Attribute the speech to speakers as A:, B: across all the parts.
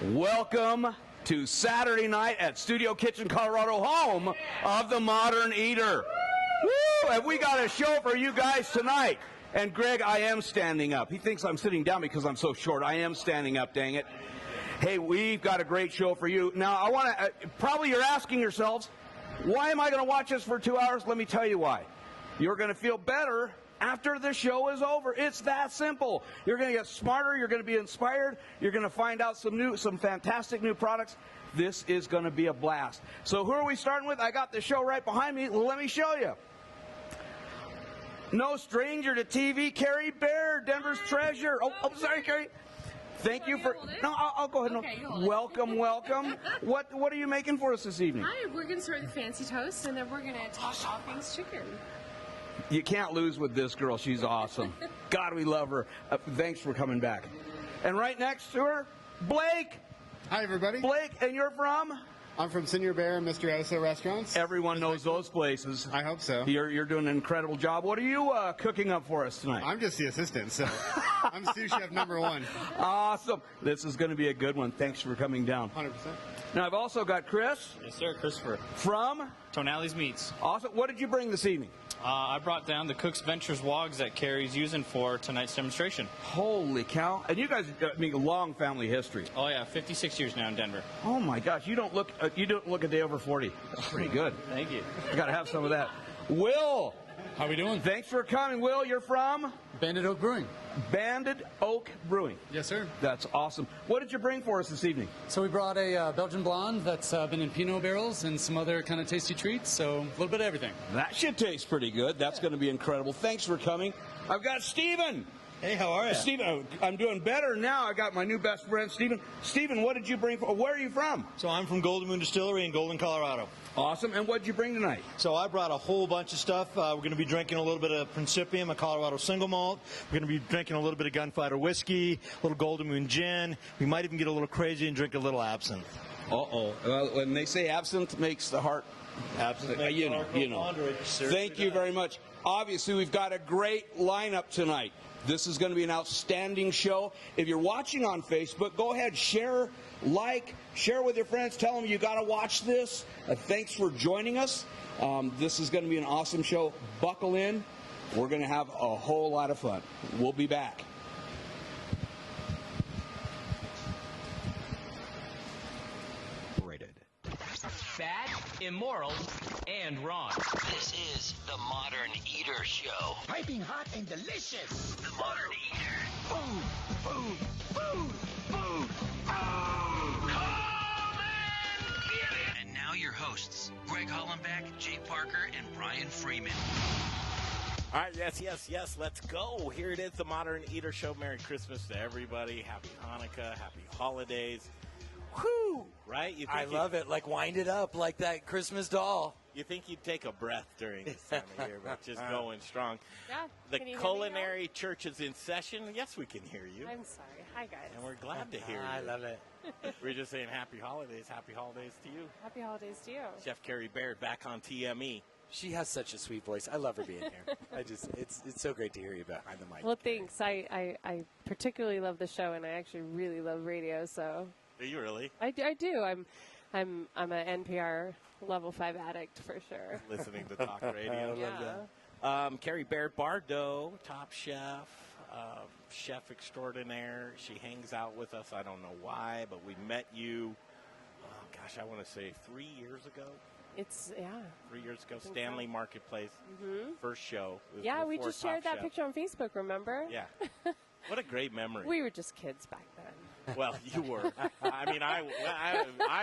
A: Welcome to Saturday night at Studio Kitchen, Colorado, home of the Modern Eater. Woo! Have we got a show for you guys tonight? And Greg, I am standing up. He thinks I'm sitting down because I'm so short. I am standing up, dang it. Hey, we've got a great show for you. Now, I want to, probably you're asking yourselves, why am I going to watch this for 2 hours? Let me tell you why. You're going to feel better after the show is over. It's that simple. You're going to get smarter. You're going to be inspired. You're going to find out some fantastic new products. This is going to be a blast. So who are we starting with? I got the show right behind me. Let me show you. No stranger to TV, Carrie Baird, Denver's treasure. Oh, sorry, Carrie. Thank you for. No, I'll go ahead.
B: Okay,
A: welcome. What are you making for us this evening?
B: Hi, we're going to start the fancy toast, and then we're going to talk all things chicken.
A: You can't lose with this girl. She's awesome. God, we love her. Thanks for coming back. And right next to her, Blake.
C: Hi, everybody.
A: Blake, and you're from?
C: I'm from SEÑOR BEAR and Mr. Oso restaurants.
A: Everyone knows those places.
C: I hope so.
A: You're doing an incredible job. What are you cooking up for us tonight?
C: I'm just the assistant, so I'm sous chef #1.
A: Awesome. This is going to be a good one. Thanks for coming down.
C: 100%.
A: Now, I've also got Chris.
D: Yes, sir. Christopher.
A: From?
D: Tonali's Meats.
A: Awesome. What did you bring this evening?
D: I brought down the Cook's Ventures wogs that Carrie's using for tonight's demonstration.
A: Holy cow. And you guys, a long family history.
D: Oh, yeah. 56 years now in Denver.
A: Oh, my gosh. You don't look a day over 40. That's pretty good.
D: Thank you.
A: You got to have some of that. Will.
E: How we doing?
A: Thanks for coming. Will, you're from?
E: Banded Oak Brewing.
A: Banded Oak Brewing.
E: Yes, sir.
A: That's awesome. What did you bring for us this evening?
E: So we brought a Belgian blonde that's been in Pinot barrels and some other kind of tasty treats, so a little bit of everything.
A: That should taste pretty good. That's going to be incredible. Thanks for coming. I've got Stephen.
F: Hey, how are you?
A: Stephen, I'm doing better now. I got my new best friend, Stephen. Stephen, what did you bring? Where are you from?
F: So I'm from Moon Distillery in Golden, Colorado.
A: Awesome. And what did you bring tonight?
F: So I brought a whole bunch of stuff. We're going to be drinking a little bit of Principium, a Colorado single malt. We're going to be drinking a little bit of Gunfighter whiskey, a little Golden Moon gin. We might even get a little crazy and drink a little absinthe.
A: Uh-oh. Well, when they say absinthe makes the heart...
F: Absinthe.
A: You know. Thank you very much. Obviously, we've got a great lineup tonight. This is going to be an outstanding show. If you're watching on Facebook, go ahead, share with your friends. Tell them you got to watch this. Thanks for joining us. This is going to be an awesome show. Buckle in. We're going to have a whole lot of fun. We'll be back.
G: Bad, immoral, and wrong.
H: This is the Modern Eater Show.
G: Piping hot and delicious.
H: The Modern Eater.
G: Food, food, food, food, food.
H: Come and get it! And now your hosts, Greg Hollenbeck, Jay Parker, and Brian Freeman.
I: All right, yes, let's go. Here it is, the Modern Eater Show. Merry Christmas to everybody. Happy Hanukkah, happy holidays. Whew, right?
J: I love it. Like, wind it up like that Christmas doll.
I: You think you'd take a breath during this time of year, but just going strong.
B: Yeah.
I: The Culinary Church is in session. Yes, we can hear you.
B: I'm sorry. Hi, guys.
I: And we're glad to hear you.
J: I love it.
I: We're just saying happy holidays to you.
B: Happy holidays to you.
I: Chef Keri Baird back on TME.
J: She has such a sweet voice. I love her being here. It's so great to hear you behind the mic.
B: Well, thanks. I particularly love the show, and I actually really love radio, so...
I: Do you really?
B: I do. I'm an NPR level 5 addict for sure.
I: Listening to talk radio.
B: Yeah.
I: Carrie Baird Bardo, top chef, chef extraordinaire. She hangs out with us. I don't know why, but we met you. I want to say 3 years ago. 3 years ago, Stanley
B: so.
I: Marketplace.
B: Mm-hmm.
I: First show.
B: Yeah, we just shared that picture on Facebook. Remember?
I: Yeah. What a great memory.
B: We were just kids back then.
I: Well, you were. I mean, I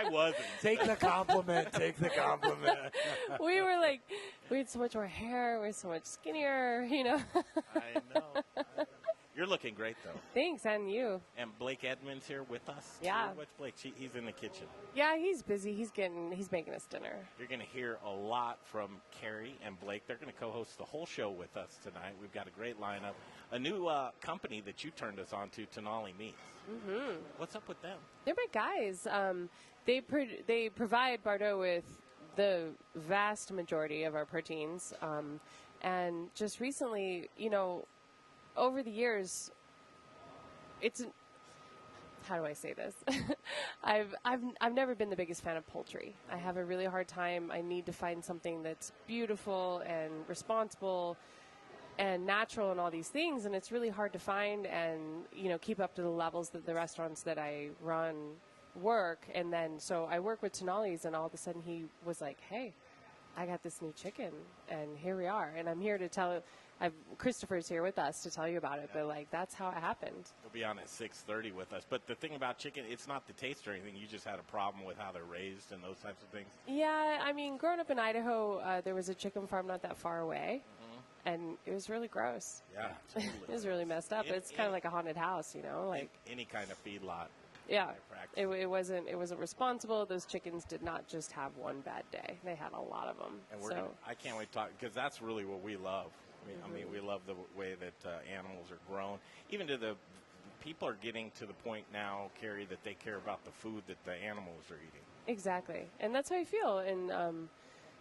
I: wasn't.
J: Take the compliment. Take the compliment.
B: We were like, we had so much more hair. We were so much skinnier, you know.
I: I know. You're looking great, though.
B: Thanks, and you.
I: And Blake Edmunds here with us.
B: Yeah.
I: What's Blake? He's in the kitchen.
B: Yeah, he's busy. He's making us dinner.
I: You're going to hear a lot from Carrie and Blake. They're going to co-host the whole show with us tonight. We've got a great lineup. A new company that you turned us on to, Tonali Meats.
B: Mm-hmm.
I: What's up with them?
B: They're my guys. They provide Bardo with the vast majority of our proteins. And just recently, you know, over the years, how do I say this? I've never been the biggest fan of poultry. I have a really hard time. I need to find something that's beautiful and responsible and natural and all these things, and it's really hard to find and, you know, keep up to the levels that the restaurants that I run work. And then so I work with Tonali's, and all of a sudden he was like, hey, I got this new chicken, and here we are. And I'm here to tell Christopher's here with us to tell you about it, but like that's how it happened.
I: He'll be on at 6:30 with us. But the thing about chicken, it's not the taste or anything. You just had a problem with how they're raised and those types of things.
B: Yeah, I mean, growing up in Idaho, there was a chicken farm not that far away, and it was really gross.
I: Yeah, totally.
B: It was really messed up. It's kind of like a haunted house, you know, like
I: any kind of feedlot.
B: Yeah, it wasn't responsible. Those chickens did not just have one bad day; they had a lot of them.
I: And I can't wait to talk, because that's really what we love. I mean, we love the way that animals are grown. Even to the people are getting to the point now, Keri, that they care about the food that the animals are eating.
B: Exactly, and that's how I feel. And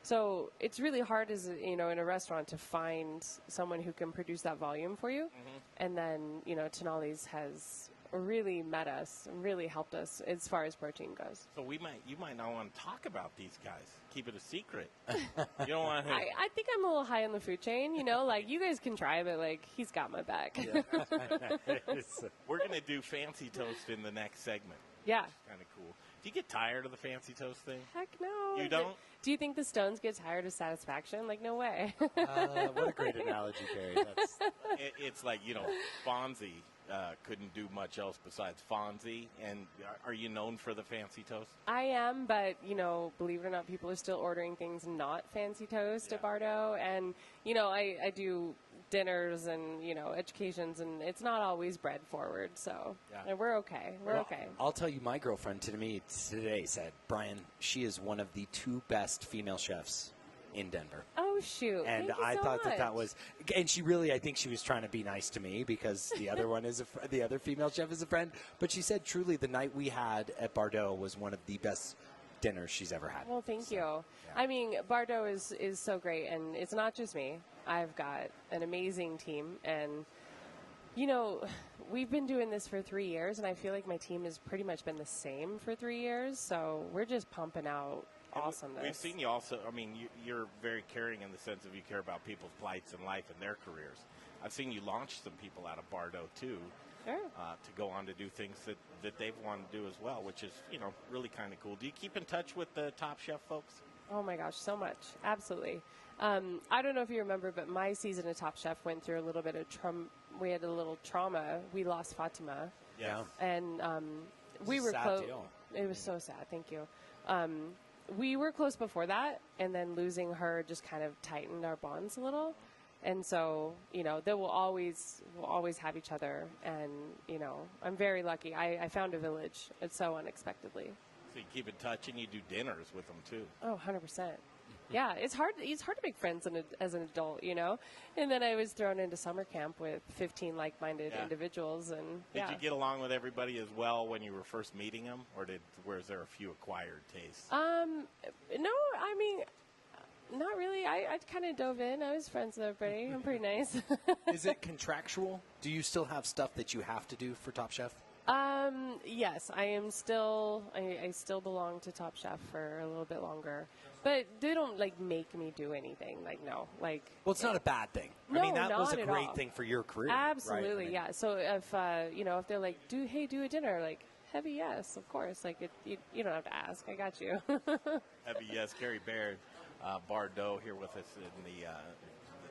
B: so it's really hard, as you know, in a restaurant to find someone who can produce that volume for you. And then, you know, Tonali's has really met us, really helped us as far as protein goes.
I: So you might not want to talk about these guys. Keep it a secret. You don't want to.
B: I think I'm a little high on the food chain, you know, like you guys can try, but like he's got my back.
I: Yeah. We're gonna do fancy toast in the next segment.
B: Yeah,
I: Kind of cool. Do you get tired of the fancy toast thing?
B: Heck no.
I: You don't?
B: Do you think the Stones get tired of satisfaction? Like, no way.
J: What a great analogy, Keri.
I: It's like, you know, Fonzie couldn't do much else besides Fonzie. And are you known for the fancy toast?
B: I am, but, you know, believe it or not, people are still ordering things not fancy toast at Bardo. And, you know, I do dinners and, you know, educations, and it's not always bread forward. So and we're okay. We're okay.
J: I'll tell you, my girlfriend to me today said, Brian, she is one of the 2 best female chefs in Denver.
B: Oh, shoot.
J: And
B: Thank you
J: I
B: so
J: thought
B: much.
J: that was, and she really, I think she was trying to be nice to me because the other one is the other female chef is a friend. But she said, truly, the night we had at Bardo was one of the best dinners she's ever had.
B: Well, thank you. I mean, Bardo is so great, and it's not just me. I've got an amazing team, and, you know, we've been doing this for 3 years, and I feel like my team has pretty much been the same for 3 years, so we're just pumping out awesomeness.
I: We've seen you also, I mean, you're very caring in the sense of you care about people's plights in life and their careers. I've seen you launch some people out of Bardo, too.
B: Sure.
I: To go on to do things that they've wanted to do as well, which is, you know, really kind of cool. Do you keep in touch with the Top Chef folks?
B: Oh, my gosh, so much. Absolutely. I don't know if you remember, but my season of Top Chef went through a little bit of we had a little trauma. We lost Fatima.
J: Yeah.
B: And we were close. It was so sad. Thank you. We were close before that, and then losing her just kind of tightened our bonds a little. And so, you know, we'll always have each other. And, you know, I'm very lucky. I found a village so unexpectedly.
I: So you keep in touch and you do dinners with them, too.
B: Oh, 100%. Yeah, it's hard to make friends as an adult, you know. And then I was thrown into summer camp with 15 like-minded individuals, and
I: Did you get along with everybody as well when you were first meeting them, or was there a few acquired tastes?
B: No, I mean, not really. I kind of dove in. I was friends with everybody. I'm pretty nice.
J: Is it contractual? Do you still have stuff that you have to do for Top Chef?
B: Yes, I am still. I still belong to Top Chef for a little bit longer, but they don't like make me do anything. Like no, like.
J: Well, it's not a bad thing.
B: No,
J: I mean, that was a
B: not at
J: great
B: all.
J: thing for your career.
B: Absolutely,
J: right? I mean,
B: yeah. So if you know, if they're like, do a dinner, like heavy yes, of course. Like you don't have to ask. I got you.
I: Heavy yes, Carrie Baird, Bardo here with us in the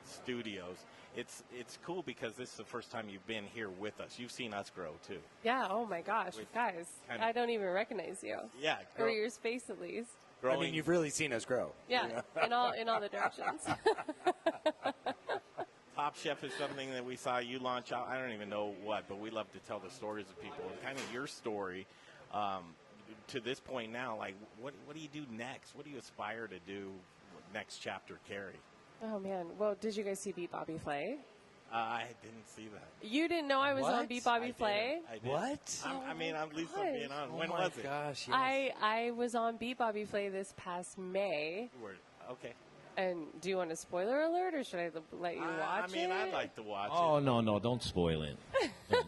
I: studios. It's cool because this is the first time you've been here with us. You've seen us grow too.
B: Yeah. Oh my gosh, guys! I don't even recognize you.
I: Yeah.
B: Or your face at least.
J: I mean, you've really seen us grow.
B: Yeah, in all the directions.
I: Top Chef is something that we saw you launch out. I don't even know what, but we love to tell the stories of people and kind of your story to this point now. Like, what do you do next? What do you aspire to do next chapter, Keri?
B: Oh man! Well, did you guys see Beat Bobby Flay?
I: I didn't see that.
B: You didn't know I was on Beat Bobby Flay?
I: I did.
J: What?
I: I mean, at least I'm being on. When was it?
J: Gosh, yes.
B: I was on Beat Bobby Flay this past May.
I: Okay.
B: And do you want a spoiler alert, or should I let you watch it?
I: I'd like to watch it.
K: Oh, no, don't spoil it.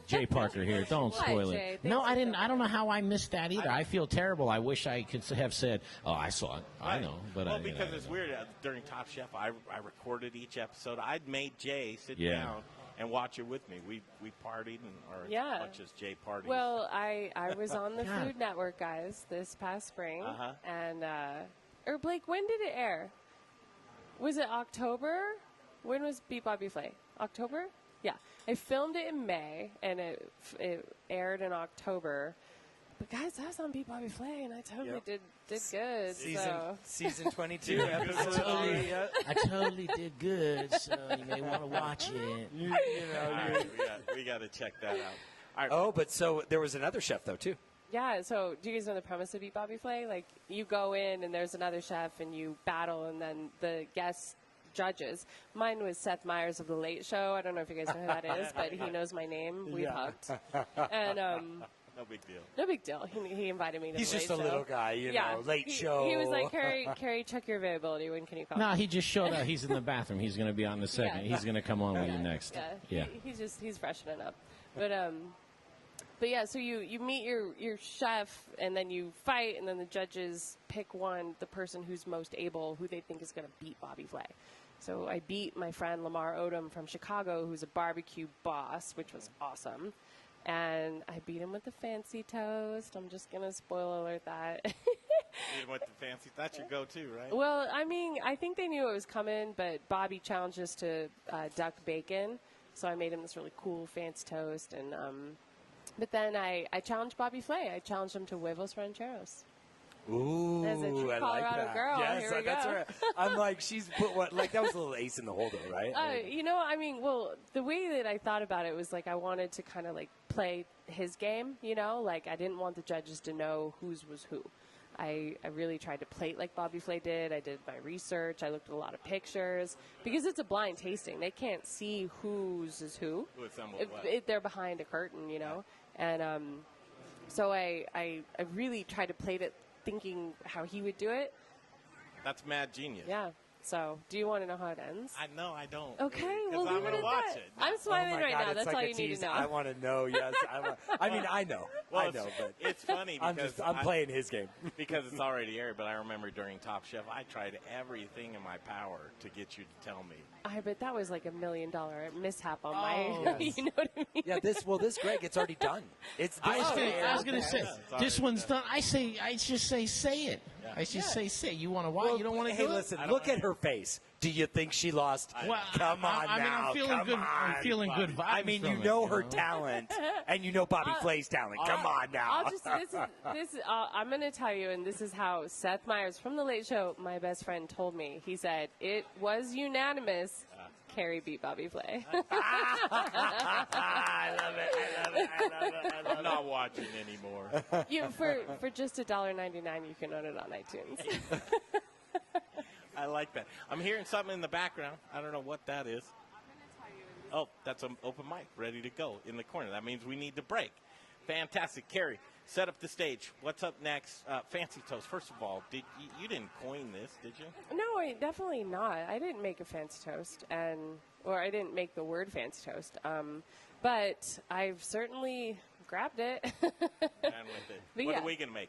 K: Jay Parker here. Don't
B: Why,
K: spoil
B: Jay?
K: it. No,
B: Thanks
K: I
B: for
K: didn't.
B: coming.
K: I don't know how I missed that either. I feel terrible. I wish I could have said, "Oh, I saw it." I know, but
I: well,
K: I
I: because it's weird. During Top Chef, I recorded each episode. I'd made Jay sit
K: Yeah.
I: down and watch it with me. We partied, or
B: Yeah.
I: as much as Jay partied.
B: Well, I was on the
K: God.
B: Food Network, guys, this past spring.
I: Uh-huh.
B: And, or Blake, when did it air? Was it October? When was Beat Bobby Flay? October? Yeah. I filmed it in May, and it aired in October. But, guys, I was on Beat Bobby Flay, and I totally did good.
J: Season 22, episode 3.
K: I totally did good, so you may want to watch it.
I: All right, we got to check that out. All right.
J: Oh, but so there was another chef, though, too.
B: Yeah, so do you guys know the premise of Beat Bobby Flay? Like, you go in, and there's another chef, and you battle, and then the guest judges. Mine was Seth Meyers of The Late Show. I don't know if you guys know who that is, but he knows my name. We've hugged. And,
I: no big deal.
B: No big deal. He invited me to
J: He's
B: the
J: just
B: Late
J: a
B: Show.
J: little guy, you
B: Yeah.
J: know, Late Show.
B: He was like, Carrie, check your availability. When can you come?
K: No, he just showed up. He's in the bathroom. He's going to be on the second.
B: Yeah.
K: He's going to come on with you next.
B: Yeah. He's freshening up. But yeah, so you meet your chef, and then you fight, and then the judges pick the person who's most able, who they think is going to beat Bobby Flay. So I beat my friend Lamar Odom from Chicago, who's a barbecue boss, which was awesome. And I beat him with the fancy toast. I'm just going to spoil alert that.
I: Beat him with the fancy. That's your go-to, right?
B: Well, I mean, I think they knew it was coming, but Bobby challenged us to duck bacon. So I made him this really cool fancy toast. And but then I challenged Bobby Flay. I challenged him to huevos rancheros.
J: Ooh,
B: As a true
J: I like
B: Colorado
J: that.
B: girl,
J: Yes,
B: here we
J: that's
B: go.
J: right. I'm like, she's put what? Like that was a little ace in the hole, though, right?
B: I mean, well, the way that I thought about it was like I wanted to kind of like play his game, like I didn't want the judges to know whose was who. I really tried to play it like Bobby Flay did. I did my research. I looked at a lot of pictures because it's a blind tasting. They can't see whose is who.
I: Who assembled what?
B: They're behind a curtain, and so I really tried to play it thinking how he would do it.
I: That's mad genius.
B: Yeah. So, do you want to know how it ends?
I: No, I don't.
B: Okay, well,
I: I'm going to watch it.
B: I'm smiling
J: Oh my
B: right
J: God,
B: now.
J: it's
B: That's
J: like
B: all
J: a
B: you need
J: tease.
B: to know.
J: I want to know. Yes, I mean, I know.
I: Well,
J: I know, but
I: it's funny because
J: I'm playing his game
I: because it's already aired. But I remember during Top Chef, I tried everything in my power to get you to tell me.
B: I bet that was like $1 million mishap on
J: yes.
B: my. You know what I mean?
J: Yeah, this great. It's already done. It's.
K: I was going to say, this one's done. I just say it.
I: Yeah.
K: I just say it. You want to watch? You don't want to
J: Hey,
K: do
J: listen.
K: it?
J: Look at her face. Do you think she lost?
K: Well,
J: Come on
K: I mean,
J: now.
K: I'm feeling
J: Come
K: good.
J: on.
K: I'm feeling good vibes.
J: I mean,
K: from
J: you
K: it,
J: know her talent, and you know Bobby Flay's talent. Come on now.
B: I'm going to tell you, and this is how Seth Meyers from The Late Show, my best friend, told me. He said it was unanimous. Carrie beat Bobby Flay.
J: I love it.
I: I'm not watching anymore.
B: For just $1.99, you can own it on iTunes.
I: I like that. I'm hearing something in the background. I don't know what that is. Oh, that's an open mic ready to go in the corner. That means we need to break. Fantastic. Carrie, set up the stage. What's up next? Fancy Toast. First of all, you didn't coin this, did you?
B: No, definitely not. I didn't make a fancy toast, or I didn't make the word fancy toast. But I've certainly grabbed it.
I: And with it. What are we gonna make?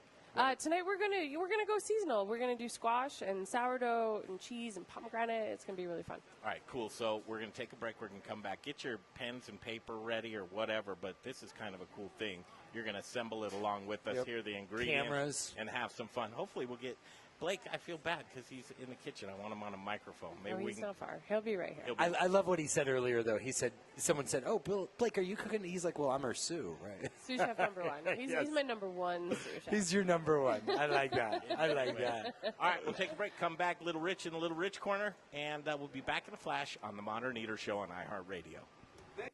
B: Tonight we're gonna go seasonal. We're gonna do squash and sourdough and cheese and pomegranate. It's gonna be really fun.
I: All right, cool. So we're going to take a break. We're going to come back. Get your pens and paper ready or whatever, but this is kind of a cool thing. You're going to assemble it along with us, hear the ingredients,
J: Cameras.
I: and have some fun. Hopefully we'll get Blake. I feel bad because he's in the kitchen. I want him on a microphone. Maybe
B: He's not far. He'll be right here.
J: I love what he said earlier, though. He said, someone said, "Oh, Blake, are you cooking?" He's like, "Well, I'm her sous, right?"
B: Sous chef number one. He's my number one sous chef.
J: He's your number one. I like that. I like that.
I: All right, we'll take a break. Come back, Little Rich in the Little Rich corner, and we'll be back in a flash on the Modern Eater Show on iHeartRadio.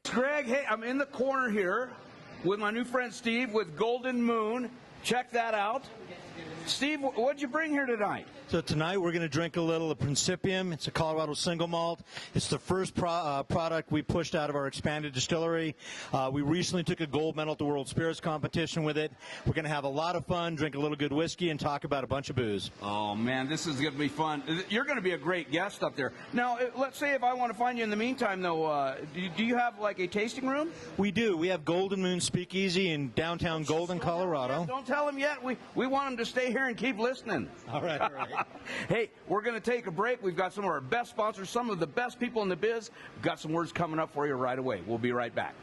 A: Greg, hey, I'm in the corner here with my new friend Steve with Golden Moon. Check that out. Steve, what'd you bring here tonight?
F: So tonight we're going to drink a little of Principium. It's a Colorado single malt. It's the first product we pushed out of our expanded distillery. We recently took a gold medal at the World Spirits Competition with it. We're going to have a lot of fun, drink a little good whiskey, and talk about a bunch of booze.
A: Oh, man, this is going to be fun. You're going to be a great guest up there. Now, let's say if I want to find you in the meantime, though, do you have, like, a tasting room?
F: We do. We have Golden Moon Speakeasy in downtown Golden, Colorado.
A: Don't tell them yet. We want them to stay here and keep listening.
F: All right, all right.
A: Hey, we're going to take a break. We've got some of our best sponsors, some of the best people in the biz. We've got some words coming up for you right away. We'll be right back.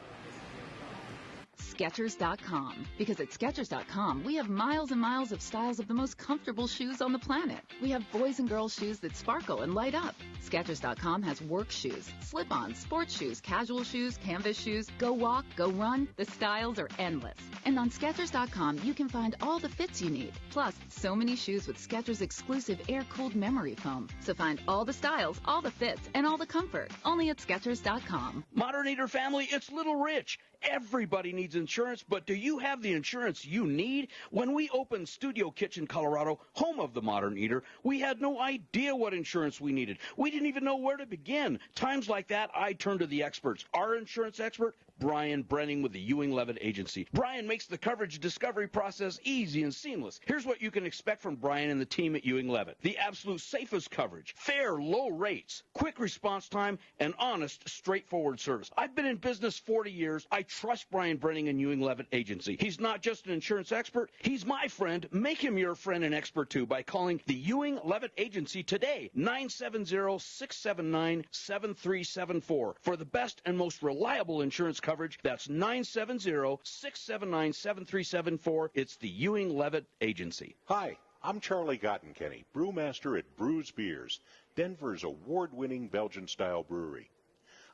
L: Skechers.com. Because at Skechers.com, we have miles and miles of styles of the most comfortable shoes on the planet. We have boys and girls shoes that sparkle and light up. Skechers.com has work shoes, slip-ons, sports shoes, casual shoes, canvas shoes, go walk, go run. The styles are endless. And on Skechers.com, you can find all the fits you need. Plus, so many shoes with Skechers exclusive air-cooled memory foam. So find all the styles, all the fits, and all the comfort. Only at Skechers.com.
A: Modern Eater family, it's Little Rich. Everybody needs insurance, but do you have the insurance you need? When we opened Studio Kitchen, Colorado, home of the Modern Eater, we had no idea what insurance we needed. We didn't even know where to begin. Times like that, I turn to the experts. Our insurance expert, Brian Brenning with the Ewing Levitt Agency. Brian makes the coverage discovery process easy and seamless. Here's what you can expect from Brian and the team at Ewing Levitt. The absolute safest coverage, fair, low rates, quick response time, and honest, straightforward service. I've been in business 40 years. I trust Brian Brenning and Ewing Levitt Agency. He's not just an insurance expert. He's my friend. Make him your friend and expert, too, by calling the Ewing Levitt Agency today, 970-679-7374. For the best and most reliable insurance coverage, that's 970-679-7374. It's the Ewing Levitt Agency.
M: Hi, I'm Charlie Gottenkenny, brewmaster at Brews Beers, Denver's award-winning Belgian-style brewery.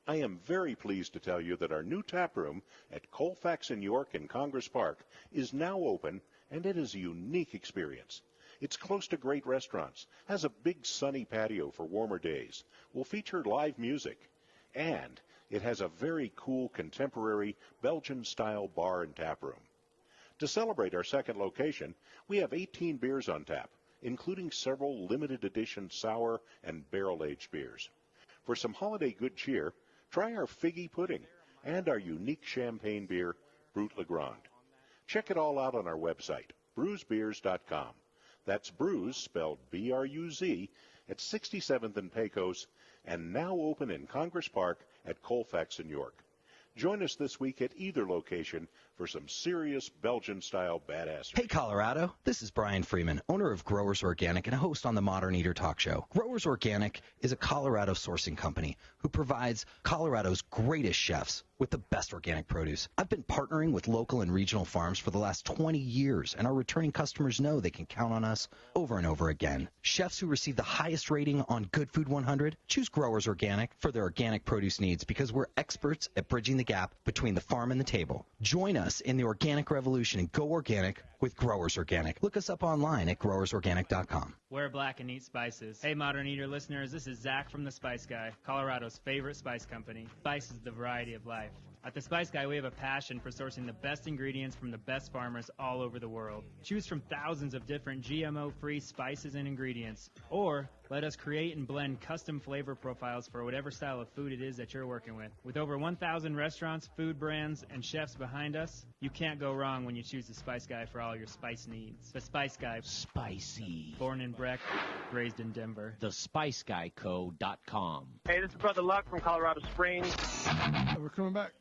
M: I am very pleased to tell you that our new tap room at Colfax in York and Congress Park is now open, and it is a unique experience. It's close to great restaurants, has a big sunny patio for warmer days, will feature live music, and it has a very cool contemporary Belgian-style bar and tap room. To celebrate our second location, we have 18 beers on tap, including several limited edition sour and barrel-aged beers. For some holiday good cheer, try our figgy pudding and our unique champagne beer, Brut Le Grand. Check it all out on our website, brewsbeers.com. That's Brews, spelled B-R-U-Z, at 67th and Pecos, and now open in Congress Park at Colfax in York. Join us this week at either location for some serious Belgian-style badassery.
N: Hey, Colorado. This is Brian Freeman, owner of Growers Organic and a host on the Modern Eater Talk Show. Growers Organic is a Colorado sourcing company who provides Colorado's greatest chefs with the best organic produce. I've been partnering with local and regional farms for the last 20 years, and our returning customers know they can count on us over and over again. Chefs who receive the highest rating on Good Food 100 choose Growers Organic for their organic produce needs because we're experts at bridging the gap between the farm and the table. Join us in the organic revolution and go organic with Growers Organic. Look us up online at growersorganic.com.
O: Wear black and eat spices. Hey, Modern Eater listeners, this is Zach from The Spice Guy, Colorado's favorite spice company. Spice is the variety of life. At The Spice Guy, we have a passion for sourcing the best ingredients from the best farmers all over the world. Choose from thousands of different GMO-free spices and ingredients, or let us create and blend custom flavor profiles for whatever style of food it is that you're working with. With over 1,000 restaurants, food brands, and chefs behind us, you can't go wrong when you choose The Spice Guy for all your spice needs. The Spice Guy.
K: Spicy.
O: Born in Breck, raised in Denver.
K: TheSpiceGuyCo.com.
P: Hey, this is Brother Luck from Colorado Springs.
Q: We're coming back.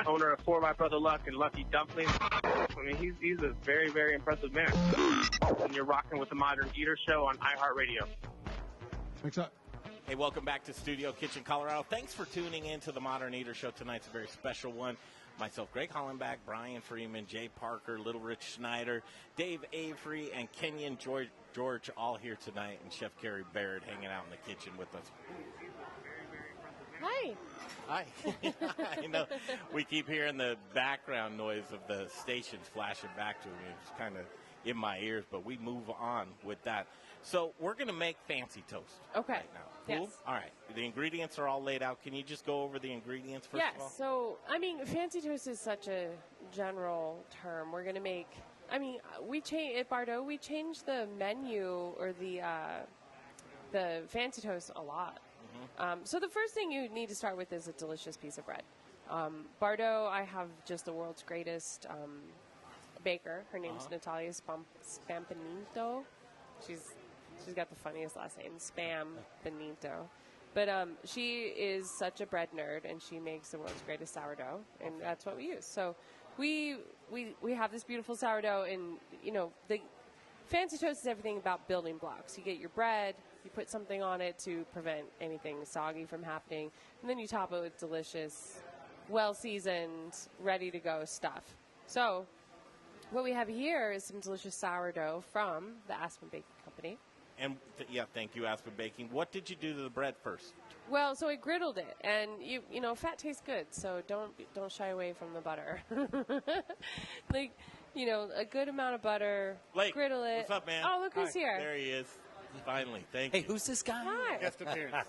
P: Owner of 4 by Brother Luck and Lucky Dumplings. I mean, he's a very, very impressive man. And you're rocking with the Modern Eater Show on iHeartRadio.
Q: Thanks up.
I: Hey, welcome back to Studio Kitchen, Colorado. Thanks for tuning in to the Modern Eater Show. Tonight's a very special one. Myself, Greg Hollenbach, Brian Freeman, Jay Parker, Little Rich Schneider, Dave Avery, and Kenyon George all here tonight, and Chef Keri Baird hanging out in the kitchen with us.
B: Hi.
I: Hi. I know we keep hearing the background noise of the stations flashing back to me. It's kind of in my ears, but we move on with that. So we're going to make fancy toast
B: okay.
I: right now. Cool?
B: Yes.
I: All right. The ingredients are all laid out. Can you just go over the ingredients first
B: yes.
I: of all?
B: So, I mean, fancy toast is such a general term. We're going to make I mean, we changed at Bardot. We changed the menu or the fancy toast a lot. So the first thing you need to start with is a delicious piece of bread. Bardot, I have just the world's greatest baker. Her name's Natalia Spampanito. She's got the funniest last name, Spam Benito. But she is such a bread nerd, and she makes the world's greatest sourdough, and that's what we use. So we have this beautiful sourdough, and the fancy toast is everything about building blocks. You get your bread, you put something on it to prevent anything soggy from happening, and then you top it with delicious, well-seasoned, ready-to-go stuff. So what we have here is some delicious sourdough from the Aspen Baking Company.
I: And thank you, Aspen Baking. What did you do to the bread first?
B: Well, so I griddled it, and you know, fat tastes good, so don't shy away from the butter. A good amount of butter.
I: Blake,
B: griddle it.
I: what's up, man?
B: Oh, look who's here.
I: There he is. Finally, thank you.
J: Hey, who's this guy?
B: Hi.
C: Guest appearance.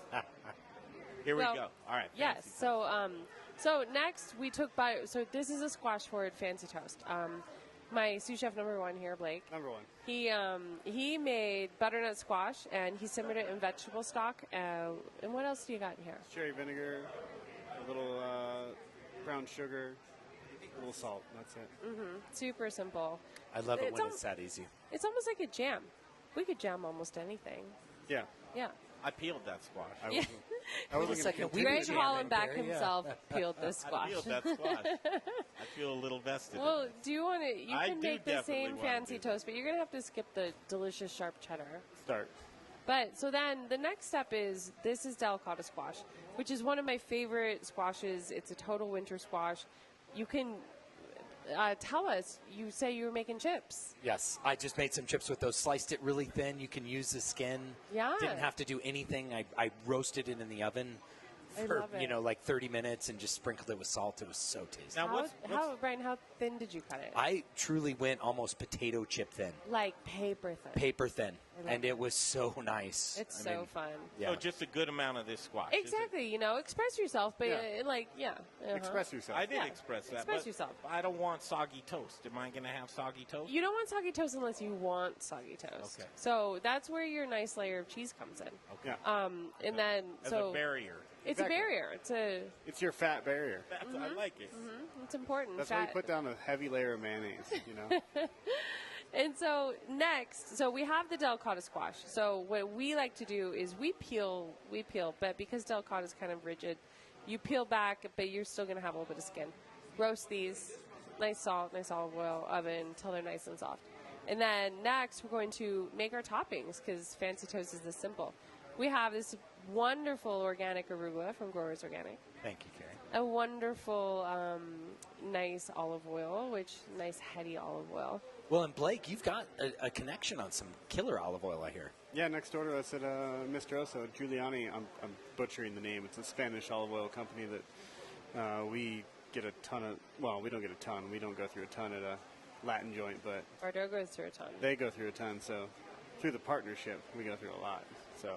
I: Here we go. All right.
B: Yes. So next we took so this is a squash forward fancy toast. My sous chef number 1 here, Blake.
C: Number 1.
B: He made butternut squash, and he simmered it in vegetable stock. And what else do you got in here?
C: Cherry vinegar, a little brown sugar, a little salt. That's it.
B: Super simple.
J: I love it when it's that easy.
B: It's almost like a jam. We could jam almost anything.
C: Yeah.
B: Yeah.
I: I peeled that squash.
C: I wasn't
J: second,
B: Greg Hollenbeck himself peeled this squash.
I: I peeled that squash. I feel a little vested.
B: Well, do you want to? You
I: I
B: can
I: do
B: make the
I: definitely
B: same
I: wanna
B: fancy
I: do that.
B: toast, but you're gonna have to skip the delicious sharp cheddar.
C: Start.
B: But so then the next step is this is delicata squash, which is one of my favorite squashes. It's a total winter squash. You can tell us. You say you were making chips.
J: Yes, I just made some chips with those. Sliced it really thin. You can use the skin.
B: Yeah.
J: Didn't have to do anything. I roasted it in the oven for
B: love it.
J: like 30 minutes and just sprinkled it with salt. It was so tasty.
I: Now,
B: Brian, how thin did you cut it?
J: I truly went almost potato chip thin.
B: Like paper thin.
J: Paper thin.
B: I love
J: And it was so nice.
B: It's so fun.
J: Yeah.
I: So just a good amount of this squash.
B: Exactly. express yourself, but
C: Express yourself.
I: I did express that.
B: Express
I: but
B: yourself.
I: I don't want soggy toast. Am I going to have soggy toast?
B: You don't want soggy toast unless you want soggy toast.
I: Okay.
B: So that's where your nice layer of cheese comes in.
I: Okay.
B: And then
I: As
B: so
I: a barrier.
B: it's
C: Exactly.
B: a barrier.
C: It's your fat barrier.
I: I like it.
B: It's important.
C: That's why you put down a heavy layer of mayonnaise.
B: And so next, we have the delicata squash. So what we like to do is we peel, but because delicata is kind of rigid, you peel back, but you're still going to have a little bit of skin. Roast these, nice salt, nice olive oil, oven until they're nice and soft. And then next, we're going to make our toppings because fancy toast is this simple. We have this wonderful organic arugula from Growers Organic.
J: Thank you, Carrie.
B: A wonderful, nice olive oil, nice heady olive oil.
J: Well, and Blake, you've got a connection on some killer olive oil, I hear.
C: Yeah, next door to us at Mr. Oso, Giuliani, I'm butchering the name. It's a Spanish olive oil company that we get a ton of, well, we don't get a ton. We don't go through a ton at a Latin joint, but
B: Bardot goes through a ton.
C: they go through a ton. So through the partnership, we go through a lot. So,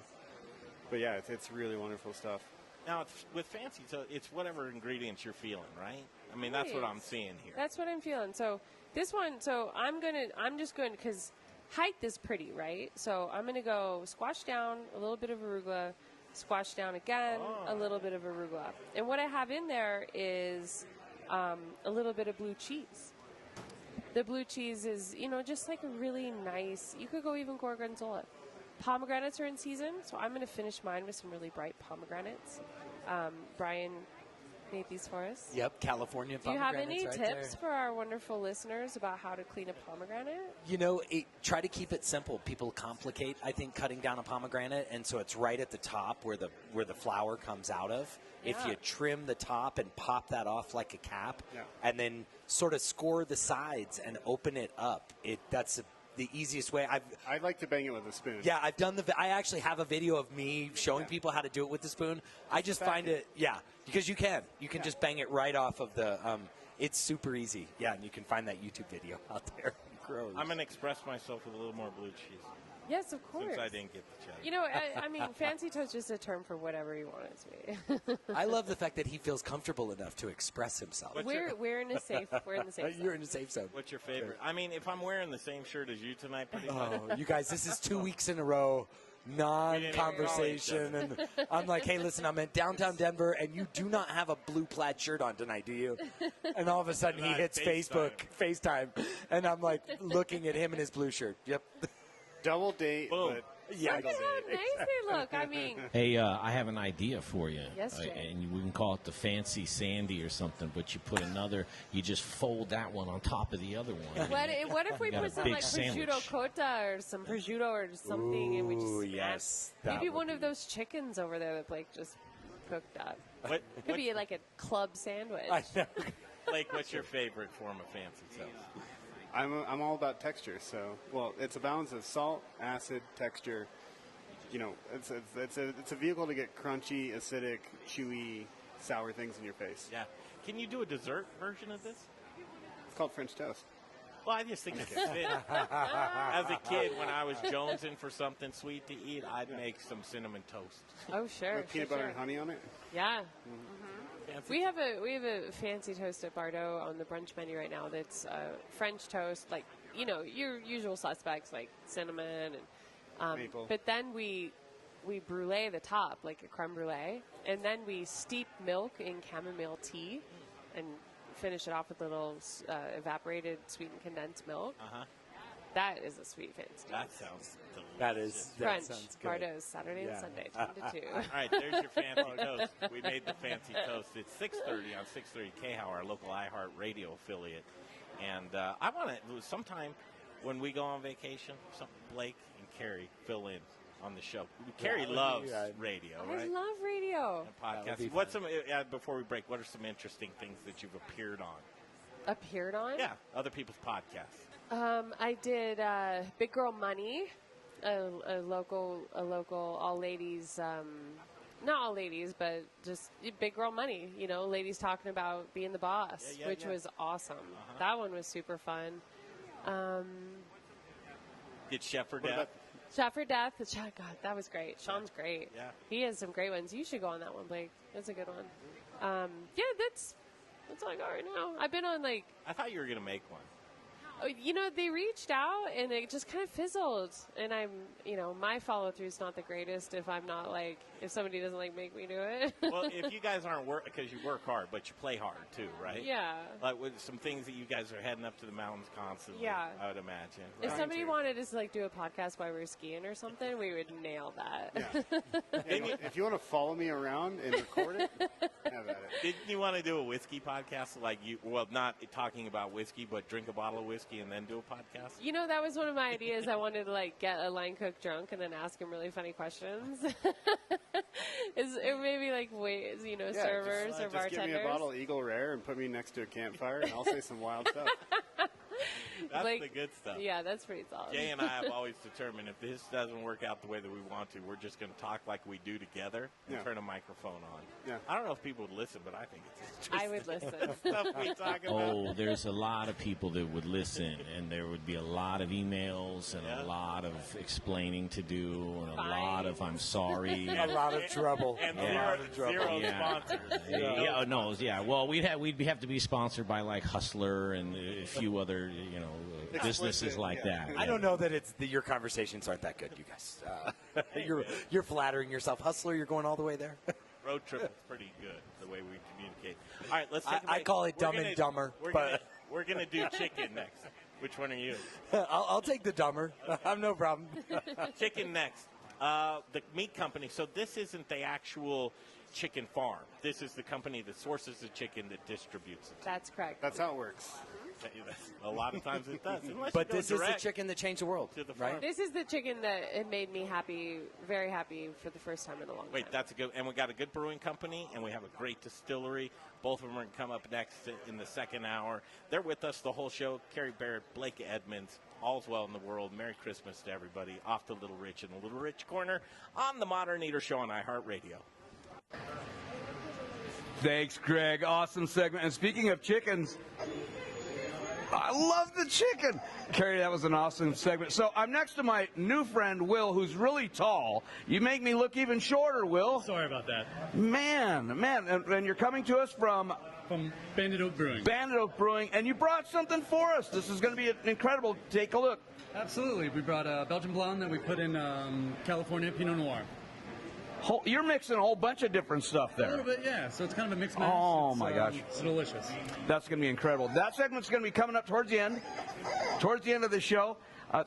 C: but yeah, it's really wonderul stuff.
I: Now, with fancy, so it's whatever ingredients you're feeling, right? I mean, that's what I'm seeing here.
B: That's what I'm feeling. So this one, I'm just going because height is pretty, right? So I'm gonna go squash down a little bit of arugula, squash down again a little bit of arugula, and what I have in there is a little bit of blue cheese. The blue cheese is, just like a really nice. You could go even gorgonzola. Pomegranates are in season, so I'm going to finish mine with some really bright pomegranates. Brian made these for us.
J: Yep, California
B: Do you have
J: pomegranates
B: any
J: right
B: tips
J: there.
B: for our wonderful listeners about how to clean a pomegranate?
J: Try to keep it simple. People complicate, I think, cutting down a pomegranate, and so it's right at the top where the flower comes out of. If
B: Yeah.
J: you trim the top and pop that off like a cap,
C: Yeah.
J: and then sort of score the sides and open it up, that's the easiest way.
C: I'd like to bang it with a spoon.
J: Yeah, I've done I actually have a video of me showing people how to do it with the spoon. I just find it, because you can just bang it right off of the. It's super easy. Yeah, and you can find that YouTube video out there. Gross.
I: I'm going to express myself with a little more blue cheese.
B: Yes, of course.
I: Since I didn't get the check.
B: You know, I mean, fancy toast is just a term for whatever you want it to be.
J: I love the fact that he feels comfortable enough to express himself.
B: We're in a safe. We're in the safe zone.
J: You're in a safe zone.
I: What's your favorite? I mean, if I'm wearing the same shirt as you tonight, pretty much.
J: Oh, you guys, this is 2 weeks in a row, non-conversation. And I'm like, hey, listen, I'm in downtown Denver, and you do not have a blue plaid shirt on tonight, do you? And all of a sudden, he hits FaceTime, and I'm like looking at him in his blue shirt. Yep.
C: Double date, but
J: yeah.
B: Look at how nice they look. I mean,
K: Hey, I have an idea for you.
B: Yes, Jay.
K: And we can call it the fancy Sandy or something, but you put another, you just fold that one on top of the other one.
B: what if we
K: You got
B: put
K: a
B: some
K: big
B: like
K: sandwich.
B: prosciutto cota or some prosciutto or something, and we
J: Ooh,
B: just
J: yes,
B: add, maybe
J: that
B: one
J: would
B: of those chickens over there that Blake just cooked up.
I: What,
B: Could be like a club sandwich.
J: I know.
I: Blake, what's your favorite form of fancy toast?
C: I'm all about texture. So, well, it's a balance of salt, acid, texture. You know, it's a vehicle to get crunchy, acidic, chewy, sour things in your face.
I: Yeah. Can you do a dessert version of this?
C: It's called French toast.
I: Well, I just think it could fit. As a kid, when I was jonesing for something sweet to eat, I'd make some cinnamon toast.
B: Oh, sure.
C: With peanut butter and honey on it.
B: Yeah.
I: Fancy.
B: We have a fancy toast at Bardot on the brunch menu right now. That's French toast, like your usual suspects like cinnamon and
C: Maple.
B: But then we brulee the top like a creme brulee, and then we steep milk in chamomile tea, and finish it off with a little evaporated sweetened condensed milk. That is a sweet fancy toast.
I: That sounds delicious.
J: That
B: Brunch,
J: sounds good.
B: Bardot's Saturday and Sunday, 10 to 2.
I: All right, there's your fancy toast. We made the fancy toast. It's 6:30 on 630 KHOW, our local iHeart Radio affiliate. And I want to, sometime when we go on vacation, Blake and Keri fill in on the show. Keri loves radio, right?
B: I love radio.
I: And podcasting. What's some, before we break, what are some interesting things that you've appeared on?
B: Appeared on?
I: Yeah, other people's podcasts.
B: I did Big Girl Money, a local all ladies, not all ladies, but just Big Girl Money. You know, ladies talking about being the boss, which was awesome. That one was super fun.
I: Did Chef for Death?
B: Chef for Death. God, that was great. Sean's great.
I: Yeah.
B: He has some great ones. You should go on that one, Blake. That's a good one. Yeah, that's all I got right now. I've been on like.
I: I thought you were going to make one.
B: You know, they reached out and it just kind of fizzled. And my follow through is not the greatest if I'm not if somebody doesn't make me do it.
I: Well, if you guys aren't because you work hard, but you play hard too, right?
B: Yeah.
I: Like with some things that you guys are heading up to the mountains constantly.
B: Yeah.
I: I would imagine.
B: If somebody wanted us to do a podcast while we were skiing or something, we would nail that.
C: Yeah. If you want to follow me around and record it, have at it.
I: Didn't you want to do a whiskey podcast not talking about whiskey, but drink a bottle of whiskey and then do a podcast?
B: You know, that was one of my ideas. I wanted to get a line cook drunk and then ask him really funny questions. It maybe servers or
C: just
B: bartenders.
C: give me a bottle of Eagle Rare and put me next to a campfire, and I'll say some wild stuff.
I: That's the good stuff.
B: Yeah, that's pretty solid.
I: Jay and I have always determined if this doesn't work out the way that we want to, we're just going to talk like we do together and turn a microphone on.
C: Yeah.
I: I don't know if people would listen, but I think it's interesting.
B: I would listen.
I: Stuff we talk about.
K: Oh, there's a lot of people that would listen, and there would be a lot of emails and a lot of explaining to do, and a lot of I'm sorry.
J: A lot of trouble.
I: And zero sponsors.
K: Well, we'd have to be sponsored by Hustler and a few other businesses like that.
J: I don't know that your conversations aren't that good, you guys. You're flattering yourself. Hustler, you're going all the way there.
I: Road trip is pretty good, the way we communicate. All right, let's take a
J: I
I: break.
J: call it Dumb and Dumber.
I: We're going to do chicken next. Which one are you?
J: I'll take the dumber. I'm no problem.
I: Chicken next. The meat company. So this isn't the actual chicken farm. This is the company that sources the chicken that distributes it.
B: That's correct.
C: That's how it works.
I: A lot of times it does.
J: But this is the chicken that changed the world, right?
B: This is the chicken that it made me happy, very happy for the first time in a long time.
I: Wait, that's a good. And we got a good brewing company, and we have a great distillery. Both of them are going to come up next in the second hour. They're with us the whole show. Carrie Baird, Blake Edmunds. All's well in the world. Merry Christmas to everybody. Off to Little Rich in the Little Rich Corner on the Modern Eater Show on iHeartRadio.
A: Thanks, Greg. Awesome segment. And speaking of chickens, I love the chicken. Keri, that was an awesome segment. So I'm next to my new friend, Will, who's really tall. You make me look even shorter, Will.
E: Sorry about that.
A: Man. And you're coming to us from
E: Bandit Oak Brewing.
A: Bandit Oak Brewing, and you brought something for us. This is going to be incredible. Take a look.
E: Absolutely. We brought a Belgian blonde that we put in California Pinot Noir.
A: You're mixing a whole bunch of different stuff there.
E: A little bit, yeah. So it's kind of a mixed match.
A: Oh, my gosh.
E: It's delicious.
A: That's going to be incredible. That segment's going to be coming up towards the end of the show.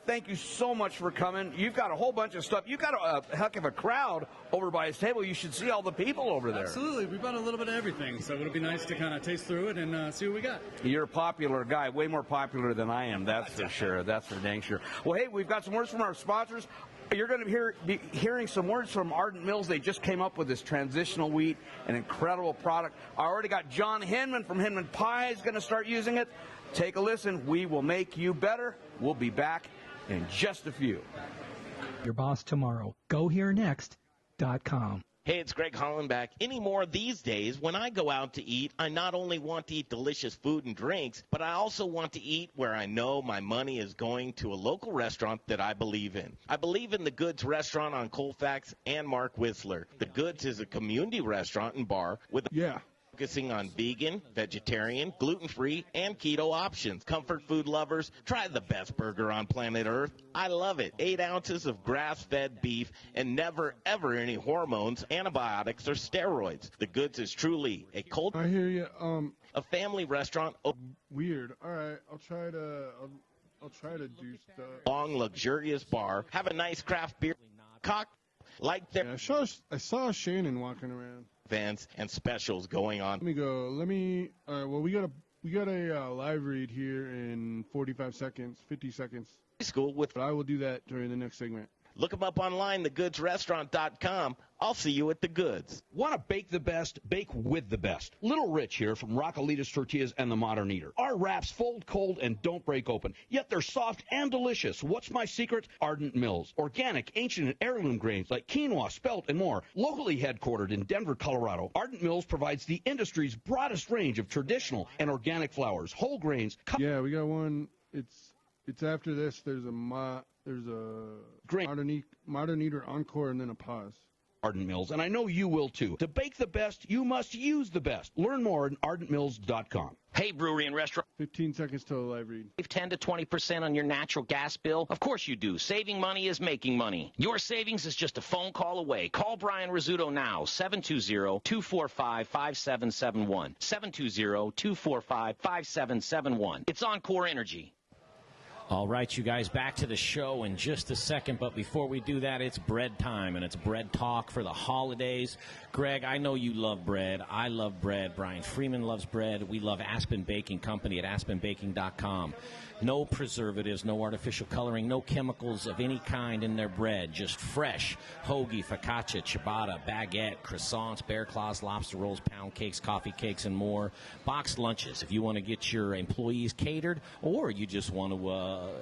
A: Thank you so much for coming. You've got a whole bunch of stuff. You've got a heck of a crowd over by his table. You should see all the people over there.
E: Absolutely. We brought a little bit of everything, so it'll be nice to kind of taste through it and see what we got.
A: You're a popular guy, way more popular than I am, that's for sure. That's for dang sure. Well, hey, we've got some words from our sponsors. You're going to be hearing some words from Ardent Mills. They just came up with this transitional wheat, an incredible product. I already got John Hinman from Hinman Pies going to start using it. Take a listen. We will make you better. We'll be back in just a few.
R: Your boss tomorrow. GoHereNext.com.
I: Hey, it's Greg Hollenbach. Anymore these days, when I go out to eat, I not only want to eat delicious food and drinks, but I also want to eat where I know my money is going to a local restaurant that I believe in. I believe in the Goods restaurant on Colfax and Mark Whistler. The Goods is a community restaurant and bar with focusing on vegan, vegetarian, gluten-free, and keto options. Comfort food lovers, try the best burger on planet Earth. I love it. 8 ounces of grass-fed beef and never, ever any hormones, antibiotics, or steroids. The Goods is truly a cold.
Q: I hear you.
I: A family restaurant.
Q: Weird. All right, I'll try to do stuff.
I: Long, luxurious bar. Have a nice craft beer. Like their.
Q: Yeah, I saw Shannon walking around.
I: Events and specials going on.
Q: Let me go. All right. Well, we got a live read here in 45 seconds, 50 seconds.
I: School with.
Q: But I will do that during the next segment.
I: Look them up online, thegoodsrestaurant.com. I'll see you at the Goods.
S: Want to bake the best? Bake with the best. Little Rich here from Rockalitas Tortillas and the Modern Eater. Our wraps fold cold and don't break open, yet they're soft and delicious. What's my secret? Ardent Mills. Organic, ancient, and heirloom grains like quinoa, spelt, and more. Locally headquartered in Denver, Colorado, Ardent Mills provides the industry's broadest range of traditional and organic flours, whole grains.
Q: Yeah, we got one. It's after this. There's a Modern Eater Encore and then a pause.
S: Ardent Mills, and I know you will too. To bake the best, you must use the best. Learn more at ardentmills.com.
T: Hey, brewery and restaurant.
Q: 15 seconds till the live read.
T: Save 10 to 20% on your natural gas bill? Of course you do. Saving money is making money. Your savings is just a phone call away. Call Brian Rizzuto now, 720-245-5771. 720-245-5771. It's Encore Energy.
K: All right, you guys, back to the show in just a second. But before we do that, it's bread time, and it's bread talk for the holidays. Greg, I know you love bread. I love bread. Brian Freeman loves bread. We love Aspen Baking Company at aspenbaking.com. No preservatives, no artificial coloring, no chemicals of any kind in their bread. Just fresh hoagie, focaccia, ciabatta, baguette, croissants, bear claws, lobster rolls, pound cakes, coffee cakes, and more. Boxed lunches if you want to get your employees catered, or you just want to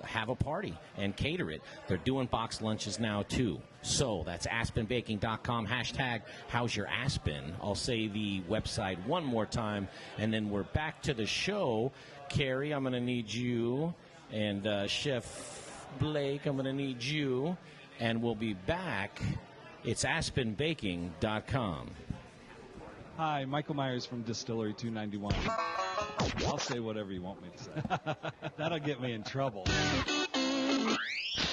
K: have a party and cater it. They're doing boxed lunches now, too. So that's aspenbaking.com, hashtag how's your Aspen. I'll say the website one more time, and then we're back to the show. Keri, I'm going to need you, and Chef Blake, I'm going to need you, and we'll be back. It's aspenbaking.com.
U: Hi, Michael Myers from Distillery 291. I'll say whatever you want me to say. That'll get me in trouble.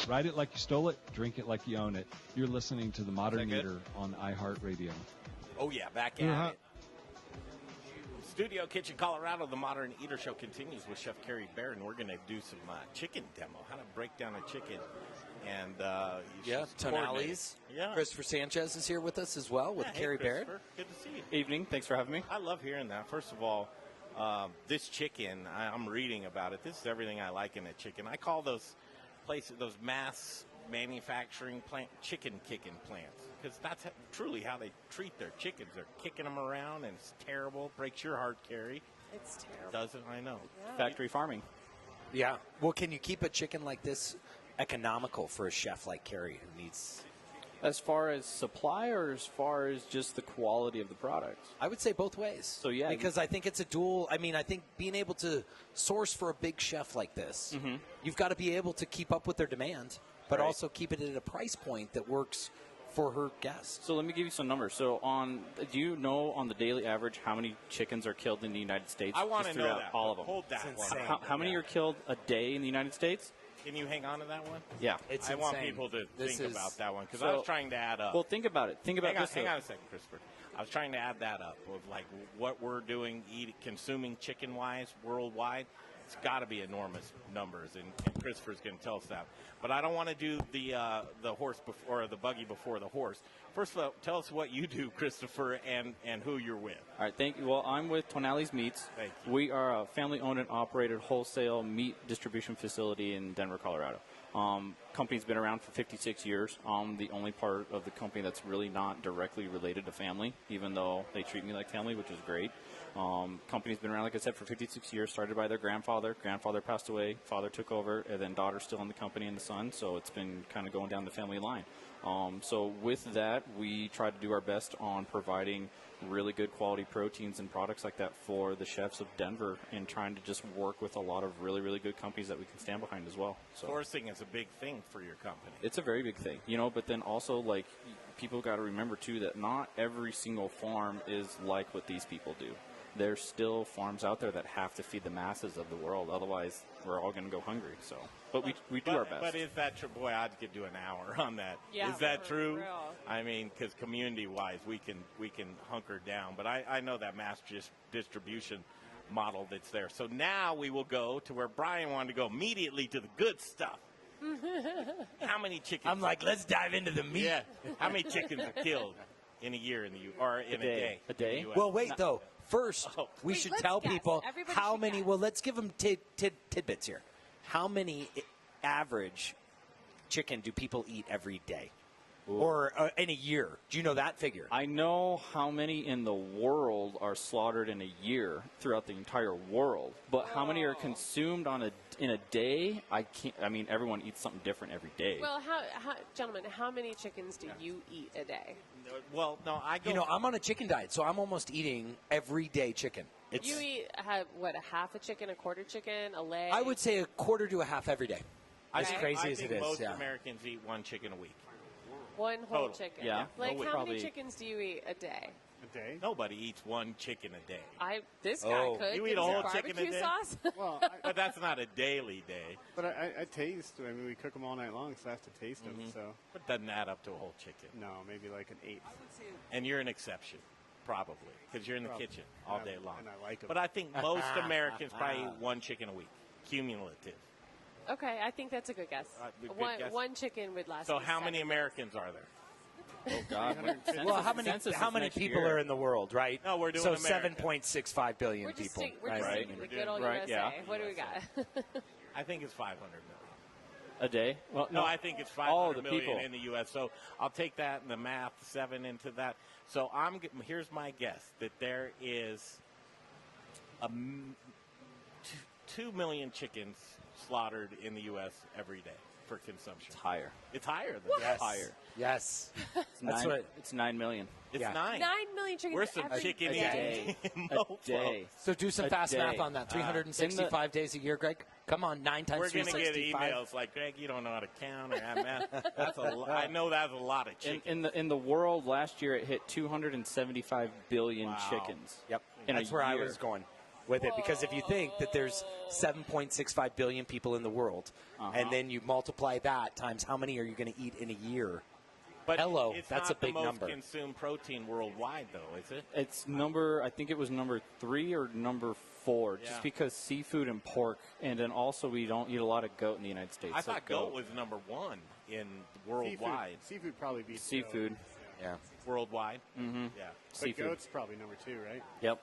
U: Ride it like you stole it, drink it like you own it. You're listening to The Modern Eater on iHeartRadio.
I: Oh, yeah, back at it. Studio Kitchen, Colorado, The Modern Eater Show continues with Chef Keri Baird, and we're going to do some chicken demo, how to break down a chicken. And
J: Tonali's.
I: Yeah.
J: Christopher Sanchez is here with us as well with Keri Baird.
I: Good to see you.
V: Evening. Thanks for having me.
I: I love hearing that. First of all, this chicken, I'm reading about it. This is everything I like in a chicken. I call those places, those mass manufacturing chicken kicking plants, because that's truly how they treat their chickens. They're kicking them around, and it's terrible. Breaks your heart, Keri.
B: It's terrible.
I: Doesn't I know?
V: Yeah. Factory farming.
J: Yeah. Well, can you keep a chicken like this economical for a chef like Keri who needs
D: As far as supply or as far as just the quality of the product?
J: I would say both ways.
D: So, yeah.
J: Because I think it's a dual. I mean, I think being able to source for a big chef like this, you've got to be able to keep up with their demand, but
D: Right.
J: also keep it at a price point that works for her guests.
D: So let me give you some numbers. So do you know on the daily average how many chickens are killed in the United States?
I: I want to
D: Just
I: know
D: throughout
I: that.
D: all of them.
I: Hold that one.
D: How many are killed a day in the United States?
I: Can you hang on to that one?
D: Yeah.
I: I want people to think about that one because I was trying to add up.
D: Well, think about it. Think about this.
I: Hang on a second, Christopher. I was trying to add that up of like what we're doing, consuming chicken-wise worldwide. It's got to be enormous numbers, and Christopher's going to tell us that. But I don't want to do the horse before or the buggy before the horse. First of all, tell us what you do, Christopher, and who you're with.
D: All right, thank you. Well, I'm with Tonali's Meats.
I: Thank
D: you. We are a family-owned and operated wholesale meat distribution facility in Denver, Colorado. Company's been around for 56 years. I'm the only part of the company that's really not directly related to family, even though they treat me like family, which is great. Company's been around, like I said, for 56 years, started by their grandfather. Grandfather passed away, father took over, and then daughter's still in the company and the son, so it's been kind of going down the family line. So with that, we try to do our best on providing really good quality proteins and products like that for the chefs of Denver and trying to just work with a lot of really, really good companies that we can stand behind as well. So
I: Sourcing is a big thing for your company.
D: it's a very big thing, but then also, like, people got to remember, too, that not every single farm is like what these people do. There's still farms out there that have to feed the masses of the world. Otherwise, we're all going to go hungry. So, but we do our best.
I: But is that true? Boy, I could do an hour on that.
B: Yeah,
I: is that
B: for
I: true?
B: real.
I: I mean, because community-wise, we can hunker down. But I know that mass distribution model that's there. So now we will go to where Brian wanted to go immediately to the good stuff. How many chickens?
J: I'm like, let's dive into the meat.
I: Yeah. How many chickens are killed in a year in the or in a day?
D: A day.
I: in the US?
J: Well, wait, though. First, we
B: Wait,
J: should
B: let's
J: tell
B: guess.
J: people
B: Everybody
J: how
B: should
J: many.
B: guess.
J: Well, let's give them tidbits here. How many average chicken do people eat every day? Or in a year? Do you know that figure?
D: I know how many in the world are slaughtered in a year throughout the entire world, but how many are consumed in a day? I can't. I mean, everyone eats something different every day.
B: Well, gentlemen, how many chickens do you eat a day?
I: Well, no, I go.
J: I'm on a chicken diet, so I'm almost eating everyday chicken.
B: You eat, a half a chicken, a quarter chicken, a leg?
J: I would say a quarter to a half every day. As
B: Okay.
J: crazy
I: I
J: as
I: think
J: it is.
I: most
J: Yeah.
I: Americans eat one chicken a week.
B: One whole
I: Total.
B: chicken.
D: Yeah.
B: Like,
D: No,
B: how
D: probably-
B: many chickens do you eat a day?
C: A day?
I: Nobody eats one chicken a day.
B: This guy
J: Oh.
B: could.
I: You
B: Give
I: eat a
B: me some
I: whole chicken a
B: barbecue
I: day?
B: sauce?
C: Well,
I: But that's not a daily day.
C: but I taste. I mean, we cook them all night long, so I have to taste them. So
I: But doesn't add up to a whole chicken.
C: no, maybe like an eighth.
I: And you're an exception, probably, because you're in the
C: Probably.
I: kitchen all
C: And
I: day
C: I-
I: long.
C: and I like 'em.
I: But I think most Americans probably eat one chicken a week, cumulative.
B: Okay, I think that's a good guess.
I: Good guess.
B: One chicken would last.
I: So
B: me
I: how many
B: 7
I: Americans are there?
D: Oh God!
J: Well, how many people are in the world, right?
I: No, we're doing
J: so
I: America.
J: 7.65 billion
B: We're just
J: people.
B: we're just
J: right?
B: sticking to the good old
D: Right,
B: USA.
D: yeah.
B: What do we got?
I: I think it's 500 million.
D: A day? Well,
I: No, I think it's 500
D: all the
I: million
D: people.
I: in the U.S. So I'll take that and the math 7 into that. So here's my guess that there is 2 million chickens slaughtered in the U.S. every day for consumption.
D: It's higher.
I: It's higher than
J: Yes.
I: that.
D: Higher.
J: Yes.
D: That's
J: what.
D: It's 9 million.
I: It's
J: Yeah.
I: 9.
B: 9 million chickens
I: We're some
B: every
I: chicken
B: day.
I: eating
D: A
I: mofo.
D: day.
J: So do some
D: A
J: fast
D: day.
J: math on that. 365 days a year, Greg. Come on, 9 times
I: We're going to get
J: 365.
I: emails like, Greg, you don't know how to count or add math. I know that's a lot of chicken.
D: In the world last year, it hit 275 billion
I: Wow.
D: chickens.
J: Yep.
D: In a
J: That's where I
D: year.
J: was going with it, because if you think that there's 7.65 billion people in the world, and then you multiply that times how many are you going to eat in a year?
I: But
J: Hello,
I: it's
J: that's
I: not
J: a big
I: the most
J: number.
I: consumed protein worldwide, though, is it?
D: It's I think it was number 3 or number 4,
I: Yeah.
D: just because seafood and pork, and then also we don't eat a lot of goat in the United States.
I: I
D: so
I: thought goat was number 1 in worldwide.
C: Seafood probably beats
D: Seafood.
C: goat.
J: Yeah.
I: Worldwide?
D: Mm-hmm.
I: Yeah.
C: But
D: Seafood.
C: goat's probably number 2, right?
D: Yep.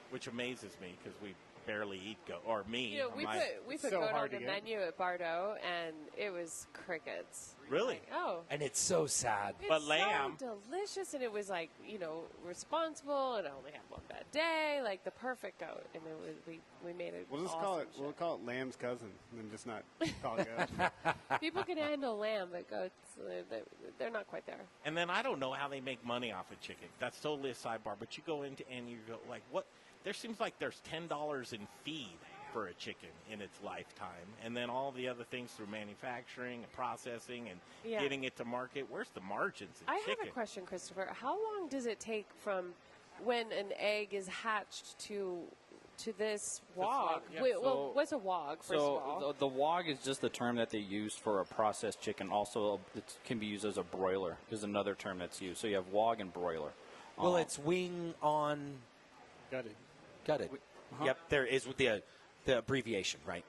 I: Which amazes me because we barely eat goat, or me.
B: You know, we put
C: so
B: goat on
C: hard
B: the
C: to get.
B: menu at Bardo, and it was crickets.
I: Really?
B: Like, oh.
J: And it's so sad.
B: It's
I: But lamb.
B: so delicious, and it was like, you know, responsible, and I only had one bad day, like the perfect goat, and it was we made it.
C: We'll just
B: awesome
C: we'll call it lamb's cousin, and then just not call it goat.
B: People can handle lamb, but goats, they're not quite there.
I: And then I don't know how they make money off of chicken. That's totally a sidebar. But you go into and you go like, what? There seems like there's $10 in feed for a chicken in its lifetime, and then all the other things through manufacturing and processing and getting it to market. Where's the margins in
B: I
I: chicken?
B: have a question, Christopher. How long does it take from when an egg is hatched to this wog?
D: Yeah,
B: Wait, well, what's a wog, first of all?
D: So the wog is just the term that they use for a processed chicken. Also, it can be used as a broiler is another term that's used. So you have wog and broiler.
J: Well, it's wing on
C: Gutted.
J: gutted. Yep, there is with the abbreviation, right?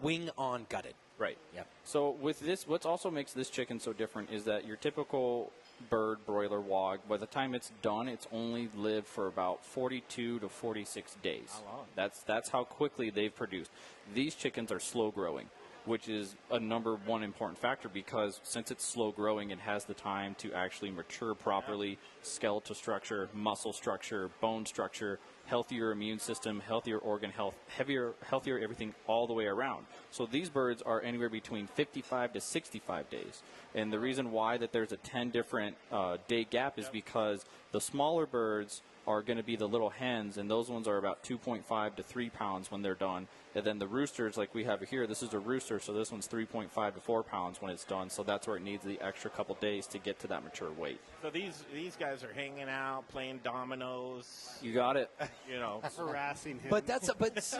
J: Wing on gutted.
D: Right.
J: Yep.
D: So with this, what also makes this chicken so different is that your typical bird broiler wog, by the time it's done, it's only lived for about 42 to 46 days.
I: How long?
D: That's how quickly they've produced. These chickens are slow growing, which is a number one important factor because since it's slow growing, it has the time to actually mature properly, skeletal structure, muscle structure, bone structure, healthier immune system, healthier organ health, healthier everything all the way around. So these birds are anywhere between 55 to 65 days. And the reason why that there's a 10 different day gap is because the smaller birds are going to be the little hens, and those ones are about 2.5 to 3 pounds when they're done. And then the roosters, like we have here, this is a rooster, so this one's 3.5 to 4 pounds when it's done. So that's where it needs the extra couple days to get to that mature weight.
I: So these guys are hanging out, playing dominoes.
D: You got it.
I: You know,
C: harassing him.
J: But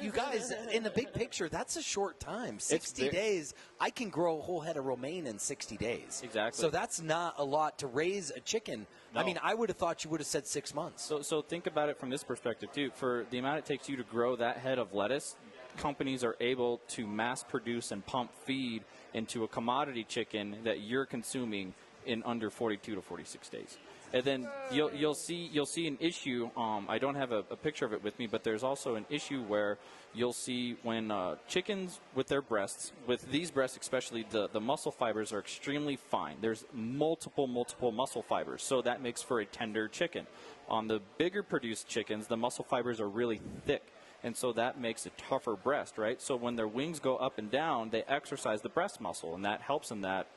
J: you guys, in the big picture, that's a short time. 60 days. I can grow a whole head of romaine in 60 days.
D: Exactly.
J: So that's not a lot to raise a chicken.
D: No.
J: I mean, I would have thought you would have said 6 months.
D: So think about it from this perspective, too. For the amount it takes you to grow that head of lettuce, companies are able to mass produce and pump feed into a commodity chicken that you're consuming in under 42 to 46 days. And then you'll see an issue. I don't have a picture of it with me, but there's also an issue where you'll see when chickens with their breasts, with these breasts especially, the muscle fibers are extremely fine. There's multiple muscle fibers, so that makes for a tender chicken. On the bigger produced chickens, the muscle fibers are really thick. And so that makes a tougher breast, right? So when their wings go up and down, they exercise the breast muscle, and that helps in that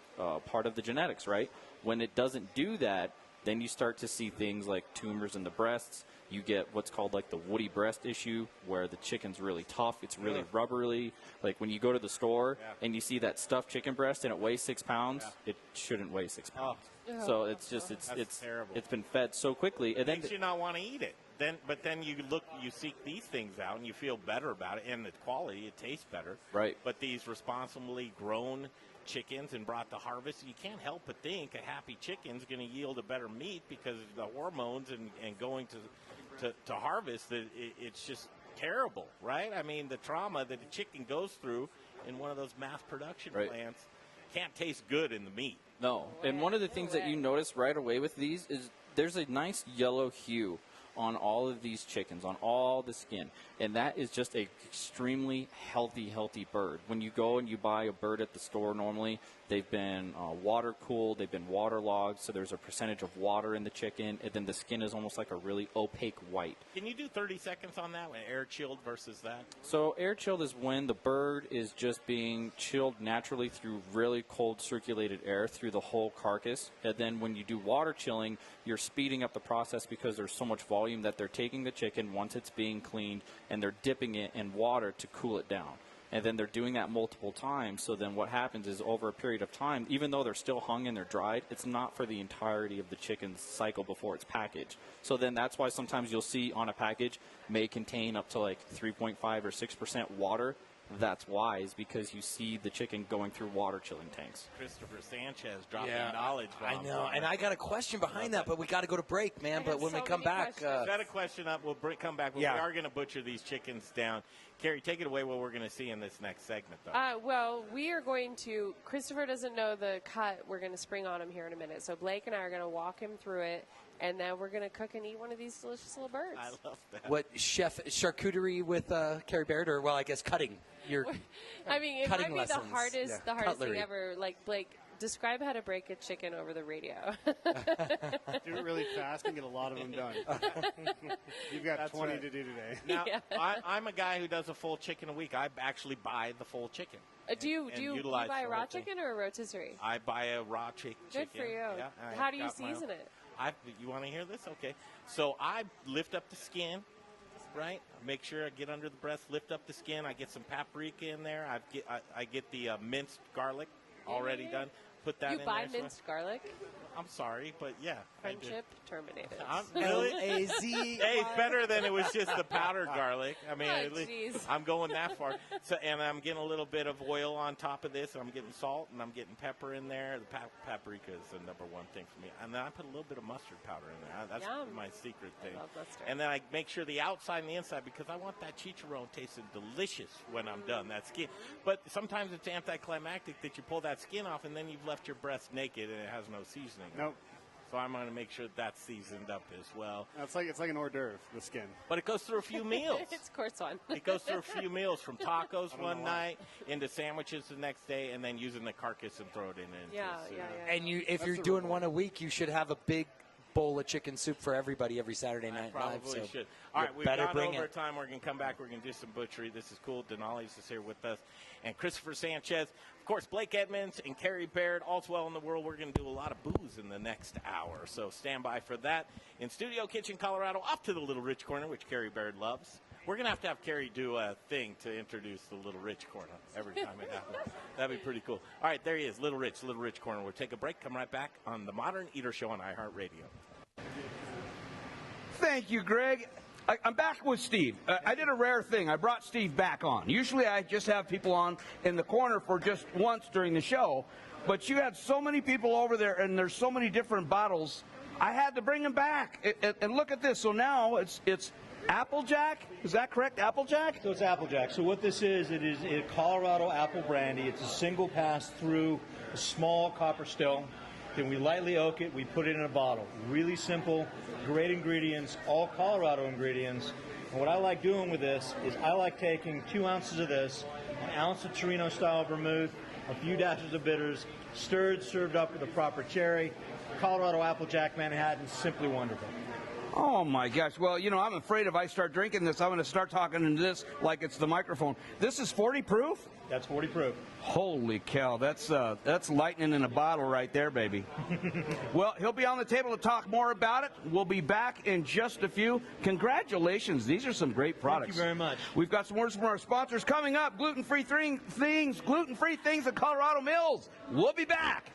D: part of the genetics, right? When it doesn't do that, then you start to see things like tumors in the breasts. You get what's called like the woody breast issue, where the chicken's really tough. It's really rubbery. Like when you go to the store and you see that stuffed chicken breast and it weighs 6 pounds, it shouldn't weigh 6 pounds. So it's just it's
I: terrible.
D: It's been fed so quickly, and then
I: makes you not want to eat it. But then you seek these things out, and you feel better about it, and the quality, it tastes better.
D: Right.
I: But these responsibly grown chickens and brought to harvest, you can't help but think a happy chicken's going to yield a better meat because of the hormones and going to harvest. It's just terrible, right? I mean, the trauma that a chicken goes through in one of those mass production plants can't taste good in the meat.
D: No. And one of the things that you notice right away with these is there's a nice yellow hue on all of these chickens, on all the skin. And that is just a extremely healthy bird. When you go and you buy a bird at the store normally, they've been water cooled, they've been waterlogged, so there's a percentage of water in the chicken, and then the skin is almost like a really opaque white.
I: Can you do 30 seconds on that, air chilled versus that?
D: So air chilled is when the bird is just being chilled naturally through really cold circulated air through the whole carcass. And then when you do water chilling, you're speeding up the process because there's so much volume that they're taking the chicken once it's being cleaned and they're dipping it in water to cool it down. And then they're doing that multiple times. So then what happens is over a period of time, even though they're still hung and they're dried, it's not for the entirety of the chicken's cycle before it's packaged. So then that's why sometimes you'll see on a package may contain up to like 3.5 or 6% water. That's wise because you see the chicken going through water chilling tanks.
I: Christopher Sanchez dropping knowledge bombs.
J: I know, and I got a question behind that, but we got to go to break, man. But when we come back,
I: got a question up. We'll come back. We are going to butcher these chickens down. Keri, take it away. What we're going to see in this next segment, though.
B: Well, we are going to. Christopher doesn't know the cut we're going to spring on him here in a minute. So Blake and I are going to walk him through it, And then we're going to cook and eat one of these delicious little birds.
I: I love that.
J: What, chef charcuterie with Keri Baird, or, well, I guess cutting? It
B: I mean, it
J: cutting
B: might be
J: lessons.
B: the hardest
J: Cutlery.
B: thing ever. Like, Blake, describe how to break a chicken over the radio.
C: Do it really fast and get a lot of them done. You've got
I: That's
C: 20
I: right.
C: to do today.
I: Now, I'm a guy who does a full chicken a week. I actually buy the full chicken.
B: Do you
I: utilize
B: buy a
I: the
B: raw
I: whole thing.
B: chicken or a rotisserie?
I: I buy a raw chicken.
B: Good for you.
I: Yeah,
B: How do you
I: got my own.
B: season it?
I: You want to hear this? Okay. So I lift up the skin, right? Make sure I get under the breast, lift up the skin. I get some paprika in there. I get the minced garlic already done. Put that in there.
B: You buy minced garlic?
I: I'm sorry, but yeah.
B: Friendship terminated.
I: Really?
J: L-A-Z.
I: Hey, it's better than it was just the powdered garlic. I mean,
B: Oh,
I: at least
B: jeez.
I: I'm going that far. So, and I'm getting a little bit of oil on top of this. I'm getting salt, and I'm getting pepper in there. The paprika is the number one thing for me. And then I put a little bit of mustard powder in there. That's
B: Yum.
I: my secret thing.
B: I love mustard.
I: And then I make sure the outside and the inside, because I want that chicharron tasting delicious when I'm done, that skin. But sometimes it's anticlimactic that you pull that skin off, and then you've left your breast naked, and it has no seasoning.
C: Nope.
I: So I'm going to make sure that's seasoned up as well.
C: It's like an hors d'oeuvre, the skin.
I: But it goes through a few meals.
B: It's course one.
I: It goes through a few meals, from tacos
C: know
I: one
C: why.
I: night into sandwiches the next day, and then using the carcass and throw it in.
B: Yeah.
J: And if you're doing one a week, you should have a big bowl of chicken soup for everybody every Saturday night.
I: Probably
J: live, so
I: should. All right, we've
J: better
I: gone
J: bring
I: over
J: it.
I: time. We're going to come back. We're going to do some butchery. This is cool. Tonali's is here with us. And Christopher Sanchez. Of course, Blake Edmunds and Carrie Baird. All's well in the world. We're going to do a lot of booze in the next hour. So stand by for that. In Studio Kitchen, Colorado, off to the Little Rich Corner, which Carrie Baird loves. We're going to have Carrie do a thing to introduce the Little Rich Corner every time it happens. That'd be pretty cool. All right, there he is, Little Rich Corner. We'll take a break. Come right back on the Modern Eater Show on iHeartRadio.
A: Thank you, Greg. I'm back with Steve. I did a rare thing. I brought Steve back on. Usually I just have people on in the corner for just once during the show, but you had so many people over there, and there's so many different bottles. I had to bring him back. And look at this. So now it's Applejack. Is that correct? Applejack?
F: So it's Applejack. So what this is, it is a Colorado apple brandy. It's a single pass through a small copper still. Then we lightly oak it. We put it in a bottle. Really simple, great ingredients, all Colorado ingredients. And what I like doing with this is I like taking 2 ounces of this, an ounce of Torino-style vermouth, a few dashes of bitters, stirred, served up with a proper cherry. Colorado Applejack Manhattan, simply wonderful.
A: Oh, my gosh. Well, I'm afraid if I start drinking this, I'm going to start talking into this like it's the microphone. This is 40 proof?
F: That's 40 proof.
A: Holy cow. That's lightning in a bottle right there, baby. Well, he'll be on the table to talk more about it. We'll be back in just a few. Congratulations. These are some great products.
F: Thank you very much.
A: We've got some words from our sponsors coming up. Gluten-free things at Colorado Mills. We'll be back.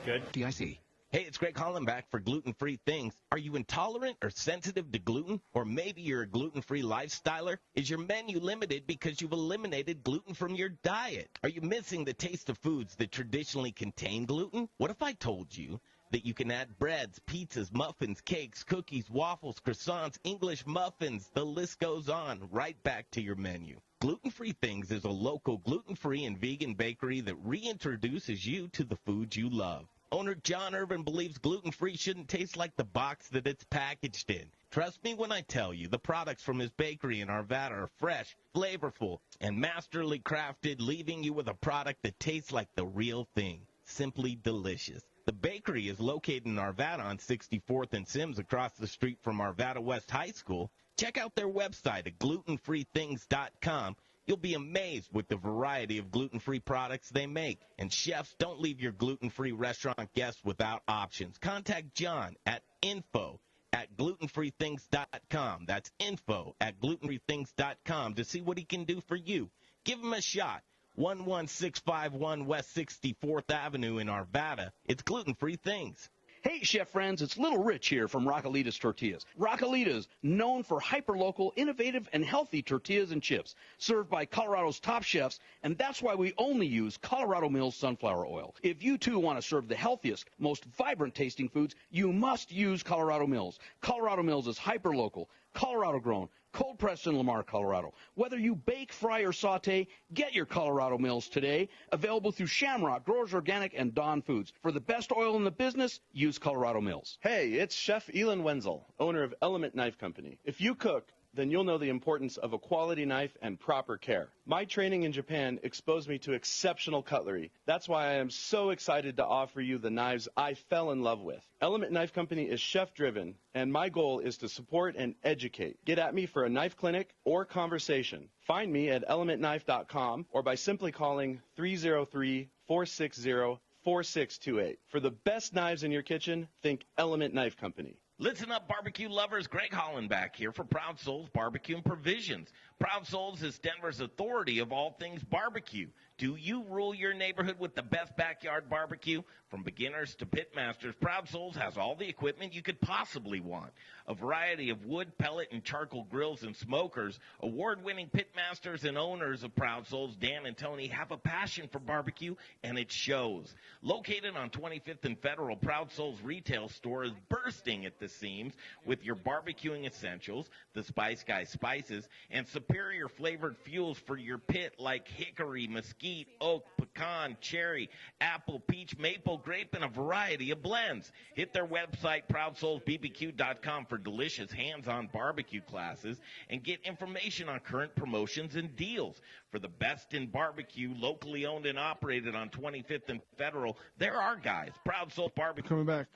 F: Good.
G: DIC. Hey, it's Greg Holland back for Gluten-Free Things. Are you intolerant or sensitive to gluten? Or maybe you're a gluten-free lifestyler? Is your menu limited because you've eliminated gluten from your diet? Are you missing the taste of foods that traditionally contain gluten? What if I told you that you can add breads, pizzas, muffins, cakes, cookies, waffles, croissants, English muffins, the list goes on, right back to your menu? Gluten-Free Things is a local gluten-free and vegan bakery that reintroduces you to the foods you love. Owner John Irvin believes gluten-free shouldn't taste like the box that it's packaged in. Trust me when I tell you, the products from his bakery in Arvada are fresh, flavorful, and masterly crafted, leaving you with a product that tastes like the real thing. Simply delicious. The bakery is located in Arvada on 64th and Sims across the street from Arvada West High School. Check out their website at glutenfreethings.com. You'll be amazed with the variety of gluten-free products they make. And chefs, don't leave your gluten-free restaurant guests without options. Contact John at info@glutenfreethings.com. That's info@glutenfreethings.com to see what he can do for you. Give him a shot. 11651 West 64th Avenue in Arvada. It's Gluten-Free Things.
H: Hey, chef friends, it's Little Rich here from Rocalitas Tortillas. Rocalitas, known for hyperlocal, innovative, and healthy tortillas and chips, served by Colorado's top chefs, and that's why we only use Colorado Mills sunflower oil. If you, too, want to serve the healthiest, most vibrant-tasting foods, you must use Colorado Mills. Colorado Mills is hyperlocal, Colorado-grown, cold pressed in Lamar, Colorado. Whether you bake, fry, or saute, get your Colorado Mills today. Available through Shamrock, Growers Organic, and Dawn Foods. For the best oil in the business, use Colorado Mills.
L: Hey, it's Chef Elon Wenzel, owner of Element Knife Company. If you cook, then you'll know the importance of a quality knife and proper care. My training in Japan exposed me to exceptional cutlery. That's why I am so excited to offer you the knives I fell in love with. Element Knife Company is chef-driven, and my goal is to support and educate. Get at me for a knife clinic or conversation. Find me at elementknife.com or by simply calling 303-460-4628. For the best knives in your kitchen, think Element Knife Company.
G: Listen up, barbecue lovers. Greg Hollenbach here for Proud Souls Barbecue and Provisions. Proud Souls is Denver's authority of all things barbecue. Do you rule your neighborhood with the best backyard barbecue? From beginners to pit masters, Proud Souls has all the equipment you could possibly want. A variety of wood, pellet, and charcoal grills and smokers. Award-winning pit masters and owners of Proud Souls, Dan and Tony, have a passion for barbecue, and it shows. Located on 25th and Federal, Proud Souls retail store is bursting at the seams with your barbecuing essentials, the Spice Guy spices, and superior flavored fuels for your pit like hickory, mesquite, oak, pecan, cherry, apple, peach, maple, grape, and a variety of blends. Hit their website, ProudSoulsBBQ.com, for delicious hands-on barbecue classes and get information on current promotions and deals. For the best in barbecue, locally owned and operated on 25th and Federal, there are guys. Proud Souls Barbecue.
Q: Coming back.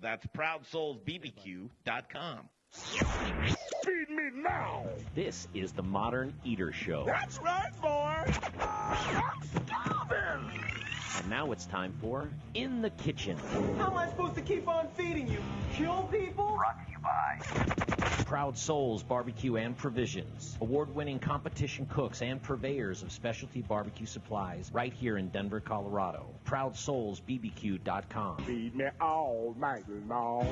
G: That's ProudSoulsBBQ.com.
M: Feed me now!
K: This is the Modern Eater Show.
M: That's right, boy! I'm starving!
K: And now it's time for In the Kitchen.
M: How am I supposed to keep on feeding you? Kill people? Brought to you by
K: Proud Souls Barbecue and Provisions. Award-winning competition cooks and purveyors of specialty barbecue supplies right here in Denver, Colorado. ProudSoulsBBQ.com.
M: Feed me all night long.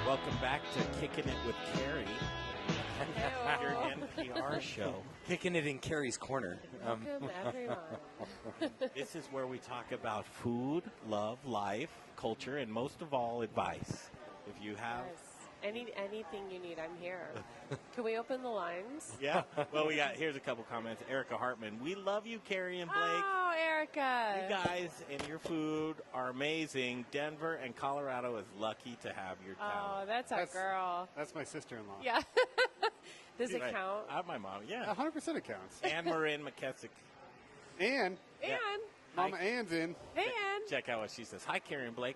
I: Welcome back to Kicking It with Keri. Your NPR show.
J: Kicking it in Kerry's corner.
B: Welcome, everyone.
I: This is where we talk about food, love, life, culture, and most of all, advice. If you have...
B: Anything you need, I'm here. Can we open the lines?
I: Yeah. Well, here's a couple comments. Erica Hartman, we love you, Keri and Blake.
B: Oh, Erica.
I: You guys and your food are amazing. Denver and Colorado is lucky to have your talent.
B: Oh, that's our girl.
C: That's my sister-in-law.
B: Yeah. Does it
I: Right.
B: count?
I: I have my mom, yeah.
C: 100% it counts.
I: Anne Marin McKessick.
C: And Mama
I: Hi.
C: Ann's in.
B: Hey, Ann.
I: Check out what she says. Hi, Keri and Blake.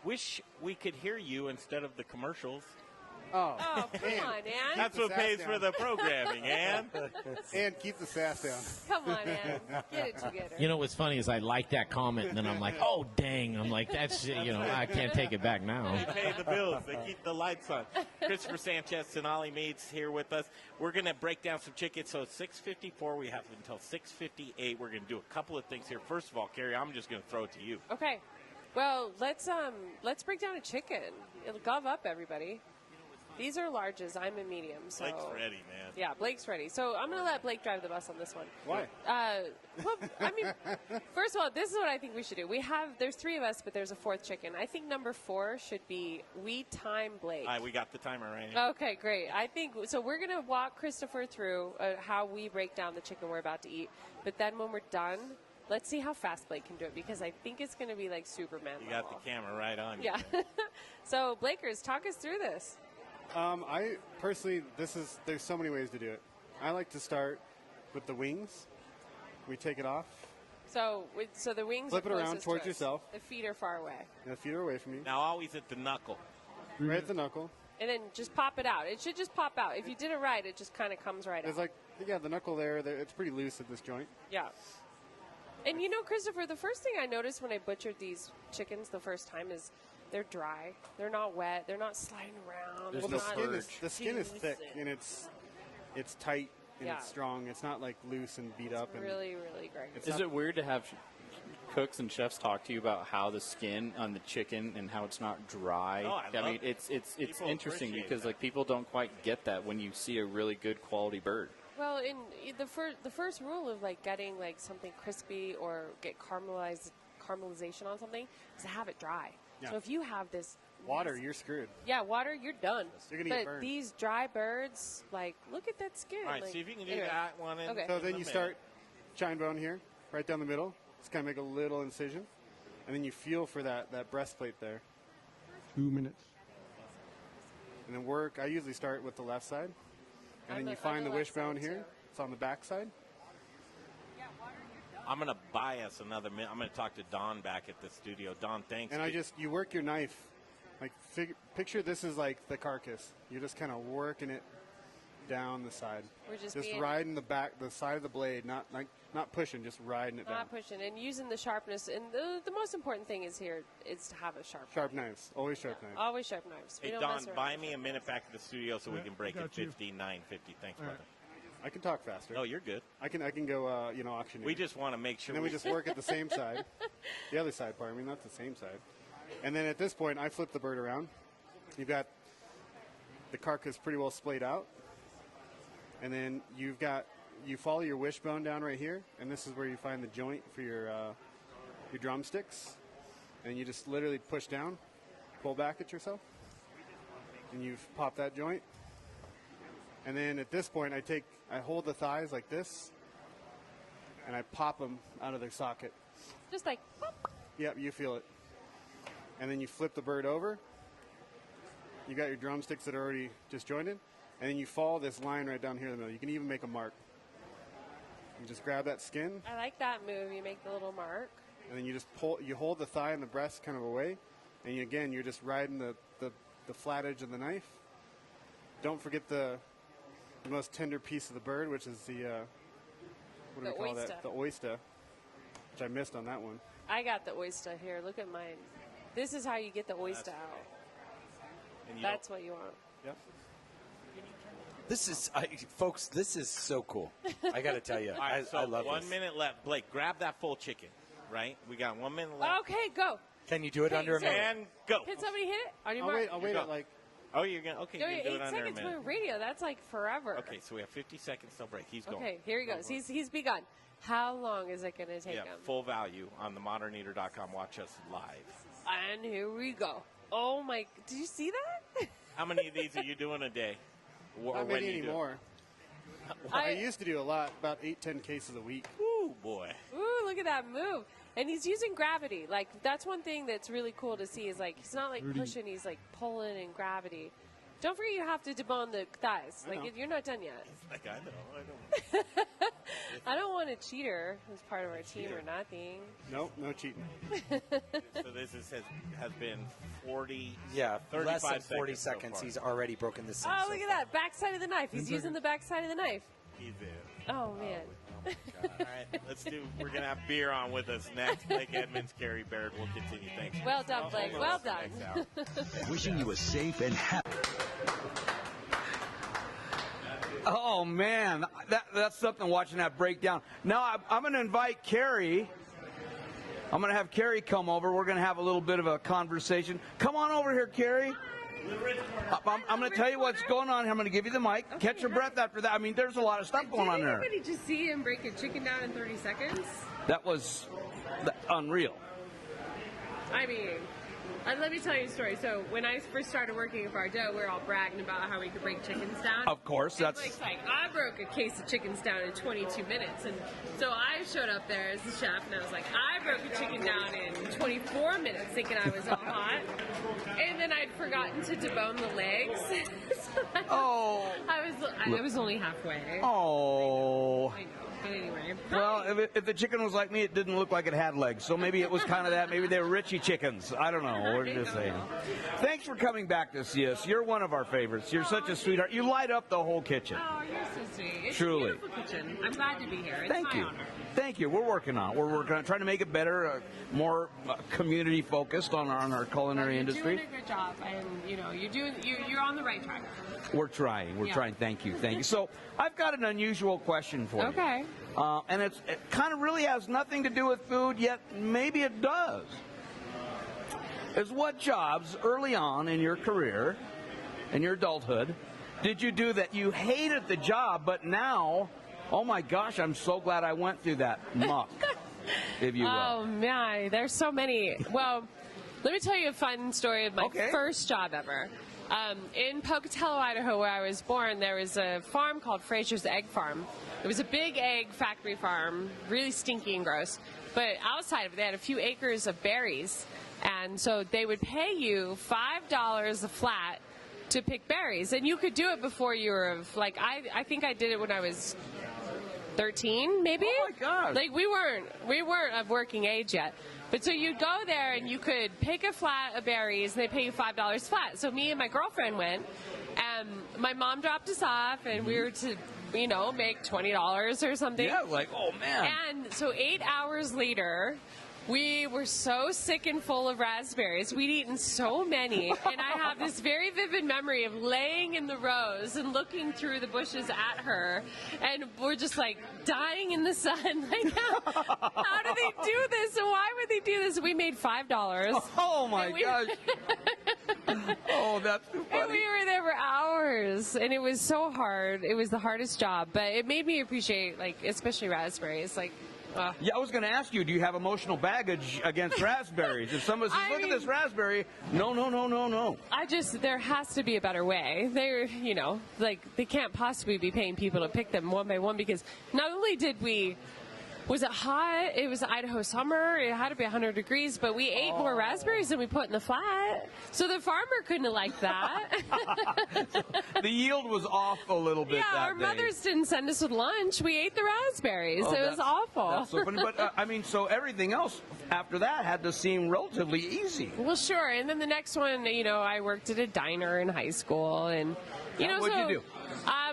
I: Wish we could hear you instead of the commercials.
C: Oh,
B: come on, Ann.
I: That's what pays for the programming, Ann.
C: And keep the sass down.
B: Come on, Ann. Get it together.
K: You know what's funny is I like that comment, and then I'm like, oh, dang. I'm like, that's, I can't take it back now.
I: They pay the bills. They keep the lights on. Christopher Sanchez, Tonali Meats here with us. We're going to break down some chicken. So it's 6:54. We have until 6:58. We're going to do a couple of things here. First of all, Keri, I'm just going to throw it to you.
B: Okay. Well, let's break down a chicken. It'll glove up, everybody. These are larges. I'm a medium. So.
I: Blake's ready, man.
B: Yeah, Blake's ready. So I'm going to let Blake drive the bus on this one.
C: Why?
B: Well, I mean, first of all, this is what I think we should do. There's three of us, but there's a fourth chicken. I think number 4 should be we time Blake.
I: All right, we got the timer right here.
B: Okay, great. I think so. We're going to walk Christopher through how we break down the chicken we're about to eat. But then when we're done, let's see how fast Blake can do it, because I think it's going to be like Superman.
I: You got the camera right on you.
B: Yeah. So, Blakers, talk us through this.
C: I personally, there's so many ways to do it. I like to start with the wings. We take it off.
B: So the wings
C: Flip
B: are
C: it around
B: closest
C: towards
B: to us.
C: yourself.
B: The feet are far away.
C: And the feet are away from you.
I: Now always at the knuckle.
C: Right at the knuckle.
B: And then just pop it out. It should just pop out. If you did it right, it just kind of comes right
C: There's
B: out.
C: the knuckle there. It's pretty loose at this joint.
B: Yeah. And Christopher, the first thing I noticed when I butchered these chickens the first time is they're dry. They're not wet. They're not sliding around.
C: Well, the skin is thick and it's tight and
B: Yeah.
C: it's strong. It's not like loose and beat up.
B: Really, really great.
D: Is it weird to have cooks and chefs talk to you about how the skin on the chicken and how it's not dry?
I: Oh, I love
D: mean, it's
I: People
D: interesting
I: appreciate
D: because
I: that.
D: people don't quite get that when you see a really good quality bird.
B: Well, in the first rule of getting something crispy or get caramelization on something is to have it dry.
C: Yeah.
B: So if you have this
C: Water, you're screwed.
B: Yeah, water, you're done.
C: You're gonna get
B: but
C: burned.
B: these dry birds, like, look at that skin.
I: All right,
B: like,
I: see if you can do
B: anyway.
I: that one.
B: Okay.
C: So then you start chine bone here, right down the middle. Just kind of make a little incision. And then you feel for that breastplate there.
Q: 2 minutes.
C: And then work. I usually start with the left side. And then you find the wishbone here. It's on the back side.
I: I'm going to buy us another minute. I'm going to talk to Don back at the studio. Don, thanks.
C: And you work your knife. Like, picture this is like the carcass. You're just kind of working it down the side.
B: We're just
C: riding the side of the blade, not pushing, just riding it down.
B: Not pushing and using the sharpness. And the most important thing is here is to have a sharp
C: knives. Always sharp knives.
B: Always sharp knives.
I: Hey, Don, buy me a minute back at the studio so we can break at 59.50. Thanks, brother.
C: I can talk faster.
I: No, you're good.
C: I can go, auctioneer.
I: We just want to make sure.
C: And then we just work at the same side. The other side, pardon me, not the same side. And then at this point, I flip the bird around. You've got the carcass pretty well splayed out. And then you follow your wishbone down right here, and this is where you find the joint for your drumsticks. And you just literally push down, pull back at yourself, and you pop that joint. And then at this point, I hold the thighs like this, and I pop them out of their socket.
B: Just like, pop.
C: Yep, you feel it. And then you flip the bird over. You got your drumsticks that are already disjointed. And then you follow this line right down here in the middle. You can even make a mark. You just grab that skin.
B: I like that move. You make the little mark.
C: And then you just you hold the thigh and the breast kind of away. And you're just riding the flat edge of the knife. Don't forget the most tender piece of the bird, which is the oyster, which I missed on that one.
B: I got the oyster here. Look at mine. This is how you get the oyster out. That's what you want.
C: Yep.
J: This is, folks, this is so cool. I got to tell you,
I: All right,
J: I love this.
I: 1 minute left. Blake, grab that full chicken, right? We got 1 minute left.
B: Okay, go.
J: Can you do it under a minute?
I: And go.
B: Can somebody hit it? On your mark.
C: I'll wait at like...
I: Oh, you're going to... Okay, you can do it
B: 8
I: under a
B: seconds
I: minute.
B: for radio. That's like forever.
I: Okay, so we have 50 seconds till break. He's going.
B: Okay, here he goes. He's begun. How long is it going to take him?
I: Full value on themoderneater.com. Watch us live.
B: And here we go. Oh, my... Did you see that?
I: How many of these are you doing a day?
C: Not many anymore. I used to do a lot, about 8-10 cases a week.
I: Ooh, boy.
B: Ooh, look at that move. And he's using gravity. Like, that's one thing that's really cool to see is, like, he's not, like, pushing. He's, like, pulling in gravity. Don't forget you have to debone the thighs. Like, you're not done yet.
I: Like, I know.
B: I don't want a cheater who's part of our team or nothing.
C: Nope, no cheating.
I: So this has been 40,
J: Yeah,
I: 35
J: less than 40
I: so
J: seconds.
I: far.
J: He's already broken this.
B: Oh, look at that. Backside of the knife. He's using the backside of the knife.
I: He's in.
B: Oh, man.
I: All right, we're going to have beer on with us next. Blake Edmunds, Keri Baird. We'll continue. Thanks.
B: Well done, Blake. Well done.
N: Wishing you a safe and happy.
O: Oh, man. That's something watching that breakdown. Now, I'm going to invite Keri. I'm going to have Keri come over. We're going to have a little bit of a conversation. Come on over here, Keri. I'm going to tell you what's going on here. I'm going to give you the mic. Okay, catch your breath after that. I mean, there's a lot of stuff going on there.
B: Did anybody just see him break a chicken down in 30 seconds?
O: That was unreal.
B: I mean, let me tell you a story. So when I first started working at Bardot, we were all bragging about how we could break chickens down.
O: Of course, that's...
B: Blake's like, I broke a case of chickens down in 22 minutes. And so I showed up there as the chef, and I was like, I broke a chicken down in 24 minutes, thinking I was all hot. And then I'd forgotten to debone the legs. So I was only halfway.
O: Oh.
B: I know. But anyway.
O: Well, if the chicken was like me, it didn't look like it had legs. So maybe it was kind of that. Maybe they were Richie chickens. I don't know. We're just saying. Thanks for coming back to see us. You're one of our favorites. You're such a sweetheart. You light up the whole kitchen.
B: Oh, you're so sweet. It's
O: Truly.
B: a beautiful kitchen. I'm glad to be here. It's
O: Thank
B: my
O: you.
B: honor.
O: Thank you. We're working on it. We're working on trying to make it better, more community focused on our culinary industry.
B: You're doing a good job, and you're on the right track.
O: We're trying. We're trying. Thank you. Thank you. So I've got an unusual question for you.
B: Okay.
O: And it kind of really has nothing to do with food, yet maybe it does. Is what jobs early on in your career, in your adulthood, did you do that you hated the job, but now, oh my gosh, I'm so glad I went through that muck, if you will.
B: Oh, my. There's so many. Well, Let me tell you a fun story of my first job ever. In Pocatello, Idaho, where I was born, there was a farm called Fraser's Egg Farm. It was a big egg factory farm, really stinky and gross. But outside of it, they had a few acres of berries. And so they would pay you $5 a flat to pick berries. And you could do it before you were of, like, I think I did it when I was 13, maybe?
O: Oh, my gosh.
B: Like, we weren't of working age yet. But so you'd go there and you could pick a flat of berries and they pay you $5 flat. So me and my girlfriend went, and my mom dropped us off, and we were to, you know, make $20 or something.
O: Yeah, like, oh, man.
B: And so 8 hours later, we were so sick and full of raspberries. We'd eaten so many. And I have this very vivid memory of laying in the rows and looking through the bushes at her. And we're just like dying in the sun. Like, how do they do this? And why would they do this? We made $5.
O: Oh, my gosh. Oh, that's too funny.
B: And we were there for hours. And it was so hard. It was the hardest job. But it made me appreciate, like, especially raspberries. Like,
O: yeah, I was going to ask you, do you have emotional baggage against raspberries? If someone says, look at this raspberry, no.
B: There has to be a better way. They're, you know, like, they can't possibly be paying people to pick them one by one, because not only did we, was it hot? It was Idaho summer. It had to be 100 degrees, but we ate more raspberries than we put in the flat. So the farmer couldn't have liked that.
O: The yield was off a little bit that
B: our
O: day.
B: mothers didn't send us with lunch. We ate the raspberries.
O: Oh,
B: it was awful.
O: That's so funny. But, I mean, so everything else after that had to seem relatively easy.
B: Well, sure. And then the next one, you know, I worked at a diner in high school. And, you know,
O: what'd you do?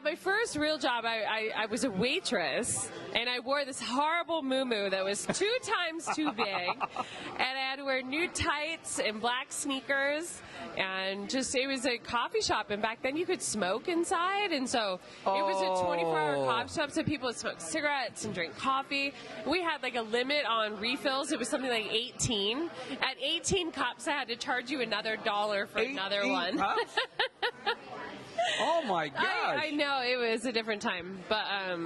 B: My first real job, I was a waitress, and I wore this horrible muumuu that was 2 times too big, and I had to wear nude tights and black sneakers, and just, it was a coffee shop, and back then you could smoke inside, and so it was a 24-hour coffee shop, so people would smoke cigarettes and drink coffee. We had like a limit on refills. It was something like 18. At 18 cups, I had to charge you another $1 for another one.
O: Cups? Oh, my gosh.
B: I know, it was a different time, but
O: I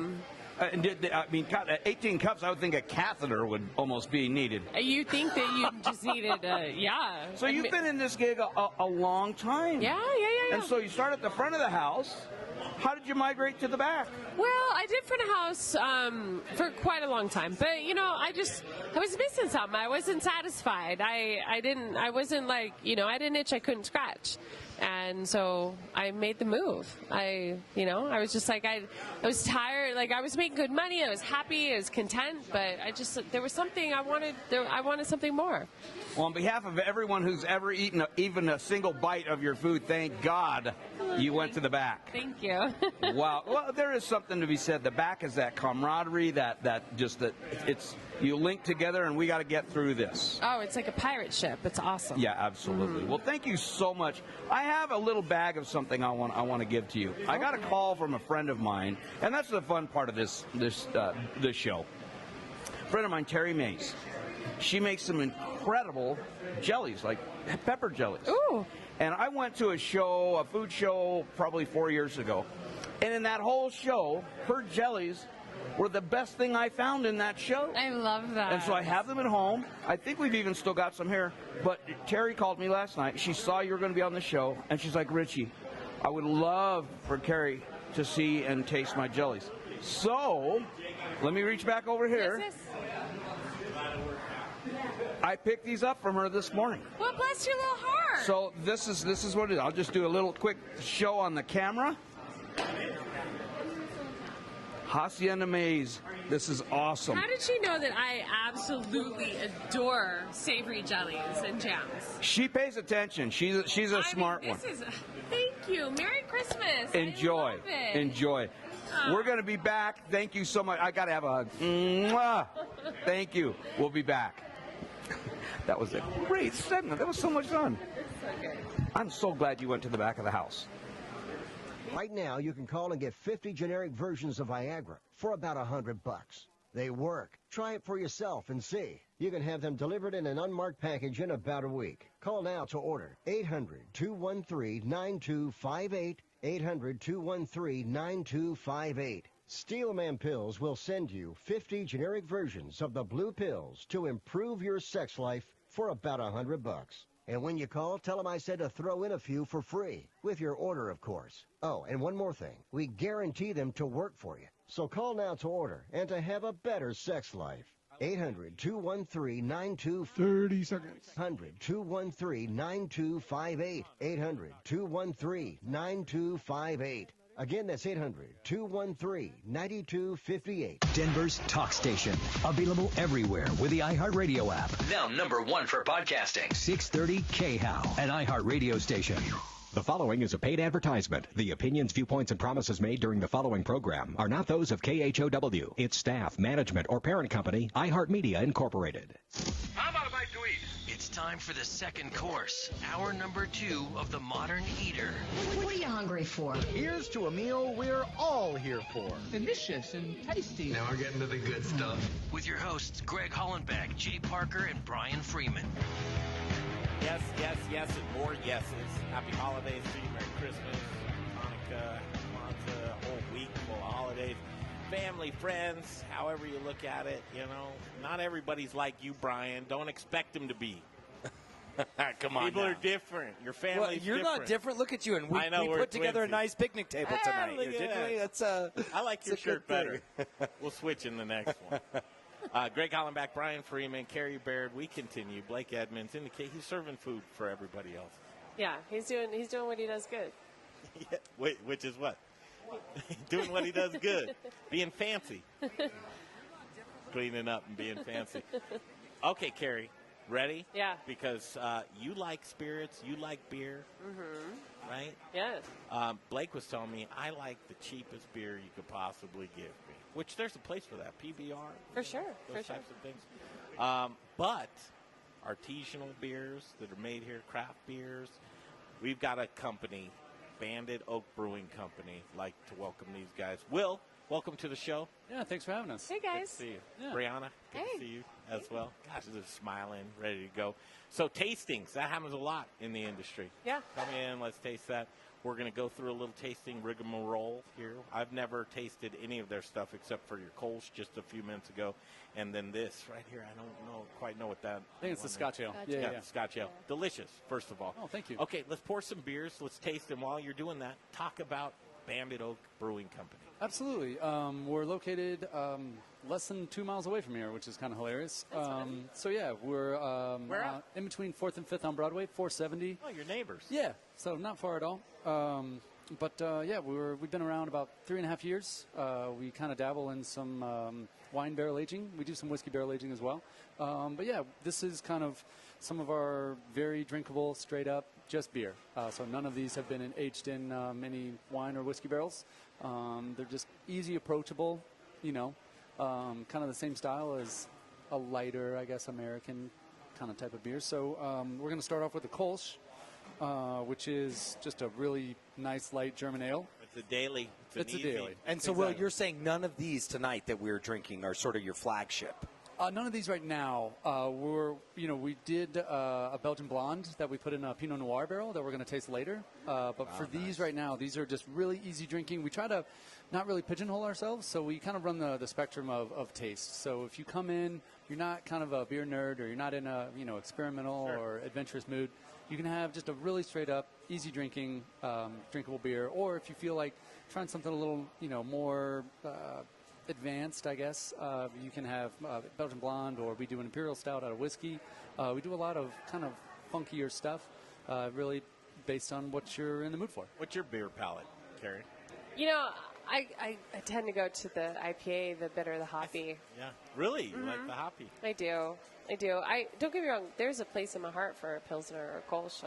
O: mean, 18 cups, I would think a catheter would almost be needed.
B: You think that you just needed, yeah.
O: So you've been in this gig a long time.
B: Yeah.
O: And so you start at the front of the house. How did you migrate to the back?
B: Well, I did front of house for quite a long time, but you know, I was missing something. I wasn't satisfied. I wasn't like, you know, I had an itch I couldn't scratch. And so I made the move. I was just like, I was tired. Like, I was making good money. I was happy. I was content. But there was something I wanted. I wanted something more.
O: Well, on behalf of everyone who's ever eaten even a single bite of your food, thank God you went to the back.
B: Thank you.
O: Wow. Well, there is something to be said. The back is that camaraderie, that it's, you link together, and we got to get through this.
B: Oh, it's like a pirate ship. It's awesome.
O: Yeah, absolutely. Well, thank you so much. I have a little bag of something I want to give to you. I got a call from a friend of mine, and that's the fun part of this show. A friend of mine, Terry Mays. She makes some incredible jellies, like pepper jellies.
B: Ooh.
O: And I went to a food show, probably 4 years ago. And in that whole show, her jellies were the best thing I found in that show.
B: I love that.
O: And so I have them at home. I think we've even still got some here. But Terry called me last night. She saw you were going to be on the show. And she's like, Richie, I would love for Keri to see and taste my jellies. So let me reach back over here.
B: Yes.
O: I picked these up from her this morning.
B: Well, bless your little heart.
O: So this is what it is. I'll just do a little quick show on the camera. Hacienda Maize. This is awesome.
B: How did she know that I absolutely adore savory jellies and jams?
O: She pays attention. She's a smart one.
B: Thank you. Merry Christmas.
O: Enjoy.
B: I love it.
O: Enjoy. We're going to be back. Thank you so much. I got to have a hug. Mwah. Thank you. We'll be back. That was a great segment. That was so much fun. I'm so glad you went to the back of the house.
E: Right now, you can call and get 50 generic versions of Viagra for about $100. They work. Try it for yourself and see. You can have them delivered in an unmarked package in about a week. Call now to order. 800-213-9258. 800-213-9258. Steelman Pills will send you 50 generic versions of the blue pills to improve your sex life for about $100. And when you call, tell them I said to throw in a few for free, with your order, of course. Oh, and one more thing. We guarantee them to work for you. So call now to order and to have a better sex life. 800-213-9258.
Q: 30 seconds.
E: 800-213-9258. 800-213-9258. Again, that's 800-213-9258.
N: Denver's talk station. Available everywhere with the iHeartRadio app. Now #1 for podcasting. 630 KHOW, an iHeartRadio station.
P: The following is a paid advertisement. The opinions, viewpoints, and promises made during the following program are not those of KHOW, its staff, management, or parent company, iHeartMedia Incorporated.
R: How about a bite to eat? It's time for the second course, hour number 2 of The Modern Eater.
W: What are you hungry for?
X: Here's to a meal we're all here for.
R: Delicious and tasty. Now we're getting to the good stuff. With your hosts, Greg Hollenbeck, Jay Parker, and Brian Freeman.
I: Yes, yes, yes, and more yeses. Happy holidays to you. Merry Christmas, Hanukkah, Kwanzaa, a whole week full of holidays. Family, friends, however you look at it, you know. Not everybody's like you, Brian. Don't expect them to be.
J: Come on.
I: People
J: now.
I: are different. Your family's
J: you're
I: different.
J: not different. Look at you. And we
I: we're
J: put together a
I: twinsies.
J: nice picnic table tonight.
I: Look at
J: Didn't we?
I: that. I like your shirt better. We'll switch in the next one. Greg Hollenbeck, Brian Freeman, Carrie Baird. We continue. Blake Edmunds indicate he's serving food for everybody else.
B: Yeah, he's doing what he does good.
I: Yeah, which is what? Doing what he does good. Being fancy. Cleaning up and being fancy. Okay, Carrie, ready?
B: Yeah.
I: Because you like spirits, you like beer, right?
B: Yes.
I: Blake was telling me I like the cheapest beer you could possibly give me, which there's a place for that, PBR.
B: For sure,
I: those
B: for
I: types of things. But artisanal beers that are made here, craft beers, we've got a company, Bandit Oak Brewing Company, like to welcome these guys. Will, welcome to the show.
U: Yeah, thanks for having us.
B: Hey, guys.
I: Good to see you.
U: Yeah.
I: Brianna, good to see you as well. Gosh, they're smiling, ready to go. So tastings, that happens a lot in the industry.
B: Yeah.
I: Come in, let's taste that. We're going to go through a little tasting rigmarole here. I've never tasted any of their stuff except for your Kolsch just a few minutes ago. And then this right here, I don't quite know what that
U: I think it's the Scotch Ale.
I: Yeah, Scotch Ale. Delicious, first of all.
U: Oh, thank you.
I: Okay, let's pour some beers. Let's taste them. While you're doing that, talk about Bandit Oak Brewing Company.
U: Absolutely. We're located less than 2 miles away from here, which is kind of hilarious. So, yeah, we're
I: Where at?
U: in between 4th and 5th on Broadway, 470.
I: Oh, your neighbors.
U: Yeah, so not far at all. Yeah, we've been around about 3.5 years. We kind of dabble in some wine barrel aging. We do some whiskey barrel aging as well. But yeah, this is kind of some of our very drinkable, straight up, just beer. So none of these have been aged in any wine or whiskey barrels. They're just easy, approachable, kind of the same style as a lighter, I guess, American kind of type of beer. So we're going to start off with the Kolsch, which is just a really nice, light German ale.
I: It's a daily.
U: It's a daily.
J: And so, Will, you're saying none of these tonight that we're drinking are sort of your flagship?
U: None of these right now. We did a Belgian blonde that we put in a Pinot Noir barrel that we're going to taste later. But for these right now, these are just really easy drinking. We try to not really pigeonhole ourselves, so we kind of run the spectrum of taste. So if you come in, you're not kind of a beer nerd, or you're not in a experimental or adventurous mood, you can have just a really straight up, easy drinking, drinkable beer. Or if you feel like trying something a little more advanced, I guess, you can have Belgian blonde, or we do an imperial stout out of whiskey. We do a lot of kind of funkier stuff, really based on what you're in the mood for.
I: What's your beer palate, Carrie?
B: I tend to go to the IPA, the bitter, the hoppy.
I: Yeah, really? You like the hoppy?
B: I do. Don't get me wrong. There's a place in my heart for a Pilsner or a Kolsch,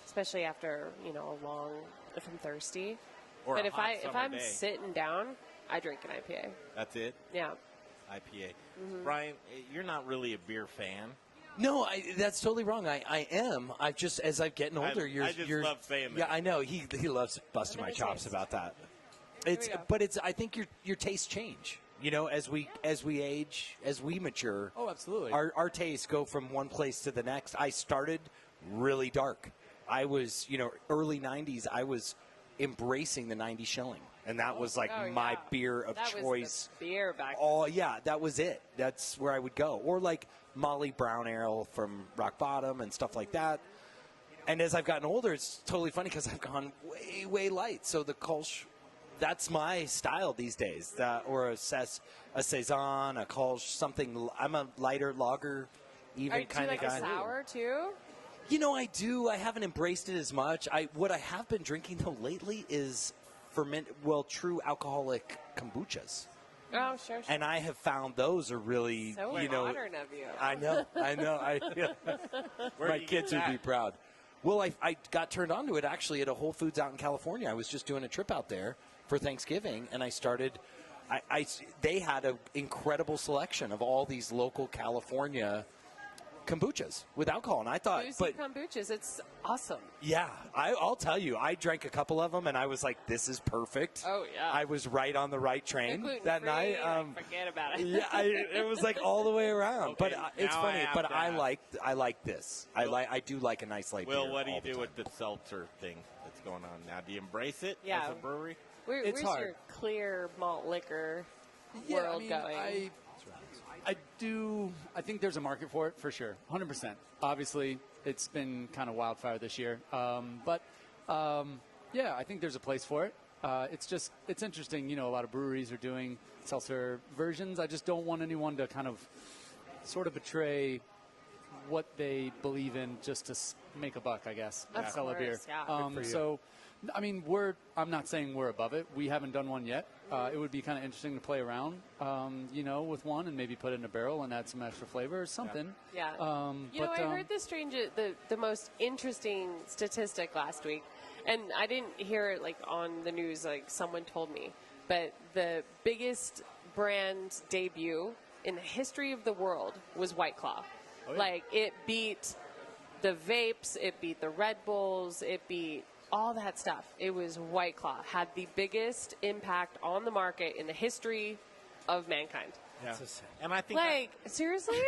B: especially after a long, if I'm thirsty.
I: Or
B: but
I: a
B: if
I: hot
B: if
I: summer
B: I'm
I: day.
B: sitting down, I drink an IPA.
I: That's it?
B: Yeah.
I: IPA. Brian, you're not really a beer fan.
J: No, that's totally wrong. I am. I've just, as I'm getting older,
I: I just love saying that.
J: Yeah, I know. He loves busting my chops about that. I think your tastes change. As we age, as we mature.
U: Oh, absolutely.
J: Our tastes go from one place to the next. I started really dark. I was, early 90s, I was embracing the 90 shilling. And that was my beer of
B: that
J: choice.
B: Was the beer back
J: Oh, yeah, that was it. That's where I would go. Or like Molly Brown Ale from Rock Bottom and stuff like that. And as I've gotten older, it's totally funny because I've gone way, way light. So the Kolsch, that's my style these days. Or a Saison, a Kolsch, something. I'm a lighter lager, even kind of guy.
B: Do you like a sour, too?
J: You know, I do. I haven't embraced it as much. What I have been drinking, though, lately is true alcoholic kombuchas.
B: Oh, sure.
J: And I have found those are really,
B: So modern of you.
J: I know. My kids would be proud. Well, I got turned on to it, actually, at a Whole Foods out in California. I was just doing a trip out there for Thanksgiving, and I started they had an incredible selection of all these local California kombuchas with alcohol, and I thought,
B: Boozy kombuchas, it's awesome.
J: Yeah, I'll tell you, I drank a couple of them, and I was like, this is perfect.
B: Oh, yeah.
J: I was right on the right train that night.
B: Forget about it.
J: Yeah, it was like all the way around. Okay, but it's funny. But I like this. I do like a nice light beer.
I: Will, what do you do with the seltzer thing that's going on now? Do you embrace it as a brewery?
B: Where's your clear malt liquor world going?
U: I think there's a market for it, for sure. 100%. Obviously, it's been kind of wildfire this year. But I think there's a place for it. It's interesting. You know, a lot of breweries are doing seltzer versions. I just don't want anyone to kind of sort of betray what they believe in just to make a buck, I guess.
B: Of
U: Sell a beer.
B: Yeah.
U: So, I mean, I'm not saying we're above it. We haven't done one yet. It would be kind of interesting to play around, with one and maybe put it in a barrel and add some extra flavor or something.
B: Yeah. I heard the most interesting statistic last week, and I didn't hear it on the news like someone told me, but the biggest brand debut in the history of the world was White Claw. Oh, yeah. It beat the vapes, it beat the Red Bulls, it beat all that stuff. It was White Claw. Had the biggest impact on the market in the history of mankind.
I: Yeah. And I think
B: seriously?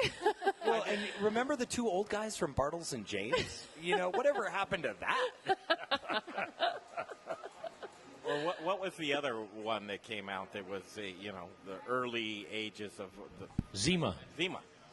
J: Well, and remember the two old guys from Bartles and James? Whatever happened to that?
I: Well, what was the other one that came out that was, the early ages of the
K: Zima.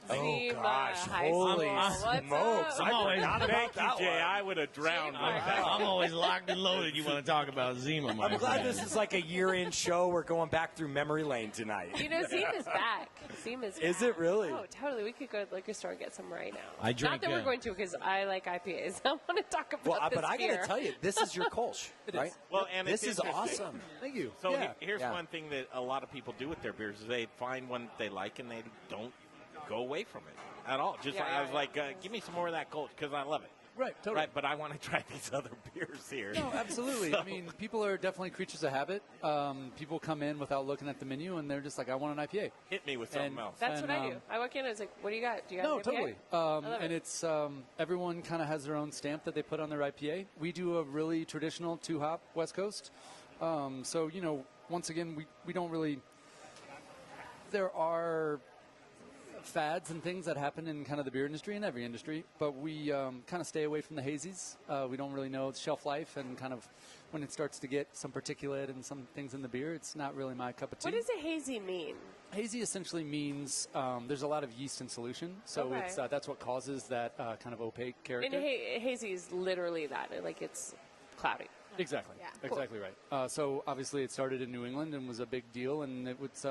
J: Oh, gosh. Holy smokes.
I: Thank you, Jay. I would have drowned with that.
K: I'm always locked and loaded. You want to talk about Zima, my
J: I'm glad this is like a year-end show. We're going back through memory lane tonight.
B: Zima's back. Zima's back.
J: Is it really?
B: Oh, totally. We could go to the liquor store and get some right now.
K: I drink.
B: Not that we're going to, because I like IPAs. I want to talk about this
J: but I got to tell you, this is your Kolsch, right?
I: Well, and
J: this is awesome.
U: Thank you.
I: So here's one thing that a lot of people do with their beers is they find one they like and they don't go away from it at all. I was like, give me some more of that Kolsch because I love it.
U: Right, totally.
I: Right, but I want to try these other beers here.
U: No, absolutely. I mean, people are definitely creatures of habit. People come in without looking at the menu, and they're just like, I want an IPA.
I: Hit me with something else.
B: That's what I do. I walk in, and I was like, what do you got? Do you have an IPA?
U: Totally. And it's everyone kind of has their own stamp that they put on their IPA. We do a really traditional 2-hop West Coast. So, once again, we don't really – there are – fads and things that happen in kind of the beer industry and every industry, but we kind of stay away from the hazies. We don't really know its shelf life, and kind of when it starts to get some particulate and some things in the beer, it's not really my cup of tea.
B: What does a hazy mean?
U: Hazy essentially means there's a lot of yeast in solution, so it's that's what causes that kind of opaque character.
B: And hazy is literally that, it's cloudy.
U: Exactly.
B: Yeah.
U: Exactly right. So obviously it started in New England and was a big deal, and it was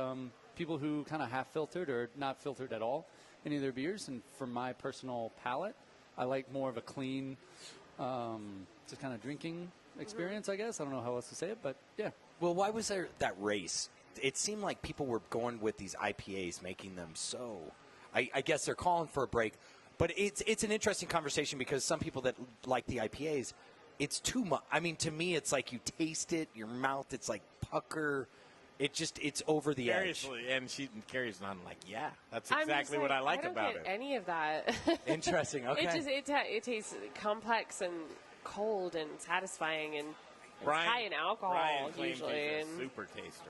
U: people who kind of half filtered or not filtered at all any of their beers. And for my personal palate, I like more of a clean, just kind of drinking experience, I guess. I don't know how else to say it, but yeah.
J: Well, why was there that race? It seemed like people were going with these IPAs, making them so. I guess they're calling for a break, but it's an interesting conversation because some people that like the IPAs, it's too much. I mean, to me, it's like you taste it, your mouth, it's like pucker. It's over the edge.
I: And Carrie's not like, yeah, that's exactly what I like about it.
B: I don't get any of that.
J: Interesting. Okay.
B: It tastes complex and cold and satisfying, and it's high in alcohol
I: Brian
B: usually.
I: He's a super taster.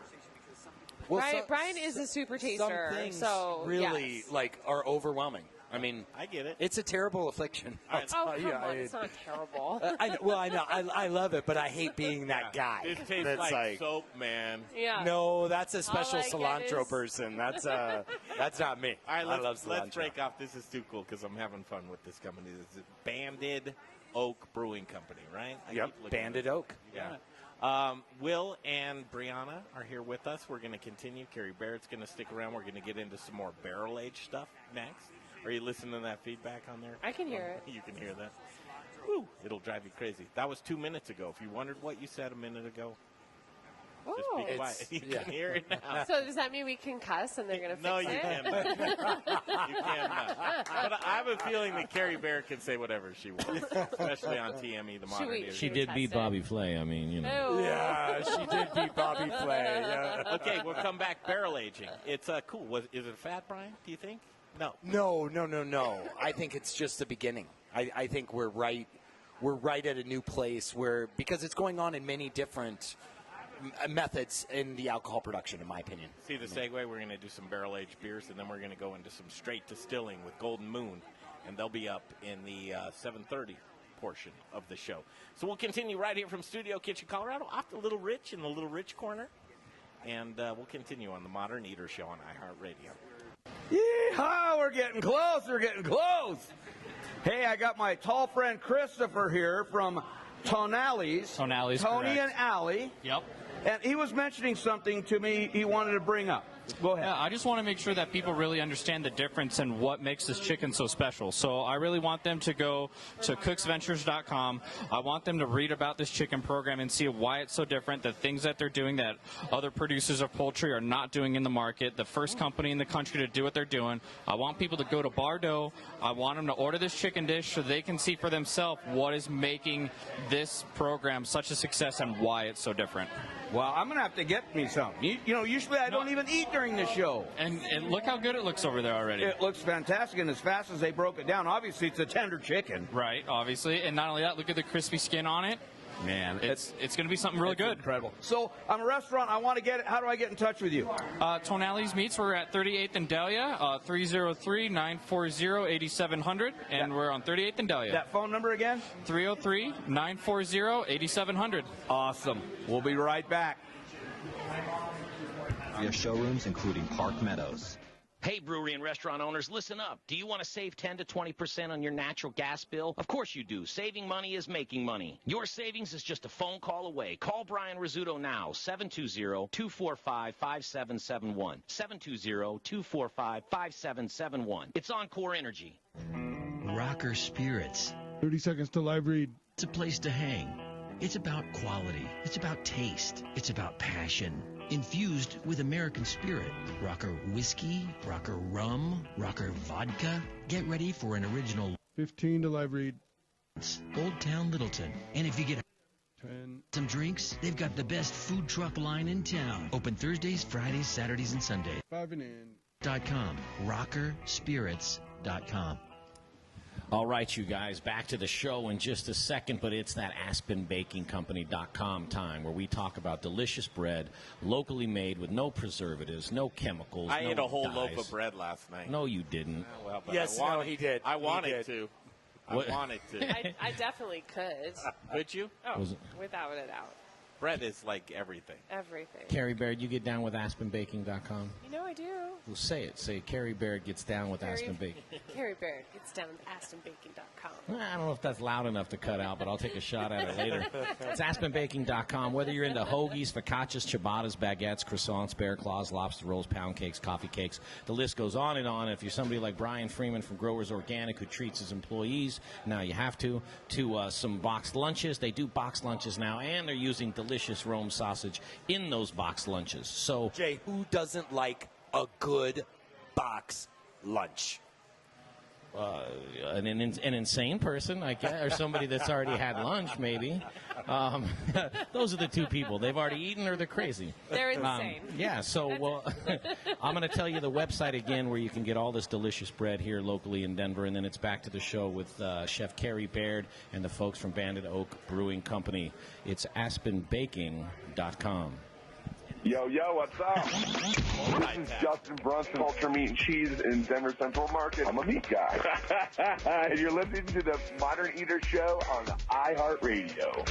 U: Well,
B: Brian is a super taster.
J: Some things
B: so
J: really are overwhelming. I mean,
I: I get it.
J: It's a terrible affliction.
B: Come on, it's not terrible.
J: I know. I love it, but I hate being that guy.
I: It tastes
J: that's
I: like soap, man.
B: Yeah.
J: No, that's a special cilantro person. That's not me.
I: All right,
J: I love cilantro.
I: Let's break off. This is too cool because I'm having fun with this company. This is Banded Oak Brewing Company, right?
J: Banded Oak.
I: Yeah. Will and Brianna are here with us. We're going to continue. Keri Baird's going to stick around. We're going to get into some more barrel-aged stuff next. Are you listening to that feedback on there?
B: I can hear it.
I: You can hear that. Woo, it'll drive you crazy. That was 2 minutes ago. If you wondered what you said a minute ago, just be quiet. You can hear it now.
B: So does that mean we can cuss and they're going to fix it?
I: No, you can't. You cannot. But I have a feeling that Carrie Baird can say whatever she wants, especially on TME, the modern era.
K: She did beat Bobby Flay. I mean, you know.
I: Yeah, she did beat Bobby Flay. Yeah. Okay, we'll come back barrel aging. It's cool. Is it a fad, Brian, do you think? No.
J: No. I think it's just the beginning. I think we're right at a new place because it's going on in many different methods in the alcohol production, in my opinion.
I: See the segue? We're going to do some barrel-aged beers, and then we're going to go into some straight distilling with Golden Moon, and they'll be up in the 7:30 portion of the show. So we'll continue right here from Studio Kitchen, Colorado, off the Little Rich in the Little Rich corner, and we'll continue on the Modern Eater Show on iHeartRadio.
O: Yeehaw! We're getting close. We're getting close. Hey, I got my tall friend Christopher here from Tonali's.
S: Tonali's,
O: Tony
S: correct.
O: and Allie.
S: Yep.
O: And he was mentioning something to me he wanted to bring up. Go ahead.
S: Yeah, I just want to make sure that people really understand the difference and what makes this chicken so special. So I really want them to go to cooksventures.com. I want them to read about this chicken program and see why it's so different, the things that they're doing that other producers of poultry are not doing in the market, the first company in the country to do what they're doing. I want people to go to Bardo. I want them to order this chicken dish so they can see for themselves what is making this program such a success and why it's so different.
O: Well, I'm going to have to get me some. You know, usually I don't even eat during the show.
S: And look how good it looks over there already.
O: It looks fantastic, and as fast as they broke it down, obviously it's a tender chicken.
S: Right, obviously. And not only that, look at the crispy skin on it. Man, it's going to be something really good.
O: Incredible. So I'm a restaurant. I want to get it. How do I get in touch with you?
S: Tonali's Meats. We're at 38th and Dahlia, 303-940-8700, and we're on 38th and Dahlia.
O: That phone number again?
S: 303-940-8700.
O: Awesome. We'll be right back.
T: We have showrooms including Park Meadows.
G: Hey, brewery and restaurant owners, listen up. Do you want to save 10 to 20% on your natural gas bill? Of course you do. Saving money is making money. Your savings is just a phone call away. Call Brian Rizzuto now, 720-245-5771. 720-245-5771. It's Encore Energy.
N: Rocker Spirits.
Q: 30 seconds to live read.
N: It's a place to hang. It's about quality. It's about taste. It's about passion. Infused with American spirit. Rocker whiskey, rocker rum, rocker vodka. Get ready for an original
Q: 15 to live read.
N: Old Town Littleton. And if you get
Q: 10.
N: some drinks, they've got the best food truck line in town. Open Thursdays, Fridays, Saturdays, and Sundays.
Q: 5 and in.
N: Rockerspirits.com.
K: All right, you guys, back to the show in just a second, but it's that AspenBakingCompany.com time where we talk about delicious bread, locally made with no preservatives, no chemicals,
I: I
K: no
I: ate a whole
K: dyes.
I: loaf of bread last night.
K: No, you didn't.
I: Well, but
J: Yes,
I: I wanted,
J: no, he did.
I: I wanted
J: He did.
I: to.
K: What?
I: I wanted to.
B: I definitely could.
I: Could you?
B: Oh,
K: Was it-
B: without a doubt.
I: Bread is like everything.
B: Everything.
K: Keri Baird, you get down with AspenBaking.com?
B: You know I do.
K: Well, say it. Say Keri Baird gets down with Aspen Baking.
B: Carrie Baird gets down with AspenBaking.com.
K: I don't know if that's loud enough to cut out, but I'll take a shot at it later. It's AspenBaking.com. Whether you're into hoagies, focaccias, ciabattas, baguettes, croissants, bear claws, lobster rolls, pound cakes, coffee cakes, the list goes on and on. If you're somebody like Brian Freeman from Growers Organic who treats his employees, now you have to some boxed lunches. They do boxed lunches now, and they're using delicious Rome sausage in those boxed lunches. So,
J: Jay, who doesn't like a good box lunch?
K: an insane person, I guess, or somebody that's already had lunch, maybe. Those are the two people. They've already eaten or they're crazy.
B: They're insane.
K: Yeah, so well, I'm going to tell you the website again where you can get all this delicious bread here locally in Denver, and then it's back to the show with Chef Keri Baird and the folks from Banded Oak Brewing Company. It's AspenBaking.com.
V: Yo, what's up? This is Justin Brunson, Ultra Meat and Cheese in Denver Central Market. I'm a meat guy. And you're listening to the Modern Eater Show on iHeartRadio.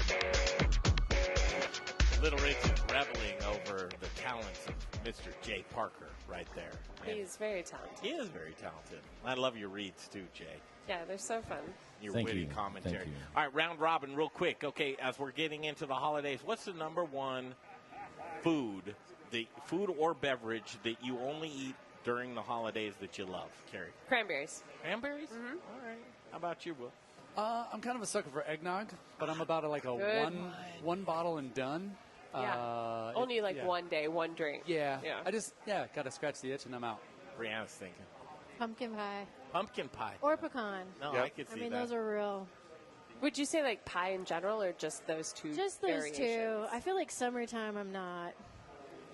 I: Little Richard reveling over the talents of Mr. Jay Parker right there.
B: He's very talented.
I: He is very talented. I love your reads too, Jay.
B: Yeah, they're so fun.
I: Your
K: Thank
I: witty
K: you.
I: commentary.
K: Thank you.
I: All right, round robin real quick. Okay, as we're getting into the holidays, what's the number one food or beverage that you only eat during the holidays that you love, Carrie?
B: Cranberries.
I: Cranberries? All right. How about you, Will?
U: I'm kind of a sucker for eggnog, but I'm about like a
B: Good
U: one bottle and done.
B: Yeah. Only like one day, one drink.
U: Yeah.
B: Yeah.
U: I just got to scratch the itch and I'm out.
I: Brianna's thinking.
A: Pumpkin pie.
I: Pumpkin pie.
A: Or pecan.
I: No, I could see
A: I mean,
I: that.
A: those are real.
B: Would you say like pie in general or just those two?
A: Just those
B: variations?
A: two. I feel like summertime I'm not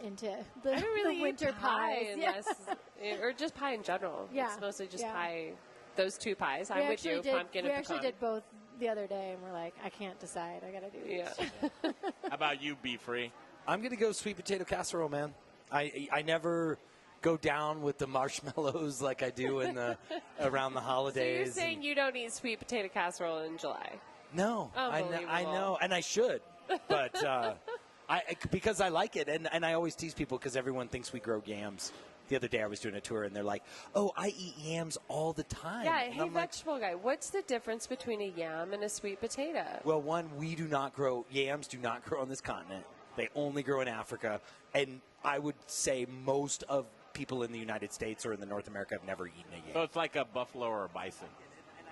A: into the,
B: I don't really
A: the winter
B: eat pie
A: pies.
B: unless, or just pie in general.
A: Yeah.
B: It's mostly just
A: Yeah.
B: pie. Those two pies. I'm
A: We
B: with
A: actually
B: you.
A: did-
B: Pumpkin
A: we
B: and
A: actually
B: pecan.
A: did both the other day, and we're like, I can't decide. I got to do each.
I: How about you, Be Free?
J: I'm going to go sweet potato casserole, man. I never go down with the marshmallows like I do in the around the
B: So
J: holidays.
B: you're saying you don't eat sweet potato casserole in July?
J: No, I
B: Unbelievable.
J: know, and I should, but because I like it, and I always tease people because everyone thinks we grow yams. The other day I was doing a tour, and they're like, "Oh, I eat yams all the time."
B: Yeah,
J: And
B: hey,
J: I'm like,
B: vegetable guy, what's the difference between a yam and a sweet potato?
J: well, one, we do not grow yams. Do not grow on this continent. They only grow in Africa, and I would say most of people in the United States or in the North America have never eaten a yam.
I: So it's like a buffalo or a bison.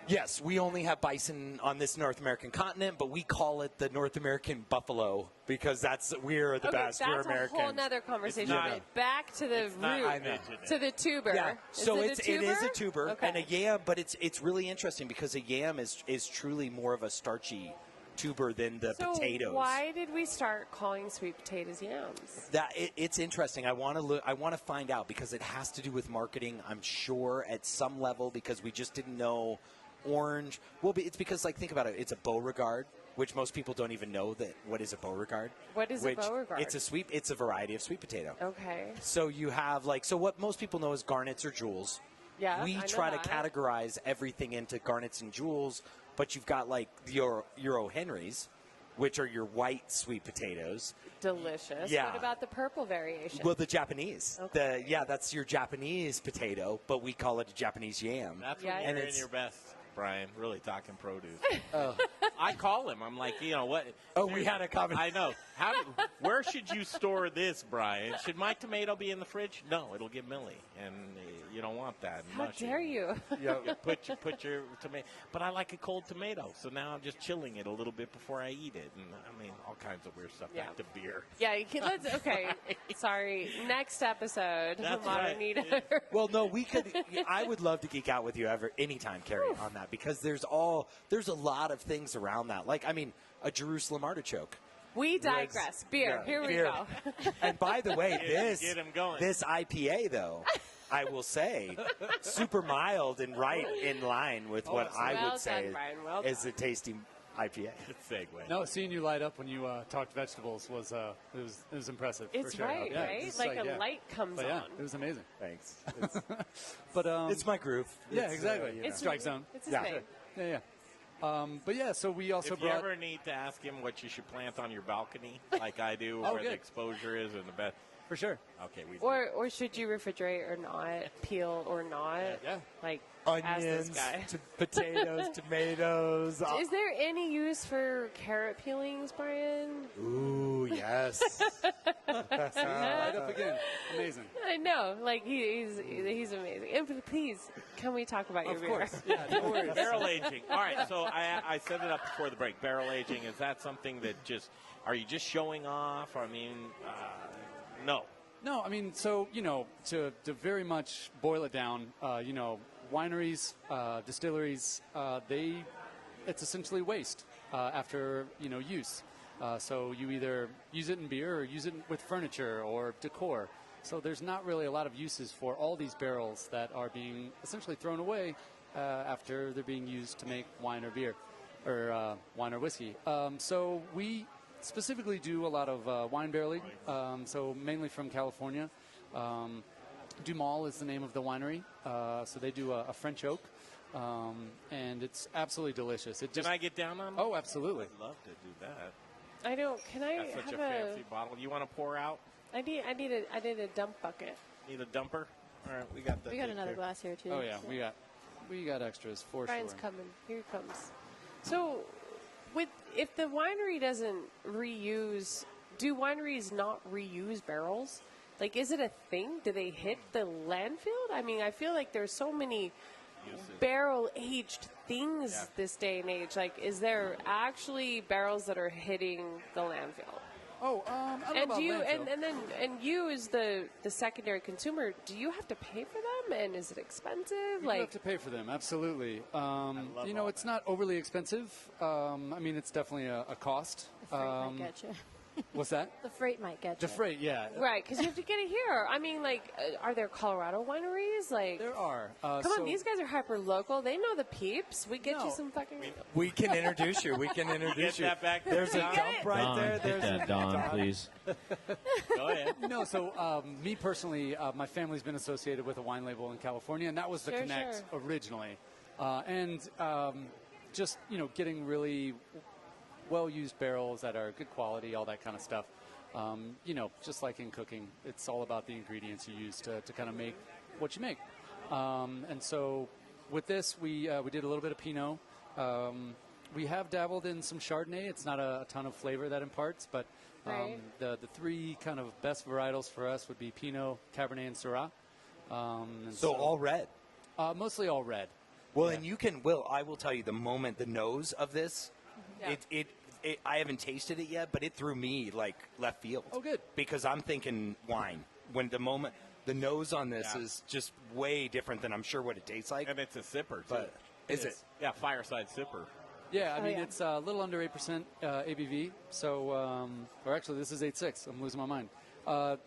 J: Yes, we only have bison on this North American continent, but we call it the North American buffalo because we're the best. We're
B: That's
J: Americans.
B: a whole nother conversation.
J: not-
B: But back to the
J: not-
B: root,
J: I know.
B: to the tuber.
J: Yeah, so
B: it
J: it is a tuber
B: Okay.
J: and a yam, but it's really interesting because a yam is truly more of a starchy tuber than the
B: So
J: potatoes.
B: why did we start calling sweet potatoes yams?
J: It's interesting. I want to find out because it has to do with marketing. I'm sure at some level because we just didn't know orange. Well, it's because think about it. It's a Beauregard, which most people don't even know what is a Beauregard.
B: What is a Beauregard?
J: It's a variety of sweet potato.
B: Okay.
J: So you have so what most people know is garnets or jewels.
B: Yeah,
J: We
B: I know
J: try to
B: that.
J: categorize everything into garnets and jewels, but you've got your Euro Henrys, which are your white sweet potatoes.
B: Delicious.
J: Yeah.
B: What about the purple variation?
J: Well, the Japanese.
B: Okay.
J: That's your Japanese potato, but we call it a Japanese yam.
I: That's
B: Yeah.
I: when
J: And
I: you're in
J: it's-
I: your best, Brian. Really talking produce.
J: Oh.
I: I call him. I'm like, you know what?
J: Oh, we had a comment.
I: I know. Where should you store this, Brian? Should my tomato be in the fridge? No, it'll get milly, and you don't want that.
B: How
I: mushy.
B: dare you?
I: Yeah, put your tomato. But I like a cold tomato, so now I'm just chilling it a little bit before I eat it, and I mean all kinds of weird stuff.
B: Yeah.
I: Back to beer.
B: Yeah, okay. Sorry. Next episode.
I: That's
B: Modern
I: right.
B: Eater.
J: Well, no, we could. I would love to geek out with you anytime, Carrie, on that because there's a lot of things around that. A Jerusalem artichoke.
B: We digress. Beer.
J: Yeah,
B: Here we
J: beer.
B: go.
J: And by the way,
I: Get him going.
J: this IPA though, I will say, super mild and right in line with what I
B: well
J: would say
B: done, Brian. Well
J: is
B: done.
J: a tasty IPA.
I: Good segue.
U: No, seeing you light up when you talked vegetables was it was impressive.
B: It's
U: for sure.
B: right,
U: Yeah,
B: right?
U: it's
B: Like a
U: yeah.
B: light comes
U: But yeah,
B: on.
U: it was amazing.
J: Thanks.
U: But
J: It's my groove.
U: yeah,
J: It's,
U: exactly.
J: you
U: It's
J: know.
U: strike zone.
B: It's his
J: Yeah.
B: thing.
U: Yeah. But yeah, so we also
I: If you
U: brought.
I: ever need to ask him what you should plant on your balcony, like I do,
U: Oh,
I: where the
U: good.
I: exposure is and the best.
U: For sure.
I: Okay, we.
B: Or should you refrigerate or not, peel or not?
U: Yeah.
B: Like ask this
J: Onions,
B: guy.
J: potatoes, tomatoes.
B: Is there any use for carrot peelings, Brian?
J: Ooh, yes.
U: Light up again. Amazing.
B: I know, like he's amazing. And please, can we talk about your
U: Of
B: beer?
U: course. Yeah, no worries.
I: Barrel aging. All right, so I set it up before the break. Barrel aging, is that something that are you just showing off? I mean, no.
U: No, I mean, so, to very much boil it down, wineries, distilleries, it's essentially waste after, use. So you either use it in beer or use it with furniture or decor. So there's not really a lot of uses for all these barrels that are being essentially thrown away after they're being used to make wine or beer or wine or whiskey. So we specifically do a lot of wine barreling, so mainly from California. Dumal is the name of the winery, so they do a French oak, and it's absolutely delicious.
I: Can I get down on that?
U: Oh, absolutely.
I: I'd love to do that.
B: I don't. Can I
I: That's such
B: have
I: a fancy bottle. You want to pour out?
B: I need a dump bucket.
I: Need a dumper? All right, we got that.
A: We got another glass here too.
U: Oh yeah, we got extras for
B: Brian's
U: sure.
B: coming. Here he comes. So, if the winery doesn't reuse, do wineries not reuse barrels? Like, is it a thing? Do they hit the landfill? I mean, I feel like there's so many barrel-aged things this day and age. Like, is there actually barrels that are hitting the landfill?
U: Oh, I don't know about landfill.
B: and you as the secondary consumer, do you have to pay for them? And is it expensive?
U: You have to pay for them, absolutely. It's not overly expensive. I mean, it's definitely a cost.
A: The freight might get you.
U: What's that?
A: The freight might get you.
U: The freight, yeah.
B: Right, because you have to get it here. I mean, like, are there Colorado wineries? Like,
U: there are.
B: Come on, these guys are hyper local. They know the peeps. We get you some fucking.
J: We can introduce you. We can introduce you.
I: That back
J: There's a
I: Don.
J: dump right
K: Don,
J: there.
K: hit
J: There's
K: that, Don, please.
I: Go ahead.
U: No, so me personally, my family's been associated with a wine label in California, and that was the Connect originally. Just getting really well-used barrels that are good quality, all that kind of stuff. Just like in cooking, it's all about the ingredients you use to kind of make what you make. And so with this, we did a little bit of Pinot. We have dabbled in some Chardonnay. It's not a ton of flavor that imparts, but the three kind of best varietals for us would be Pinot, Cabernet, and Syrah.
J: So all red?
U: Mostly all red.
J: Well, and you can, I will tell you, the moment the nose of this, I haven't tasted it yet, but it threw me like left field.
U: Oh, good.
J: Because I'm thinking wine. When the nose on this is just way different than I'm sure what it tastes like.
I: And it's a sipper, too.
J: But is it?
I: Yeah, fireside sipper.
U: Yeah, I mean, it's a little under 8% ABV. So, or actually, this is 8.6. I'm losing my mind.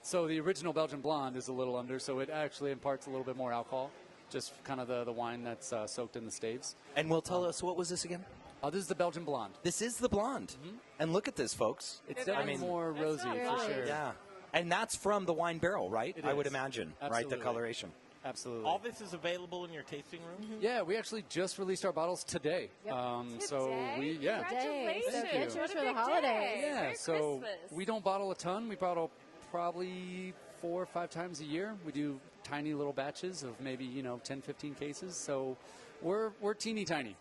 U: So the original Belgian Blonde is a little under, so it actually imparts a little bit more alcohol. Just kind of the wine that's soaked in the staves.
J: And tell us, what was this again?
U: This is the Belgian Blonde.
J: This is the blonde.
U: Mm-hmm.
J: And look at this, folks.
U: It's definitely more rosy for sure.
J: Yeah. And that's from the wine barrel, right?
U: It
J: I would
U: is.
J: imagine,
U: Absolutely.
J: right? The coloration.
U: Absolutely.
I: All this is available in your tasting room?
U: Mm-hmm. Yeah, we actually just released our bottles today.
A: Yep.
U: So we,
B: Congratulations.
A: So
U: Thank you.
A: get yours for the holidays.
U: Yeah,
B: Merry
U: so
B: Christmas.
U: we don't bottle a ton. We bottle probably 4 or 5 times a year. We do tiny little batches of maybe 10, 15 cases. So we're teeny tiny.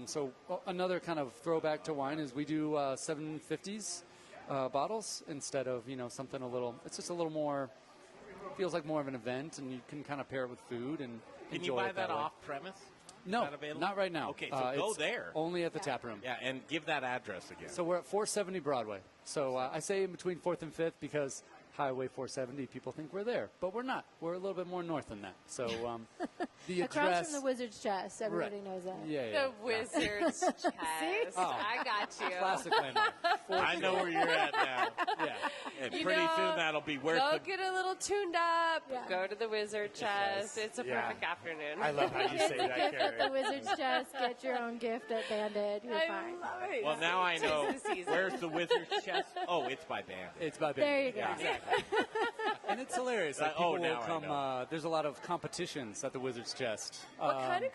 U: So another kind of throwback to wine is we do 750s bottles instead of something a little. It's just a little more. Feels like more of an event, and you can kind of pair it with food and
I: Can
U: enjoy
I: you buy
U: it
I: that
U: way.
I: off premise?
U: No,
I: Not available?
U: not right now.
I: Okay, so go
U: it's
I: there.
U: Only at the tap room.
I: Yeah, and give that address again.
U: So we're at 470 Broadway. So I say in between 4th and 5th because Highway 470, people think we're there, but we're not. We're a little bit more north than that. So the
A: Across
U: address.
A: from the Wizard's Chest. Everybody knows that.
U: Yeah.
B: The Wizard's Chest.
U: Oh.
B: I got you.
U: Classic landmark.
I: I know where you're at now.
U: Yeah.
I: And
B: You
I: pretty
B: know,
I: soon that'll be worth
B: Go
I: it.
B: get a little tuned up. Go to the Wizard Chest. It's a perfect afternoon.
J: I love how you say that,
A: Gift at the
J: Carrie.
A: Wizard's Chest. Get your own gift at Bandit. You're fine.
B: love it.
I: Well, now I know.
B: Tis the season.
I: Where's the Wizard's Chest? Oh, it's by Bandit.
U: It's by Bandit.
A: There you go.
I: Yeah, exactly.
U: And it's hilarious. Like
I: Oh,
U: people
I: now
U: will
I: I
U: come.
I: know.
U: There's a lot of competitions at the Wizard's Chest.
B: What kind of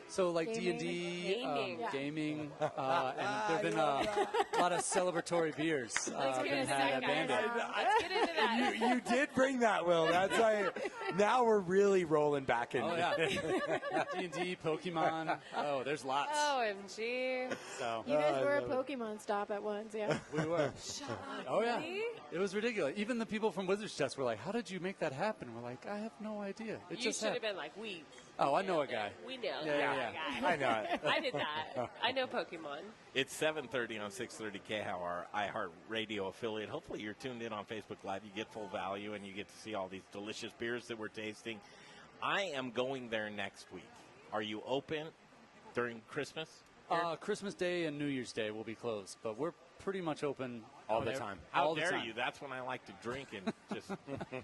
U: So like
A: Gaming.
U: D&D,
B: Gaming.
U: gaming, and there've been a lot of celebratory beers
B: Let's
U: been
B: get into
U: had
B: that,
U: at
B: guys.
U: Bandit.
B: Let's get into that.
J: You did bring that, Will. That's like, now we're really rolling back in.
U: Oh yeah, D&D, Pokemon. Oh, there's lots.
B: OMG.
U: So
A: You guys were a Pokemon stop at once, yeah?
U: we were.
B: Shut up.
U: Oh yeah,
B: Really?
U: it was ridiculous. Even the people from Wizard's Chest were like, "How did you make that happen?" We're like, "I have no idea. It
B: You
U: just
B: should have
U: happened."
B: been like, we.
U: Oh, I know a guy.
B: We know
U: Yeah,
B: that
U: yeah.
B: guy.
J: I know it.
B: I did that. I know Pokemon.
I: It's 7:30 on 630 KHOW, our iHeart Radio affiliate. Hopefully you're tuned in on Facebook Live. You get full value, and you get to see all these delicious beers that we're tasting. I am going there next week. Are you open during Christmas?
U: Christmas Day and New Year's Day will be closed, but we're pretty much open
J: All the time.
I: How
U: all the
I: dare
U: time.
I: you? That's when I like to drink and just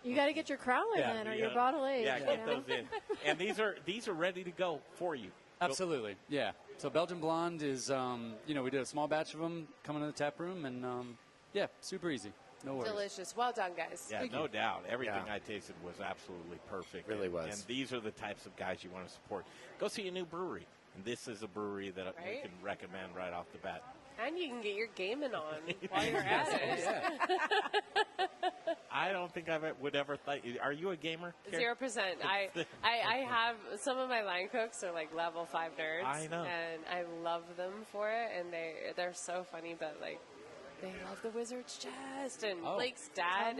A: You got to get your crowler
U: Yeah.
A: in or your bottle age.
I: yeah,
A: you
I: get
A: know?
I: those in. And these are ready to go for you.
U: Absolutely, yeah. So Belgian Blonde is, we did a small batch of them coming to the tap room, and yeah, super easy. No worries.
B: Delicious. Well done, guys.
I: Yeah,
U: Thank
I: no
U: you.
I: doubt. Everything
J: Yeah.
I: I tasted was absolutely perfect.
J: Really
I: and,
J: was.
I: And these are the types of guys you want to support. Go see a new brewery. And this is a brewery that we
B: Right?
I: can recommend right off the bat.
B: And you can get your gaming on while you're at it.
I: I don't think I would ever thought. Are you a gamer?
B: 0%. I have some of my line cooks are like level 5 nerds.
I: I know.
B: And I love them for it, and they're so funny, but like they love the Wizard's Chest, and Blake's dad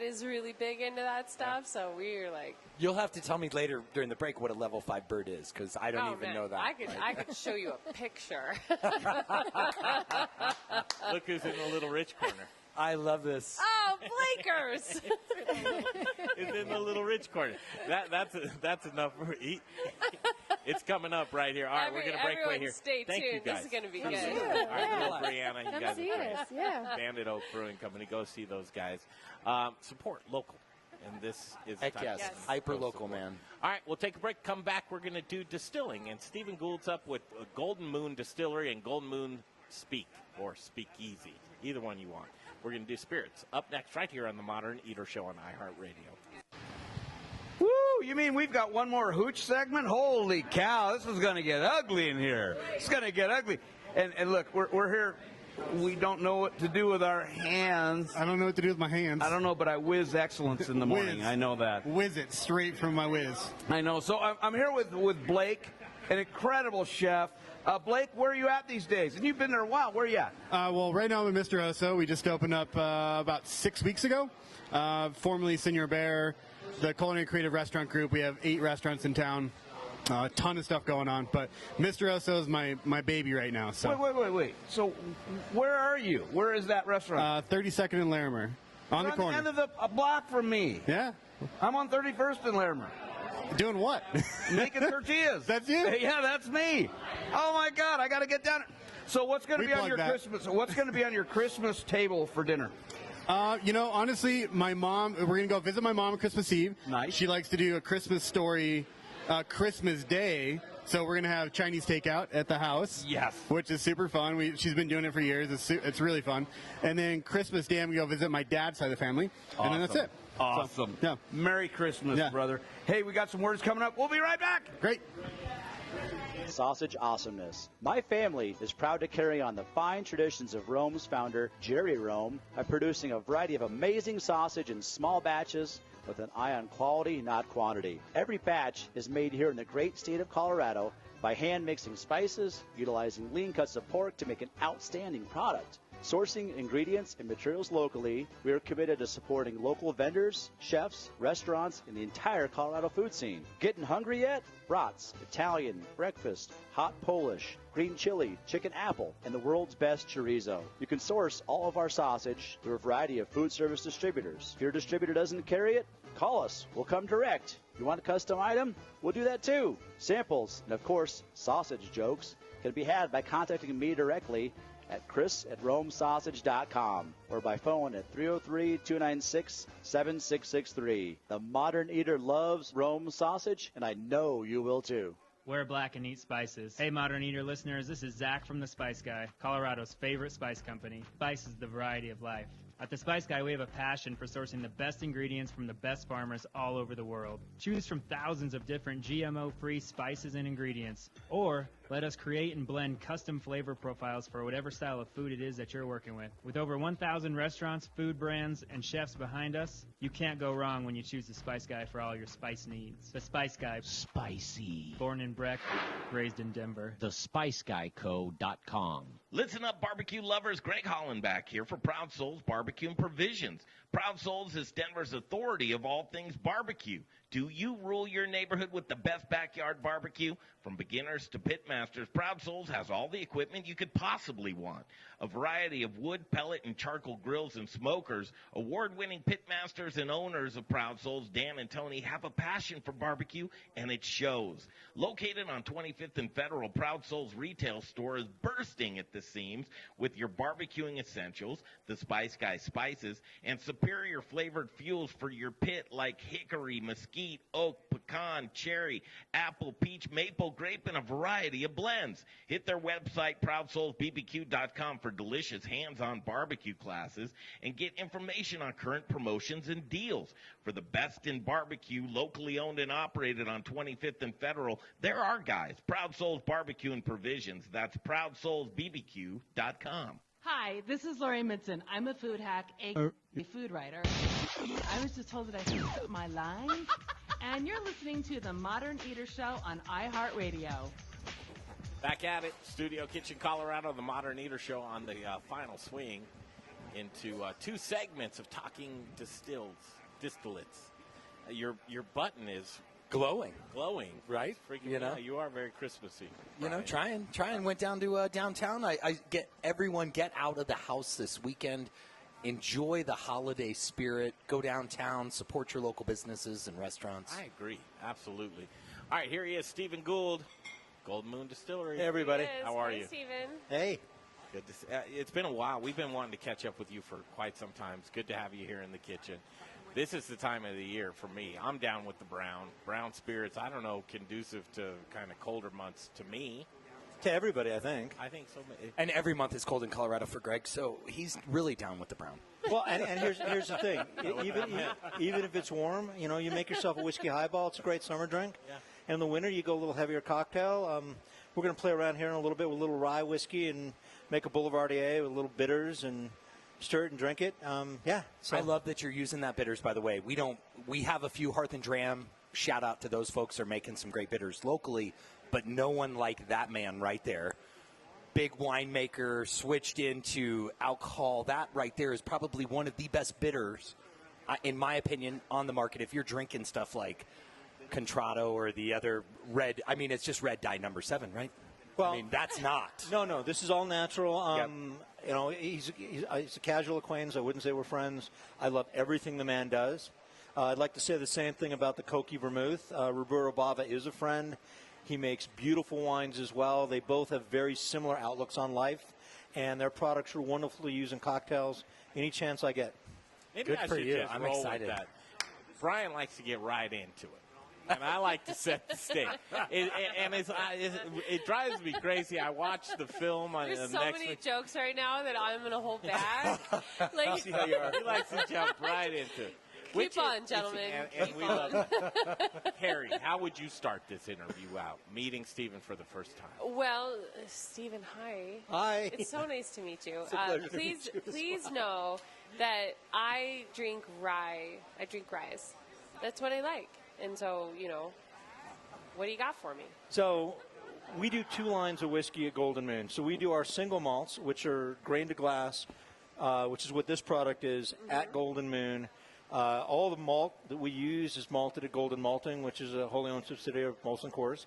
B: is really big into that stuff. So we're like,
J: You'll have to tell me later during the break what a level 5 bird is, because I don't even know that.
B: I could show you a picture.
I: Look who's in the Little Rich corner.
J: I love this.
B: Oh, Blakers!
I: It's in the Little Rich corner. That's enough. It's coming up right here. All right, we're going to break right here.
B: Stay
I: Thank
B: tuned.
I: you guys.
B: This is going to be
I: Come
B: good.
I: see us. All right, little Brianna, you
A: Come
I: guys
A: see
I: are great.
A: us, yeah.
I: Bandit Oak Brewing Company. Go see those guys. Support local. And this is
J: Heck
I: time
J: yes.
I: to
J: Hyper
I: go
J: local,
I: support.
J: man.
I: All right, we'll take a break. Come back. We're going to do distilling. And Stephen Gould's up with Golden Moon Distillery and Golden Moon Speak or Speak Easy. Either one you want. We're going to do spirits. Up next right here on the Modern Eater Show on iHeartRadio.
O: Woo! You mean we've got one more hooch segment? Holy cow, this is going to get ugly in here. It's going to get ugly. And look, we're here. We don't know what to do with our hands.
C: I don't know what to do with my hands.
O: I don't know, but I whiz excellence in the morning.
C: Whiz.
O: I know that.
C: Whiz it straight from my whiz.
O: I know. So I'm here with Blake, an incredible chef. Blake, where are you at these days? And you've been there a while. Where are you at?
C: Well, right now I'm in Mr. Oso. We just opened up about 6 weeks ago. Formerly SEÑOR BEAR, the culinary creative restaurant group. We have 8 restaurants in town. A ton of stuff going on. But Mr. Oso is my baby right now. So.
O: Wait. So where are you? Where is that restaurant?
C: 32nd and Larimer. On the corner.
O: End of a block from me.
C: Yeah.
O: I'm on 31st and Larimer.
C: Doing what?
O: Making tortillas.
C: That's you?
O: Yeah, that's me. Oh my God, I got to get down. So what's going to be on your Christmas? What's going to be on your Christmas table for dinner?
C: Honestly, my mom. We're gonna go visit my mom on Christmas Eve.
O: Nice.
C: She likes to do a Christmas story, Christmas Day. So we're gonna have Chinese takeout at the house.
O: Yes.
C: Which is super fun. She's been doing it for years. It's really fun. And then Christmas Day, I'm gonna go visit my dad's side of the family.
O: Awesome.
C: And then that's it.
O: Awesome.
C: So, yeah.
O: Merry Christmas, brother. Hey, we got some words coming up. We'll be right back.
C: Great.
F: Sausage awesomeness. My family is proud to carry on the fine traditions of Rome's founder, Jerry Rome, by producing a variety of amazing sausage in small batches with an eye on quality, not quantity. Every batch is made here in the great state of Colorado by hand mixing spices, utilizing lean cuts of pork to make an outstanding product. Sourcing ingredients and materials locally, we are committed to supporting local vendors, chefs, restaurants, and the entire Colorado food scene. Getting hungry yet? Brats, Italian, breakfast, hot Polish, green chili, chicken apple, and the world's best chorizo. You can source all of our sausage through a variety of food service distributors. If your distributor doesn't carry it, call us. We'll come direct. You want a custom item? We'll do that too. Samples, and of course, sausage jokes, can be had by contacting me directly at chris@romesausage.com or by phone at 303-296-7663. The modern eater loves Rome sausage, and I know you will too.
H: Wear black and eat spices. Hey, Modern Eater listeners, this is Zach from The Spice Guy, Colorado's favorite spice company. Spice is the variety of life. At The Spice Guy, we have a passion for sourcing the best ingredients from the best farmers all over the world. Choose from thousands of different GMO-free spices and ingredients, or let us create and blend custom flavor profiles for whatever style of food it is that you're working with. With over 1,000 restaurants, food brands, and chefs behind us, you can't go wrong when you choose The Spice Guy for all your spice needs. The Spice Guy.
K: Spicy.
H: Born in Breck, raised in Denver.
K: TheSpiceGuyCo.com.
G: Listen up, barbecue lovers. Greg Hollenbach here for Proud Souls Barbecue and Provisions. Proud Souls is Denver's authority of all things barbecue. Do you rule your neighborhood with the best backyard barbecue? From beginners to pit masters, Proud Souls has all the equipment you could possibly want. A variety of wood, pellet, and charcoal grills and smokers. Award-winning pit masters and owners of Proud Souls, Dan and Tony, have a passion for barbecue, and it shows. Located on 25th and Federal, Proud Souls retail store is bursting at the seams with your barbecuing essentials, the Spice Guy spices, and superior flavored fuels for your pit like hickory, mesquite, mesquite, oak, pecan, cherry, apple, peach, maple, grape, and a variety of blends. Hit their website, ProudSoulsBBQ.com, for delicious hands-on barbecue classes and get information on current promotions and deals. For the best in barbecue, locally owned and operated on 25th and Federal, there are guys. Proud Souls Barbecue and Provisions. That's ProudSoulsBBQ.com.
D: Hi, this is Lori Midson. I'm a food hack, a food writer. I was just told that I should put my line, and you're listening to the Modern Eater Show on iHeartRadio.
I: Back at it, Studio Kitchen, Colorado, the Modern Eater Show on the final swing into 2 segments of talking distillates. Your button is
J: glowing,
I: right? Freaking, you are very Christmassy.
J: Trying. Went down to downtown. I get everyone get out of the house this weekend. Enjoy the holiday spirit. Go downtown. Support your local businesses and restaurants.
I: I agree, absolutely. All right, here he is, Stephen Gould, Golden Moon Distillery.
L: Hey, everybody.
I: How are you?
D: Stephen.
L: Hey.
I: Good to see. It's been a while. We've been wanting to catch up with you for quite some time. It's good to have you here in the kitchen. This is the time of the year for me. I'm down with the brown spirits. I don't know, conducive to kind of colder months to me.
L: To everybody, I think.
I: I think so.
J: And every month is cold in Colorado for Greg, so he's really down with the brown.
L: Well, and here's the thing. Even if it's warm, you make yourself a whiskey highball. It's a great summer drink.
I: Yeah.
L: And in the winter, you go a little heavier cocktail. We're going to play around here in a little bit with a little rye whiskey and make a Boulevardier with a little bitters and stir it and drink it. So.
J: I love that you're using that bitters, by the way. We have a few Hearth and Dram. Shout out to those folks who are making some great bitters locally, but no one like that man right there. Big winemaker, switched into alcohol. That right there is probably one of the best bitters, in my opinion, on the market. If you're drinking stuff like Contrado or the other red, it's just red dye number 7, right?
L: Well,
J: that's not.
L: No, this is all natural.
J: Yep.
L: He's a casual acquaintance. I wouldn't say we're friends. I love everything the man does. I'd like to say the same thing about the Koki Vermouth. Roberto Bava is a friend. He makes beautiful wines as well. They both have very similar outlooks on life, and their products are wonderful to use in cocktails any chance I get.
I: Maybe I should just I'm excited. With that. Brian likes to get right into it. And I like to set the stage. It drives me crazy. I watch the film on
B: There's
I: the
B: so
I: next
B: many jokes right now that I'm going to hold back.
I: Like, see how you are. He likes to jump right into it.
B: Keep on, gentlemen.
I: And we love it. Carrie, how would you start this interview out, meeting Stephen for the first time?
B: Well, Stephen, hi.
L: Hi.
B: It's so nice to meet you.
L: It's a pleasure to meet you as
B: Please know that I drink rye. I drink ryes. That's what I like. And so, what do you got for me?
L: So we do 2 lines of whiskey at Golden Moon. So we do our single malts, which are grain to glass, which is what this product is at Golden Moon. All the malt that we use is malted at Golden Malting, which is a wholly owned subsidiary of Molson Coors.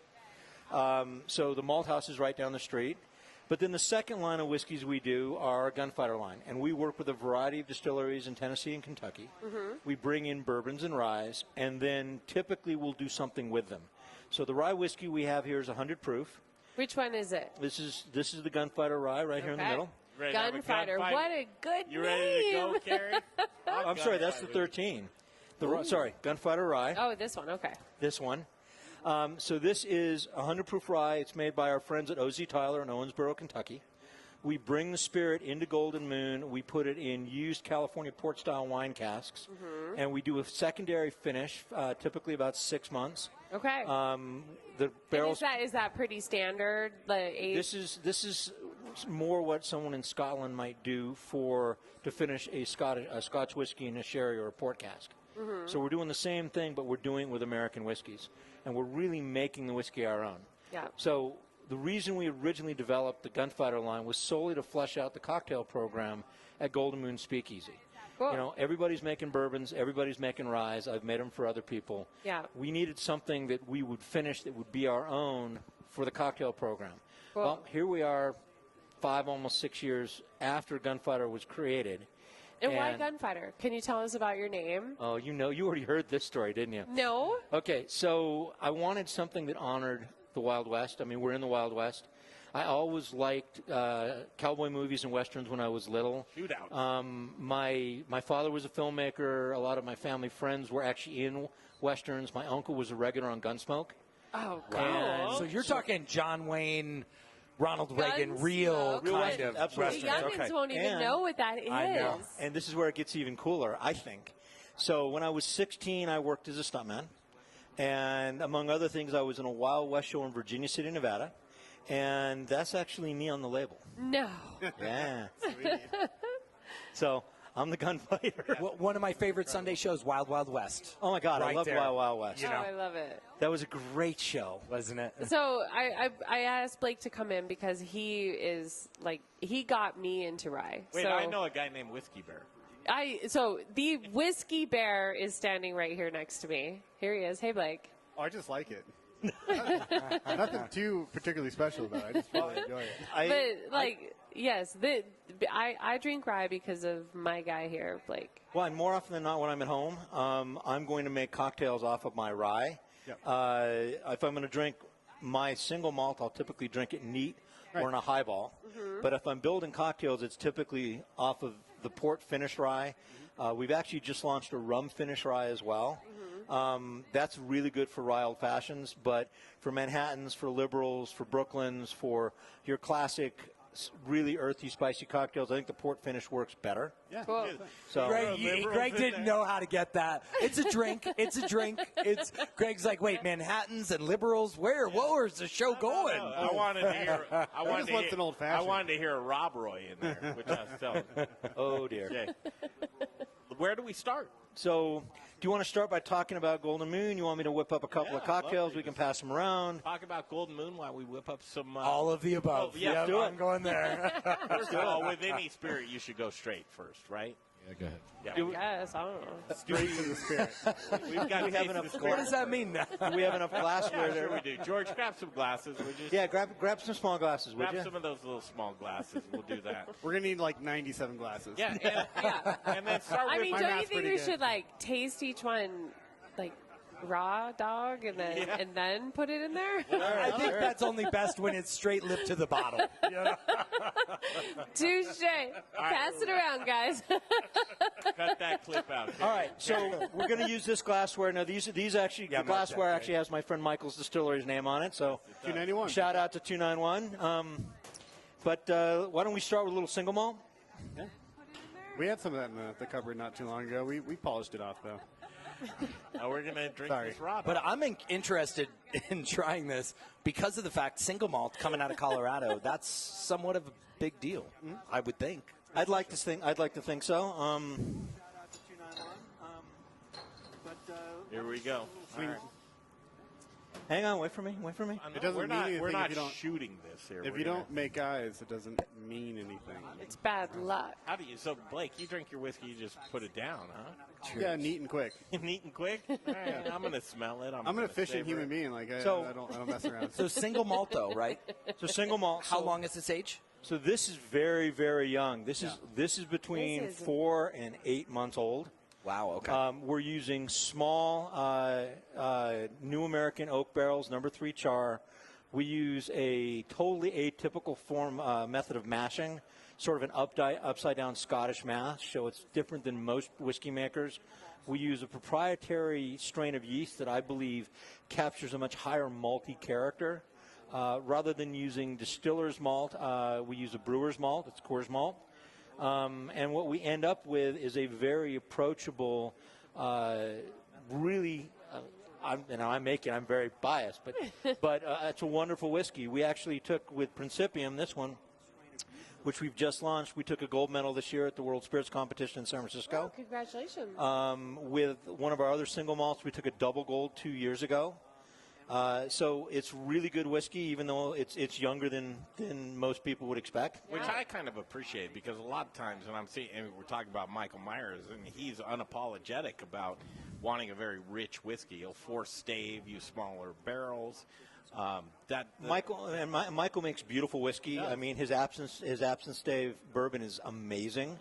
L: So the malt house is right down the street. But then the second line of whiskeys we do are our Gunfighter line. And we work with a variety of distilleries in Tennessee and Kentucky.
B: Mm-hmm.
L: We bring in bourbons and ryes, and then typically we'll do something with them. So the rye whiskey we have here is 100 proof.
B: Which one is it?
L: This is the Gunfighter rye right here in the middle.
B: Gunfighter. What a good name.
I: You ready to go, Carrie?
L: I'm sorry, that's the 13. Gunfighter rye.
B: Oh, this one. Okay.
L: This one. So this is 100 proof rye. It's made by our friends at OZ Tyler in Owensboro, Kentucky. We bring the spirit into Golden Moon. We put it in used California port-style wine casks, and we do a secondary finish, typically about 6 months.
B: Okay.
L: The barrels.
B: Is that pretty standard? The age?
L: This is more what someone in Scotland might do to finish a Scotch whiskey in a sherry or a port cask.
B: Mm-hmm.
L: So we're doing the same thing, but we're doing it with American whiskeys, and we're really making the whiskey our own.
B: Yeah.
L: So the reason we originally developed the Gunfighter line was solely to flesh out the cocktail program at Golden Moon Speakeasy.
B: Cool.
L: Everybody's making bourbons, everybody's making ryes. I've made them for other people.
B: Yeah.
L: We needed something that we would finish that would be our own for the cocktail program.
B: Cool.
L: Well, here we are 5, almost 6 years after Gunfighter was created.
B: And why Gunfighter? Can you tell us about your name?
L: Oh, you already heard this story, didn't you?
B: No.
L: Okay, so I wanted something that honored the Wild West. I mean, we're in the Wild West. I always liked cowboy movies and westerns when I was little.
I: Shootout.
L: My father was a filmmaker. A lot of my family friends were actually in westerns. My uncle was a regular on Gunsmoke.
B: Oh,
J: Wow. So you're talking John Wayne, Ronald Reagan, real kind of
L: Absolutely.
B: The youngins won't even know what that is.
L: I know. And this is where it gets even cooler, I think. So when I was 16, I worked as a stuntman. And among other things, I was in a Wild West show in Virginia City, Nevada. And that's actually me on the label.
B: No.
L: Yeah. So I'm the gunfighter.
J: One of my favorite Sunday shows, Wild Wild West.
L: Oh, my God.
J: Right
L: I love
J: there.
L: Wild Wild West.
J: You know.
B: Oh, I love it.
L: That was a great show, wasn't it?
B: So I asked Blake to come in because he is he got me into rye.
I: Wait,
B: so
I: I know a guy named Whiskey Bear.
B: So the Whiskey Bear is standing right here next to me. Here he is. Hey, Blake.
C: Oh, I just like it. Nothing too particularly special about it. I just really enjoy it.
B: Yes, I drink rye because of my guy here, Blake.
L: Well, and more often than not when I'm at home, I'm going to make cocktails off of my rye.
C: Yep.
L: If I'm going to drink my single malt, I'll typically drink it neat or in a highball.
B: Mm-hmm.
L: But if I'm building cocktails, it's typically off of the port finish rye. We've actually just launched a rum finish rye as well. That's really good for rye old fashions, but for Manhattans, for liberals, for Brooklyns, for your classic really earthy, spicy cocktails, I think the port finish works better.
C: Yeah.
B: Cool.
L: So
J: Greg didn't know how to get that. It's a drink. It's a drink. Greg's like, wait, Manhattans and liberals? Where? Where's the show going?
I: I wanted to hear. I wanted to hear a Rob Roy in there, which I was telling.
L: Oh dear.
I: Okay. Where do we start?
L: So, do you want to start by talking about Golden Moon? You want me to whip up a couple of cocktails? We can pass them around.
I: Talk about Golden Moon while we whip up some.
J: All of the above.
I: Oh, yeah,
J: Yep,
I: do it.
J: I'm going there.
I: First of all, with any spirit, you should go straight first, right?
K: Yeah, go ahead.
I: Yeah.
B: Yes, I don't know.
C: Straight to the spirit.
I: We've got
L: we have enough.
J: What does that mean now?
L: Do we have enough glassware
I: Yeah,
L: there?
I: sure we do. George, grab some glasses, would you?
L: Yeah, grab some small glasses, would
I: Grab
L: you?
I: some of those little small glasses. We'll do that.
C: We're going to need like 97 glasses.
I: Yeah, and then start
B: I
I: with
B: mean,
C: my
B: don't you
C: math's
B: think
C: pretty
B: we
C: good.
B: should taste each one raw dog and then put it in there?
J: I think that's only best when it's straight lip to the bottle.
B: Touche. Pass it around, guys.
I: cut that clip out.
L: All right, so we're going to use this glassware. Now, these actually, the glassware actually has my friend Michael's Distillery's name on it. So,
C: 291.
L: Shout out to 291. But why don't we start with a little single malt?
C: Yeah. We had some of that in the cupboard not too long ago. We polished it off, though.
I: Now we're going to drink this raw.
J: But I'm interested in trying this because of the fact single malt coming out of Colorado. That's somewhat of a big deal, I would think.
L: I'd like to think so.
I: Here we go. All right.
L: Hang on, wait for me.
C: It doesn't
I: we're
C: mean
I: not,
C: anything
I: we're not
C: if you don't
I: shooting this here.
C: If
I: We're
C: you
I: gonna-
C: don't make eyes, it doesn't mean anything.
B: It's bad luck.
I: How do you? So Blake, you drink your whiskey, you just put it down, huh?
C: Yeah, neat and quick.
I: Neat and quick. All right, I'm gonna smell it.
C: I'm an efficient human being. Like I don't mess around.
J: So single malt, though, right?
L: So single malt.
J: How long is its age?
L: So this is very, very young. This is between 4 and 8 months old.
J: Wow. Okay.
L: We're using small New American oak barrels, number 3 char. We use a totally atypical method of mashing, sort of an upside down Scottish mash. So it's different than most whiskey makers. We use a proprietary strain of yeast that I believe captures a much higher malty character. Rather than using distiller's malt, we use a brewer's malt. It's Coors malt. And what we end up with is a very approachable, really, I'm very biased, but it's a wonderful whiskey. We actually took with Principium, this one, which we've just launched. We took a gold medal this year at the World Spirits Competition in San Francisco.
B: Oh, congratulations.
L: With one of our other single malts, we took a double gold 2 years ago. So it's really good whiskey, even though it's younger than most people would expect.
I: Which I kind of appreciate because a lot of times when I'm seeing, and we're talking about Michael Myers, and he's unapologetic about wanting a very rich whiskey. He'll force stave, use smaller barrels.
L: Michael makes beautiful whiskey. I mean, his absence stave bourbon is amazing.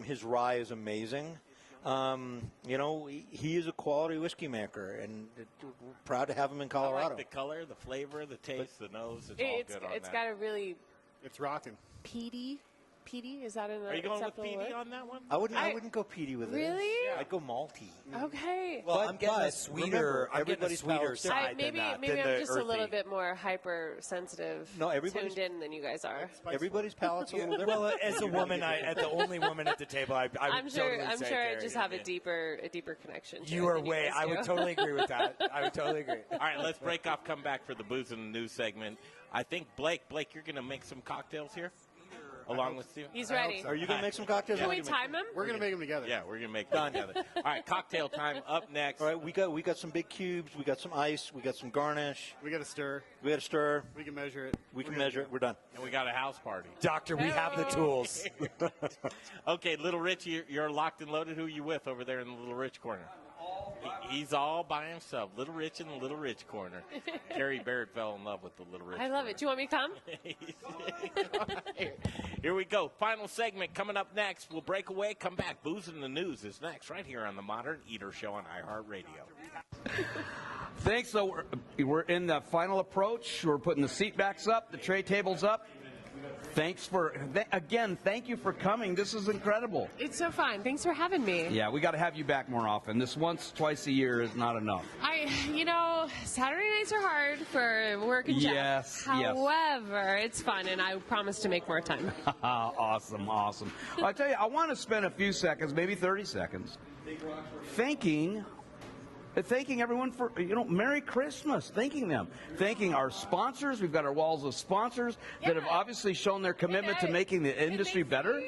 L: His rye is amazing. He is a quality whiskey maker, and we're proud to have them in Colorado.
I: I like the color, the flavor, the taste, the nose. It's all good on
B: It's
I: that.
B: got a really
C: It's rocking.
B: peaty. Peaty, is that an
I: Are you going with
B: acceptable
I: peaty
B: word?
I: on that one?
L: I wouldn't go peaty with it.
B: Really?
I: Yeah.
L: I'd go malty.
B: Okay.
J: Well, I'm getting a sweeter. I'm getting a
L: everybody's
J: sweeter
L: palate's
J: side
B: Maybe
J: than
B: I'm
J: the
B: just a little
J: earthy.
B: bit more hypersensitive,
L: No, everybody's-
B: tuned in than you guys are.
L: Everybody's palate's a little different.
J: Well, as a woman, as the only woman at the table, I would
B: I'm sure.
J: totally
B: I'm
J: say
B: sure I
J: Carrie.
B: just have a deeper connection. To
J: You
B: it
J: are
B: than
J: way.
B: guys
J: I
B: do.
J: would totally agree with that. I would totally agree.
I: All right, let's break off, come back for the Booze and the News segment. I think, Blake, you're going to make some cocktails here? Along with Steve?
B: He's ready.
L: Are you going to make some cocktails?
B: Can we time him?
C: We're going to make them together.
I: Yeah, we're going to make them together. All right, cocktail time up next.
L: All right, we got some big cubes. We got some ice. We got some garnish.
C: We got to stir.
L: We got to stir.
C: We can measure it.
L: We can measure it. We're done.
I: And we got a house party.
J: Doctor, we have the tools.
I: Okay, Little Rich, you're locked and loaded. Who are you with over there in the Little Rich corner? He's all by himself. Little Rich in the Little Rich corner. Carrie Baird fell in love with the Little Rich
B: I love it. Do you want me to come?
I: Here we go. Final segment coming up next. We'll break away, come back. Booze in the News is next right here on the Modern Eater Show on iHeartRadio.
O: Thanks. So we're in the final approach. We're putting the seat backs up, the tray tables up. Thanks thank you for coming. This is incredible.
B: It's so fun. Thanks for having me.
O: Yeah, we got to have you back more often. This twice a year is not enough.
B: Saturday nights are hard for work and Jeff.
O: Yes.
B: However, it's fun, and I promise to make more time.
O: Awesome. Well, I tell you, I want to spend a few seconds, maybe 30 seconds, thanking everyone for, Merry Christmas, thanking them, thanking our sponsors. We've got our walls of sponsors that have obviously shown their commitment to making the industry better.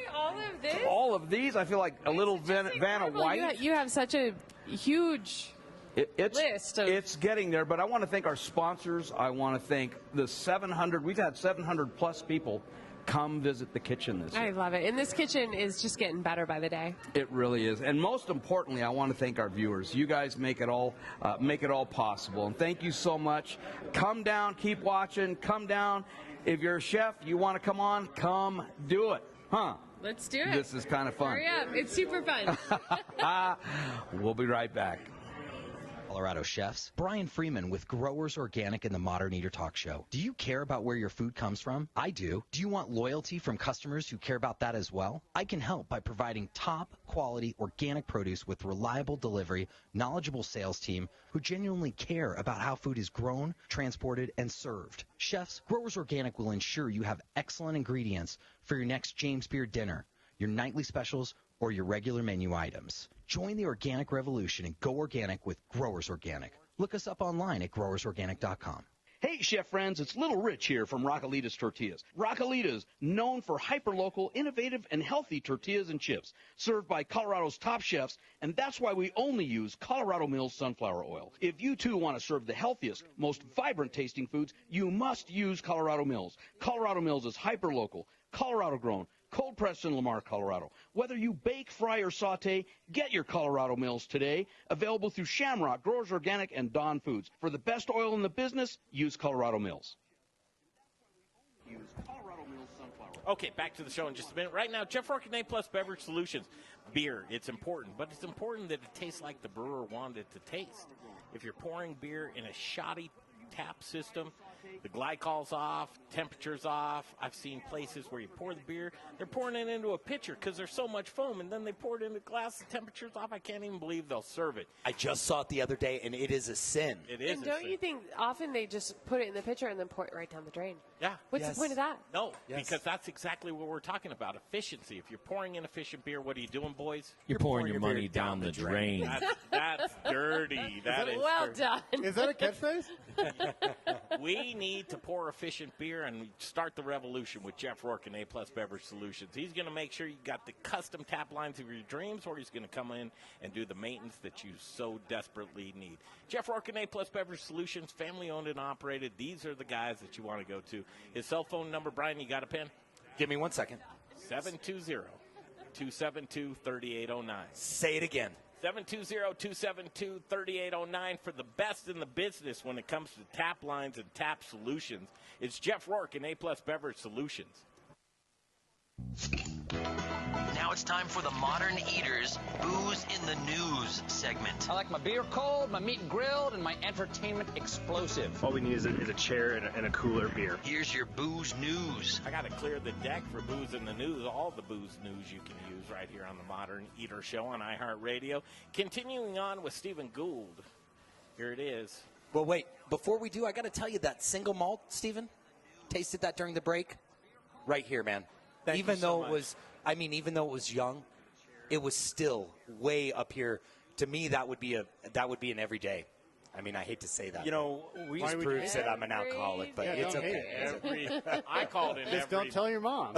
O: All of these, I feel like a little Vanna White.
B: You have such a huge list.
O: It's getting there, but I want to thank our sponsors. I want to thank the 700, we've had 700 plus people come visit the kitchen this year.
B: I love it. And this kitchen is just getting better by the day.
O: It really is. And most importantly, I want to thank our viewers. You guys make it all possible. And thank you so much. Come down, keep watching, come down. If you're a chef, you want to come on, come do it. Huh?
B: Let's do it.
O: This is kind of fun.
B: Hurry up. It's super fun.
O: We'll be right back.
J: Colorado chefs, Brian Freeman with Growers Organic and the Modern Eater Talk Show. Do you care about where your food comes from? I do. Do you want loyalty from customers who care about that as well? I can help by providing top quality organic produce with reliable delivery, knowledgeable sales team who genuinely care about how food is grown, transported, and served. Chefs, Growers Organic will ensure you have excellent ingredients for your next James Beard dinner, your nightly specials, or your regular menu items. Join the organic revolution and go organic with Growers Organic. Look us up online at growersorganic.com.
E: Hey, chef friends, it's Little Rich here from Raquelitas Tortillas. Raquelitas, known for hyper-local, innovative, and healthy tortillas and chips, served by Colorado's top chefs, and that's why we only use Colorado Mills sunflower oil. If you, too, want to serve the healthiest, most vibrant-tasting foods, you must use Colorado Mills. Colorado Mills is hyper-local, Colorado-grown, cold-pressed in Lamar, Colorado. Whether you bake, fry, or saute, get your Colorado Mills today. Available through Shamrock, Growers Organic, and Dawn Foods. For the best oil in the business, use Colorado Mills.
I: Okay, back to the show in just a minute. Right now, Jeff Rourke and A+ Beverage Solutions. Beer, it's important, but it's important that it tastes like the brewer wanted it to taste. If you're pouring beer in a shoddy tap system, the glycol's off, temperature's off. I've seen places where you pour the beer, they're pouring it into a pitcher because there's so much foam, and then they pour it in a glass, the temperature's off. I can't even believe they'll serve it.
J: I just saw it the other day, and it is a sin.
I: It is.
B: And don't you think often they just put it in the pitcher and then pour it right down the drain?
I: Yeah.
B: What's the point of that?
I: No, because that's exactly what we're talking about, efficiency. If you're pouring inefficient beer, what are you doing, boys?
K: You're pouring your money down the drain.
I: That's dirty. That is
B: well
I: dirty.
B: done.
C: Is that a catchphrase?
I: We need to pour efficient beer and start the revolution with Jeff Rourke and A+ Beverage Solutions. He's going to make sure you got the custom tap lines of your dreams, or he's going to come in and do the maintenance that you so desperately need. Jeff Rourke and A+ Beverage Solutions, family owned and operated. These are the guys that you want to go to. His cell phone number, Brian, you got a pen?
J: Give me 1 second.
I: 720-272-3809.
J: Say it again.
I: 720-272-3809 for the best in the business when it comes to tap lines and tap solutions. It's Jeff Rourke and A+ Beverage Solutions.
R: Now it's time for the Modern Eaters Booze in the News segment.
M: I like my beer cold, my meat grilled, and my entertainment explosive.
P: All we need is a chair and a cooler beer.
R: Here's your booze news.
I: I got to clear the deck for Booze in the News. All the booze news you can use right here on the Modern Eater Show on iHeartRadio. Continuing on with Stephen Gould. Here it is.
J: Well, wait. Before we do, I got to tell you that single malt, Stephen, tasted that during the break. Right here, man. Even though it was young, it was still way up here. To me, that would be an everyday. I mean, I hate to say that.
L: You know,
J: we just proves that I'm an alcoholic, but it's okay.
I: I called it
C: Just don't tell your mom.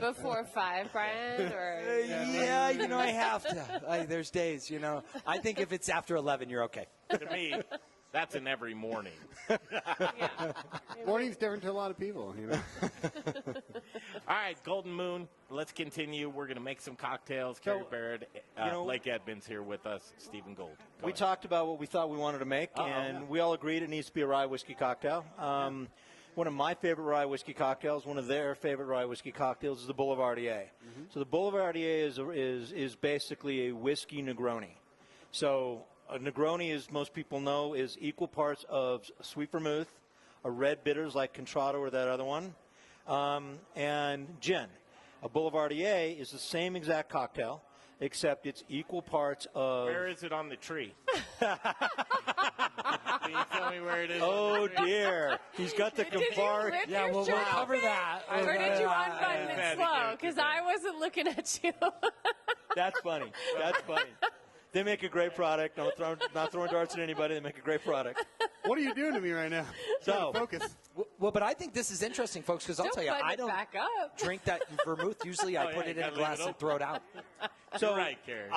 B: Before 5, Brian? Or
J: Yeah, you know, I have to. There's days, you know. I think if it's after 11, you're okay.
I: To me, that's an every morning.
C: Morning's different to a lot of people, you know.
I: All right, Golden Moon, let's continue. We're going to make some cocktails. Carrie Baird, Blake Edmunds here with us, Stephen Gould.
L: We talked about what we thought we wanted to make, and we all agreed it needs to be a rye whiskey cocktail. One of my favorite rye whiskey cocktails, one of their favorite rye whiskey cocktails, is the Boulevardier. So the Boulevardier is basically a whiskey Negroni. So a Negroni, as most people know, is equal parts of sweet vermouth, a red bitters like Contratto or that other one, and gin. A Boulevardier is the same exact cocktail, except it's equal parts of...
I: Where is it on the tree? Can you tell me where it is?
L: Oh, dear. He's got the compartment.
B: Yeah,
L: we'll cover that.
B: Or did you unbutton it slow? Because I wasn't looking at you.
L: That's funny. That's funny. They make a great product. Not throwing darts at anybody. They make a great product.
C: What are you doing to me right now?
L: So
C: focus.
J: Well, but I think this is interesting, folks, because I'll tell you, I don't
B: back up.
J: drink that vermouth. Usually I put it in a glass and throw it out.
L: So,
I: right, Carrie.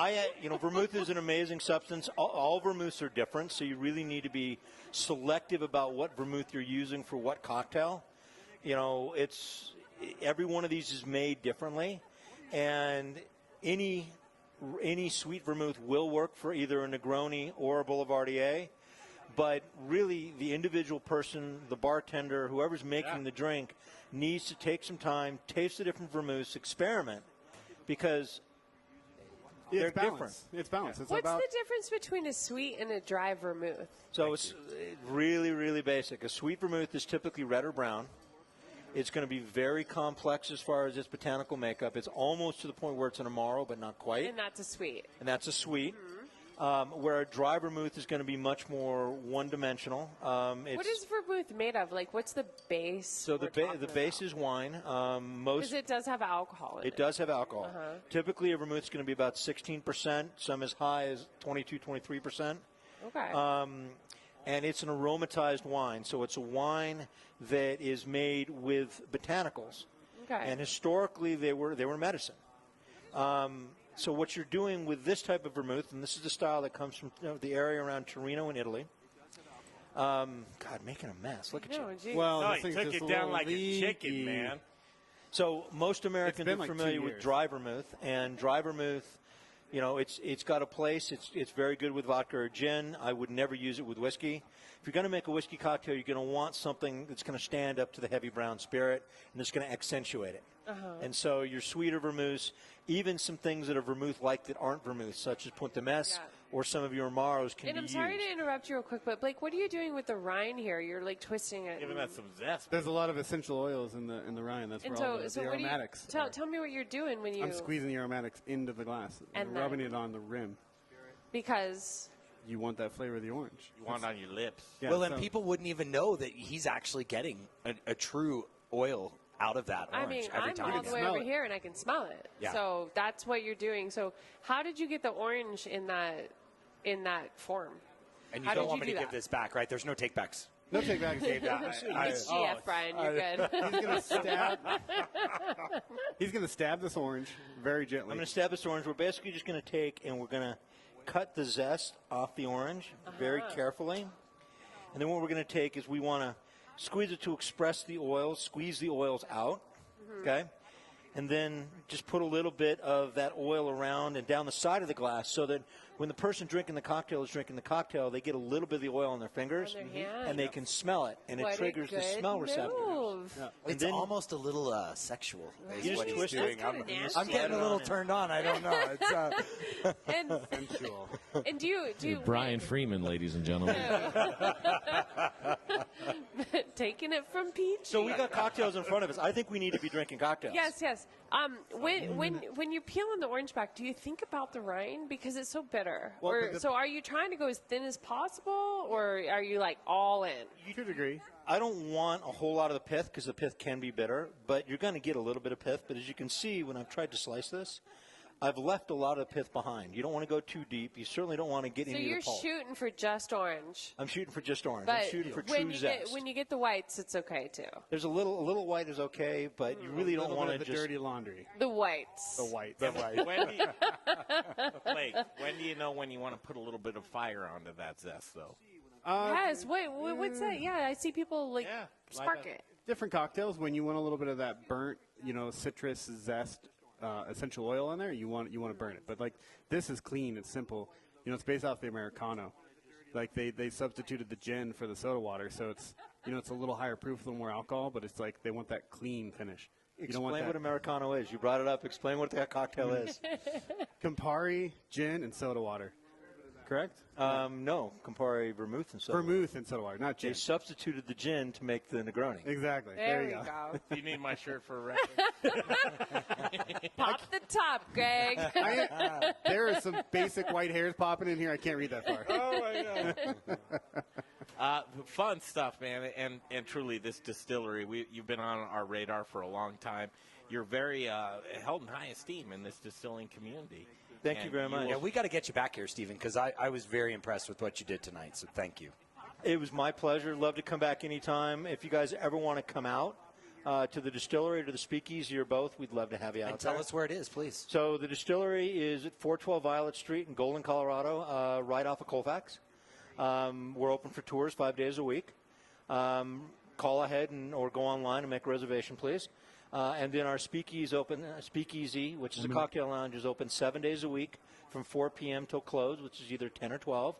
L: Vermouth is an amazing substance. All vermouths are different, so you really need to be selective about what vermouth you're using for what cocktail. You know, every one of these is made differently, and any sweet vermouth will work for either a Negroni or a Boulevardier. But really, the individual person, the bartender, whoever's making the drink, needs to take some time, taste the different vermouths, experiment, because they're different.
C: It's balanced. It's
B: What's the difference between a sweet and a dry vermouth?
L: So it's really, really basic. A sweet vermouth is typically red or brown. It's going to be very complex as far as its botanical makeup. It's almost to the point where it's an Amaro, but not quite.
B: And that's a sweet.
L: Where a dry vermouth is going to be much more one-dimensional.
B: What is vermouth made of? Like, what's the base?
L: So the base is wine.
B: Because it does have alcohol in it.
L: It does have alcohol. Typically, a vermouth is going to be about 16%, some as high as 22, 23%.
B: Okay.
L: And it's an aromatized wine. So it's a wine that is made with botanicals.
B: Okay.
L: And historically, they were medicine. So what you're doing with this type of vermouth, and this is the style that comes from the area around Torino in Italy. God, making a mess. Look at you.
B: Geez.
I: Well, he took it down like a chicken, man.
L: So most Americans are
C: like
L: familiar
C: 2
L: with
C: years.
L: dry vermouth, and dry vermouth, it's got a place. It's very good with vodka or gin. I would never use it with whiskey. If you're going to make a whiskey cocktail, you're going to want something that's going to stand up to the heavy brown spirit, and it's going to accentuate it. And so your sweeter vermouths, even some things that are vermouth-like that aren't vermouth, such as Punta Mess or some of your Amaros can
B: And
L: be
B: I'm
L: used.
B: sorry to interrupt you real quick, but Blake, what are you doing with the rind here? You're like twisting it.
I: Giving that some zest.
C: There's a lot of essential oils in the Rhine. That's
B: And
C: where all the
B: what do you,
C: aromatics.
B: tell me what you're doing when you.
C: I'm squeezing the aromatics into the glass and rubbing it on the rim.
B: Because
C: you want that flavor of the orange.
I: You want it on your lips.
J: Yeah, well, and people wouldn't even know that he's actually getting a true oil out of that orange
B: I mean,
J: every
B: I'm
J: time.
B: all the way over here and I can smell it.
J: Yeah.
B: So that's what you're doing. So how did you get the orange in that form?
J: And you don't want me to give this back, right? There's no takebacks.
C: No takebacks.
B: It's GF, Brian. You're good.
C: He's going to stab this orange very gently.
L: I'm going to stab this orange. We're basically just going to take and we're going to cut the zest off the orange very carefully. And then what we're going to take is we want to squeeze it to express the oils, squeeze the oils out, okay? and then just put a little bit of that oil around and down the side of the glass so that when the person drinking the cocktail is drinking the cocktail, they get a little bit of the oil on their fingers, and they can smell it, and it triggers the smell receptors.
J: Yeah. It's almost a little sexual.
L: You just twist it.
J: I'm getting a little turned on. I don't know. It's
C: sensual.
B: And do you
K: Brian Freeman, ladies and gentlemen.
B: taking it from Peach?
L: So we got cocktails in front of us. I think we need to be drinking cocktails.
B: Yes. When you're peeling the orange back, do you think about the rind because it's so bitter?
L: Well,
B: So are you trying to go as thin as possible, or are you like all in?
C: To a degree.
L: I don't want a whole lot of the pith because the pith can be bitter, but you're going to get a little bit of pith. But as you can see, when I've tried to slice this, I've left a lot of the pith behind. You don't want to go too deep. You certainly don't want to get into the pulp.
B: So you're shooting for just orange.
L: I'm shooting for just orange.
B: But
L: I'm shooting for true zest.
B: when you get the whites, it's okay too.
L: There's a little white is okay, but you really don't want to
C: the
L: just
C: dirty laundry.
B: The whites.
C: The white.
I: Blake, when do you know when you want to put a little bit of fire onto that zest, though?
B: Yes. Wait. What's that? Yeah, I see people spark it.
C: Different cocktails, when you want a little bit of that burnt, citrus zest, essential oil in there, you want to burn it. But like this is clean, it's simple. It's based off the Americano. Like they substituted the gin for the soda water, so it's it's a little higher proof, a little more alcohol, but it's like they want that clean finish.
L: Explain what Americano is. You brought it up. Explain what that cocktail is.
C: Campari, gin, and soda water. Correct?
L: No, Campari, vermouth, and soda water.
C: Vermouth and soda water, not gin.
L: They substituted the gin to make the Negroni.
C: Exactly.
B: There you go.
I: Do you need my shirt for a reference?
B: Pop the top, Greg.
C: There are some basic white hairs popping in here. I can't read that far.
I: Oh, my God. Fun stuff, man. And truly, this distillery, you've been on our radar for a long time. You're very held in high esteem in this distilling community.
L: Thank you very much.
J: Yeah, we got to get you back here, Stephen, because I was very impressed with what you did tonight, so thank you.
L: It was my pleasure. Love to come back anytime. If you guys ever want to come out to the distillery or to the speakeasy or both, we'd love to have you out
J: And tell us where it is, please.
L: So the distillery is at 412 Violet Street in Golden, Colorado, right off of Colfax. We're open for tours 5 days a week. Call ahead or go online and make a reservation, please. And then our speakeasy, which is a cocktail lounge, is open 7 days a week from 4 p.m. till close, which is either 10 or 12.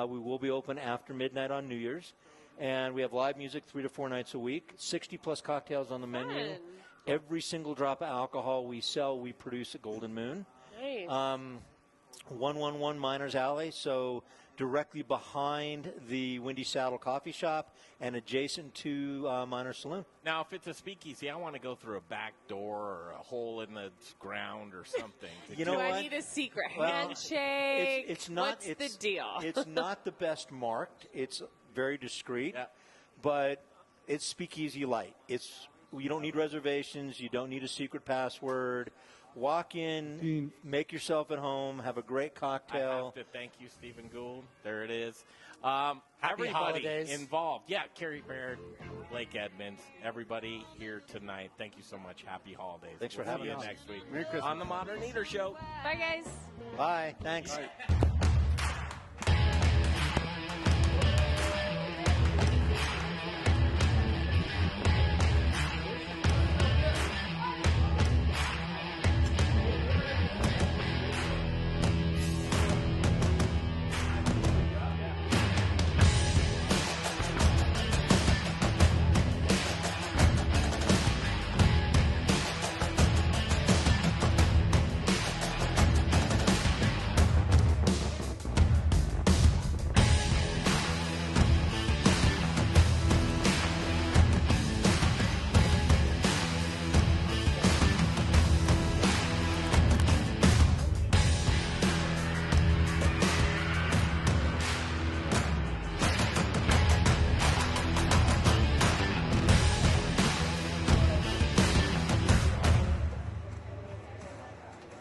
L: We will be open after midnight on New Year's. And we have live music 3 to 4 nights a week, 60-plus cocktails on the menu. Every single drop of alcohol we sell, we produce at Golden Moon.
B: Nice.
L: 111 Miners Alley, so directly behind the Windy Saddle Coffee Shop and adjacent to Miners Saloon.
I: Now, if it's a speakeasy, I want to go through a back door or a hole in the ground or something.
B: Do I need a secret handshake?
L: It's not.
B: What's the deal?
L: It's not the best marked. It's very discreet, but it's speakeasy light. You don't need reservations. You don't need a secret password. Walk in, make yourself at home, have a great cocktail.
I: I have to thank you, Stephen Gould. There it is.
J: Happy
I: Everybody
J: holidays.
I: involved. Yeah, Carrie Baird, Blake Edmunds, everybody here tonight. Thank you so much. Happy holidays.
L: Thanks for
I: We'll
L: having
I: see you
L: us.
I: next week
C: Merry Christmas.
I: on the Modern Eater Show.
B: Bye, guys.
L: Bye. Thanks.
C: Bye.